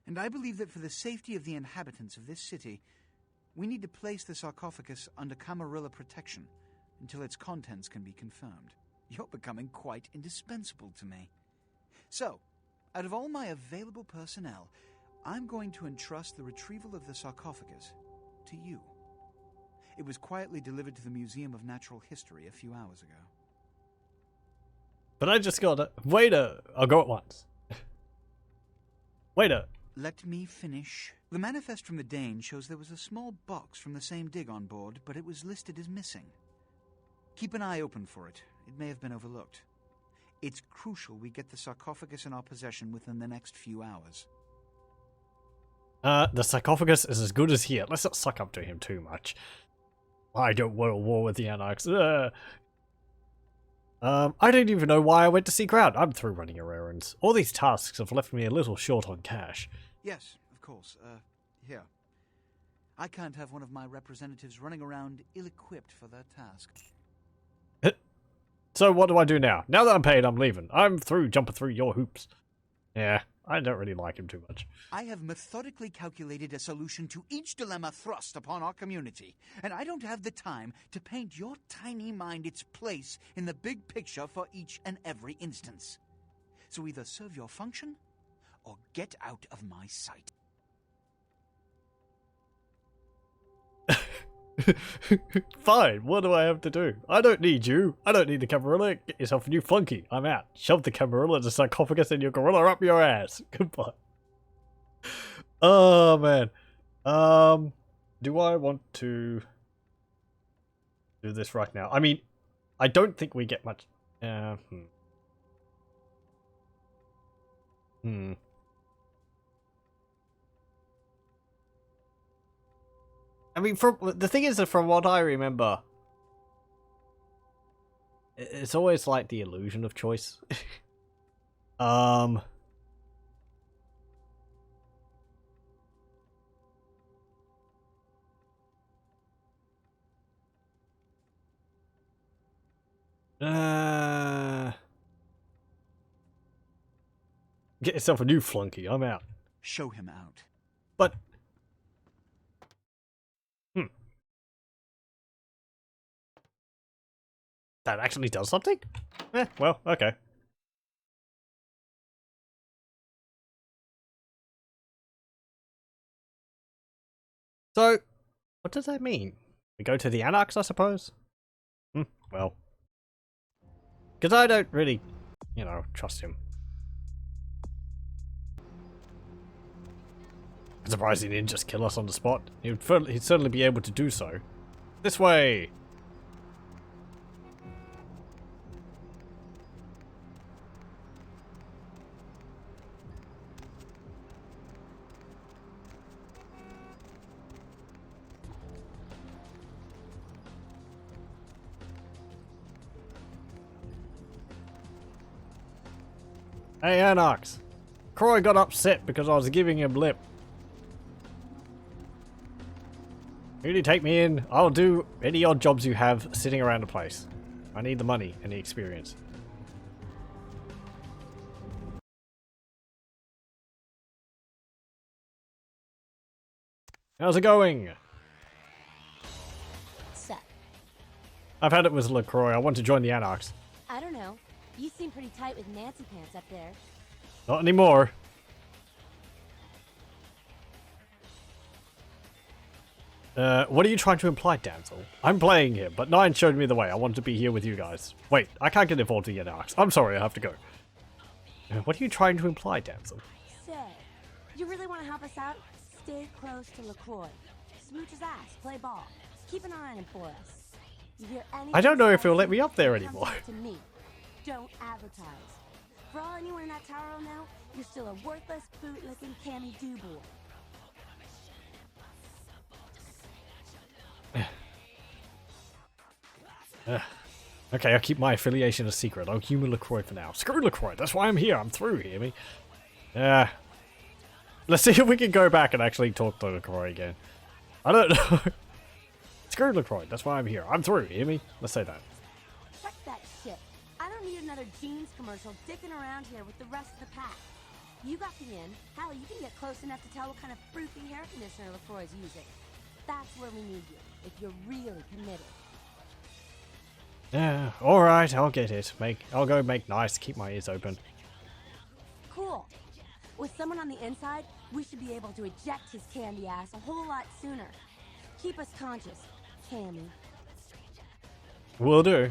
and I believe that for the safety of the inhabitants of this city, we need to place the sarcophagus under Camarilla protection until its contents can be confirmed. You're becoming quite indispensable to me. So, out of all my available personnel, I'm going to entrust the retrieval of the sarcophagus to you. It was quietly delivered to the Museum of Natural History a few hours ago. But I just got a... Waiter! I'll go at once. Waiter! Let me finish. The manifest from the Dane shows there was a small box from the same dig on board, but it was listed as missing. Keep an eye open for it. It may have been overlooked. It's crucial we get the sarcophagus in our possession within the next few hours. The sarcophagus is as good as here. Let's not suck up to him too much. I don't want a war with the Anarchs. I don't even know why I went to seek out. I'm through running your errands. All these tasks have left me a little short on cash. Yes, of course. Here. I can't have one of my representatives running around ill-equipped for their task. So what do I do now? Now that I'm paid, I'm leaving. I'm through jumping through your hoops. Yeah, I don't really like him too much. I have methodically calculated a solution to each dilemma thrust upon our community, and I don't have the time to paint your tiny mind its place in the big picture for each and every instance. So either serve your function, or get out of my sight. Fine, what do I have to do? I don't need you. I don't need the Camarilla. Get yourself a new flunky. I'm out. Shove the Camarilla, the sarcophagus, and your gorilla up your ass. Goodbye. Oh, man. Do I want to do this right now? I mean, I don't think we get much... I mean, the thing is that from what I remember, it's always like the illusion of choice. Get yourself a new flunky. I'm out. show him out. But... That actually does something? Well, okay. So, what does that mean? We go to the Anarchs, I suppose? Well. Because I don't really, trust him. I'm surprised he didn't just kill us on the spot. He'd certainly be able to do so. This way! Hey, Anarchs! Croy got upset because I was giving him lip. Really take me in. I'll do any odd jobs you have sitting around the place. I need the money and the experience. How's it going? Set. I've had it with LaCroix. I want to join the Anarchs. I don't know. You seem pretty tight with Nancy Pants up there. Not anymore. What are you trying to imply, damsel? I'm playing him, but Nine showed me the way. I want to be here with you guys. Wait, I can't get involved in the Anarchs. I'm sorry, I have to go. What are you trying to imply, damsel? Say, you really want to help us out? Stay close to LaCroix. Smooch his ass, play ball. Keep an eye on him for us. You hear anything? I don't know if he'll let me up there anymore. To me. Don't advertise. For all anyone in that tower will know, you're still a worthless, bootlicking Cammy Do boy. Okay, I'll keep my affiliation a secret. I'll humor LaCroix for now. Screw LaCroix, that's why I'm here. I'm through, hear me? Let's see if we can go back and actually talk to LaCroix again. I don't know. Screw LaCroix, that's why I'm here. I'm through, hear me? Let's say that. Check that shit. I don't need another jeans commercial dicking around here with the rest of the pack. You got the in. Hell, you can get close enough to tell what kind of fruity hair conditioner LaCroix's using. That's where we need you, if you're really committed. Yeah, alright, I'll get it. I'll go make nice, keep my ears open. Cool. With someone on the inside, we should be able to eject his candy ass a whole lot sooner. Keep us conscious, Cammy. Will do.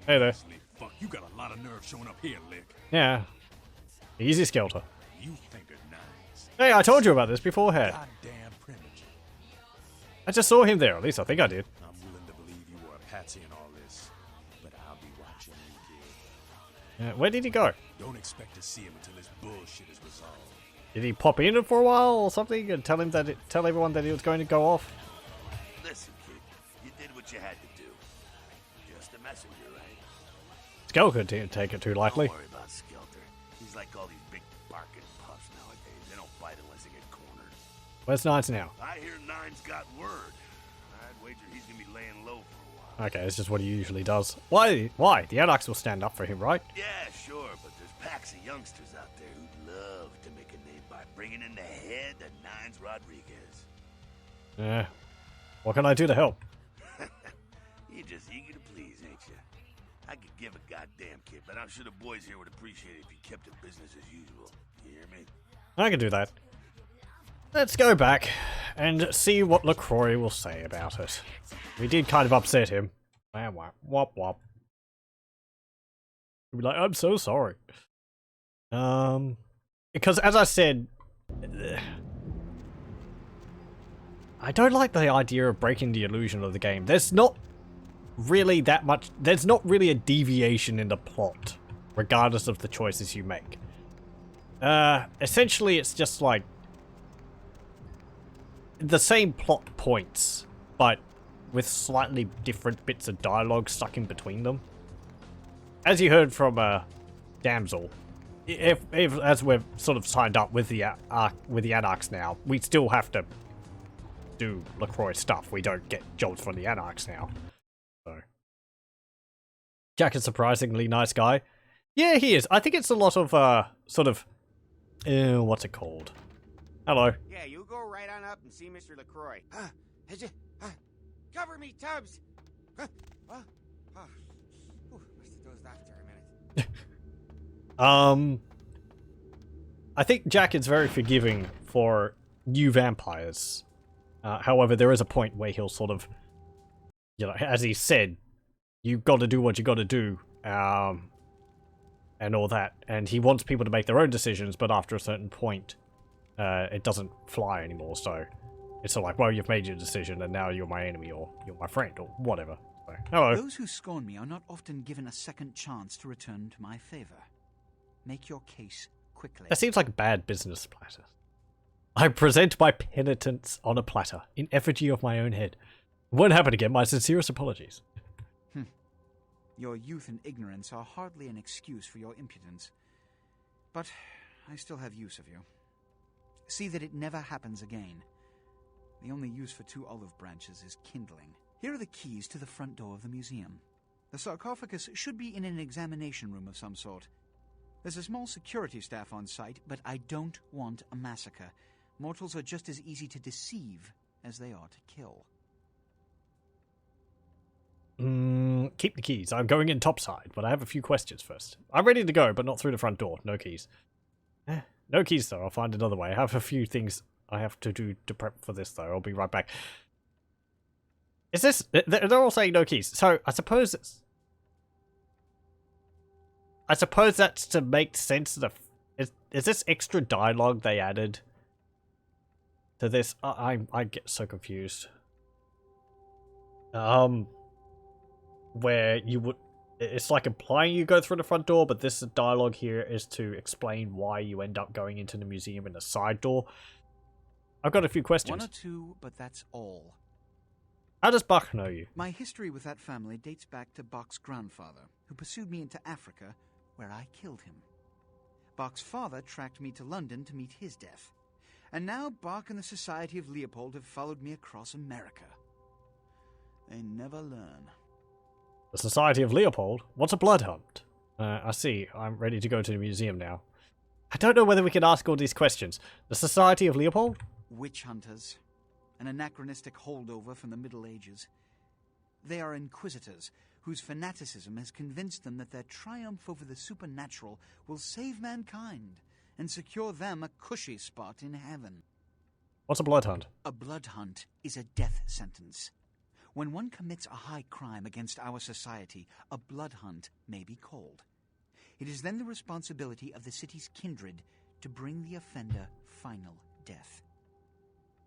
Hey there. Fuck, you got a lot of nerve showing up here, Lick. Yeah. Easy Skelter. You think of nice. Hey, I told you about this beforehand. Goddamn primitive. I just saw him there, at least I think I did. I'm willing to believe you were a patsy in all this, but I'll be watching you, kid. Where did he go? Don't expect to see him until this bullshit is resolved. Did he pop in for a while or something and tell everyone that he was going to go off? Listen, kid, you did what you had to do. Just a messenger, right? Skelter didn't take it too lightly. Don't worry about Skelter. He's like all these big barking puffs nowadays. They don't bite unless they get cornered. Where's Nines now? I hear Nine's got word. I'd wager he's gonna be laying low for a while. Okay, it's just what he usually does. Why? The Anarchs will stand up for him, right? Yeah, sure, but there's packs of youngsters out there who'd love to make a name by bringing in the head of Nines Rodriguez. Yeah. What can I do to help? You're just eager to please, ain't you? I could give a goddamn kid, but I'm sure the boys here would appreciate it if you kept it business as usual. You hear me? I can do that. Let's go back and see what LaCroix will say about it. We did kind of upset him. Wop wop. He'll be like, I'm so sorry. Because as I said, I don't like the idea of breaking the illusion of the game. There's not really a deviation in the plot, regardless of the choices you make. Essentially it's just like the same plot points, but with slightly different bits of dialogue stuck in between them. As you heard from Damsel, if as we've sort of signed up with the Anarchs now, we still have to do LaCroix stuff. We don't get jobs from the Anarchs now. So Jack is a surprisingly nice guy. Yeah, he is. I think it's a lot of sort of what's it called? Hello. Yeah, you go right on up and see Mr. LaCroix. Cover me, Tubbs! Must have dozed off there a minute. I think Jack is very forgiving for new vampires. However, there is a point where he'll sort of, you know, as he said, you got to do what you got to do, and all that. And he wants people to make their own decisions, but after a certain point, it doesn't fly anymore. So it's sort of like, well, you've made your decision, and now you're my enemy, or you're my friend, or whatever. So, hello. Those who scorn me are not often given a second chance to return to my favor. Make your case quickly. That seems like a bad business platter. I present my penitence on a platter, in effigy of my own head. It won't happen again, my sincerest apologies. Your youth and ignorance are hardly an excuse for your impudence. But I still have use of you. See that it never happens again. The only use for 2 olive branches is kindling. Here are the keys to the front door of the museum. The sarcophagus should be in an examination room of some sort. There's a small security staff on site, but I don't want a massacre. Mortals are just as easy to deceive as they are to kill. Keep the keys. I'm going in topside, but I have a few questions first. I'm ready to go, but not through the front door. No keys. No keys, though. I'll find another way. I have a few things I have to do to prep for this, though. I'll be right back. Is this... They're all saying no keys. So, I suppose it's... I suppose that's to make sense of... Is this extra dialogue they added to this? I get so confused. Where you would... It's like implying you go through the front door, but this dialogue here is to explain why you end up going into the museum in a side door. I've got a few questions. 1 or 2, but that's all. How does Bach know you? My history with that family dates back to Bach's grandfather, who pursued me into Africa, where I killed him. Bach's father tracked me to London to meet his death. And now Bach and the Society of Leopold have followed me across America. They never learn. The Society of Leopold? What's a blood hunt? I see. I'm ready to go to the museum now. I don't know whether we can ask all these questions. The Society of Leopold? Witch hunters. An anachronistic holdover from the Middle Ages. They are inquisitors, whose fanaticism has convinced them that their triumph over the supernatural will save mankind and secure them a cushy spot in heaven. What's a blood hunt? A blood hunt is a death sentence. When one commits a high crime against our society, a blood hunt may be called. It is then the responsibility of the city's kindred to bring the offender final death.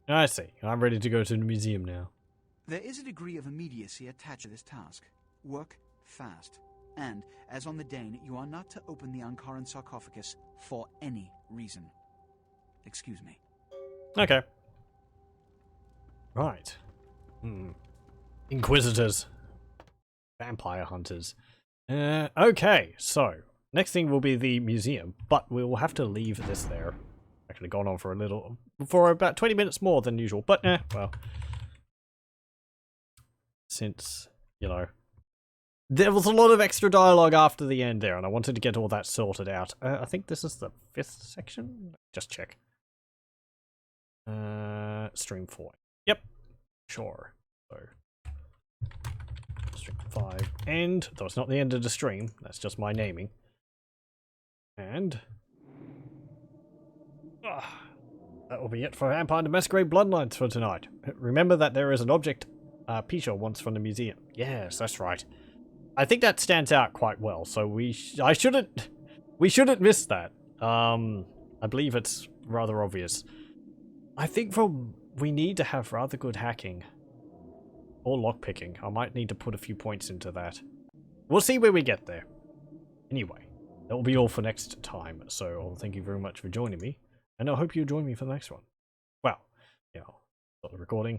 I see. I'm ready to go to the museum now. There is a degree of immediacy attached to this task. Work fast. And, as on the Dane, you are not to open the Ankaran sarcophagus for any reason. Excuse me. Okay. Right. Inquisitors. Vampire hunters. Okay, so next thing will be the museum, but we will have to leave this there. Actually gone on for about 20 minutes more than usual, but well. Since, you know, there was a lot of extra dialogue after the end there, and I wanted to get all that sorted out. I think this is the 5th section? Just check. Stream 4. Yep. Sure. So, stream 5 end, though it's not the end of the stream, that's just my naming. And that will be it for Vampire the Masquerade Bloodlines for tonight. Remember that there is an object Pisha wants from the museum. Yes, that's right. I think that stands out quite well, so we shouldn't miss that. I believe it's rather obvious. I think we need to have rather good hacking. Or lockpicking. I might need to put a few points into that. We'll see where we get there. Anyway, that will be all for next time. So I'll thank you very much for joining me. And I hope you join me for the next one. Well, you know, stop the recording.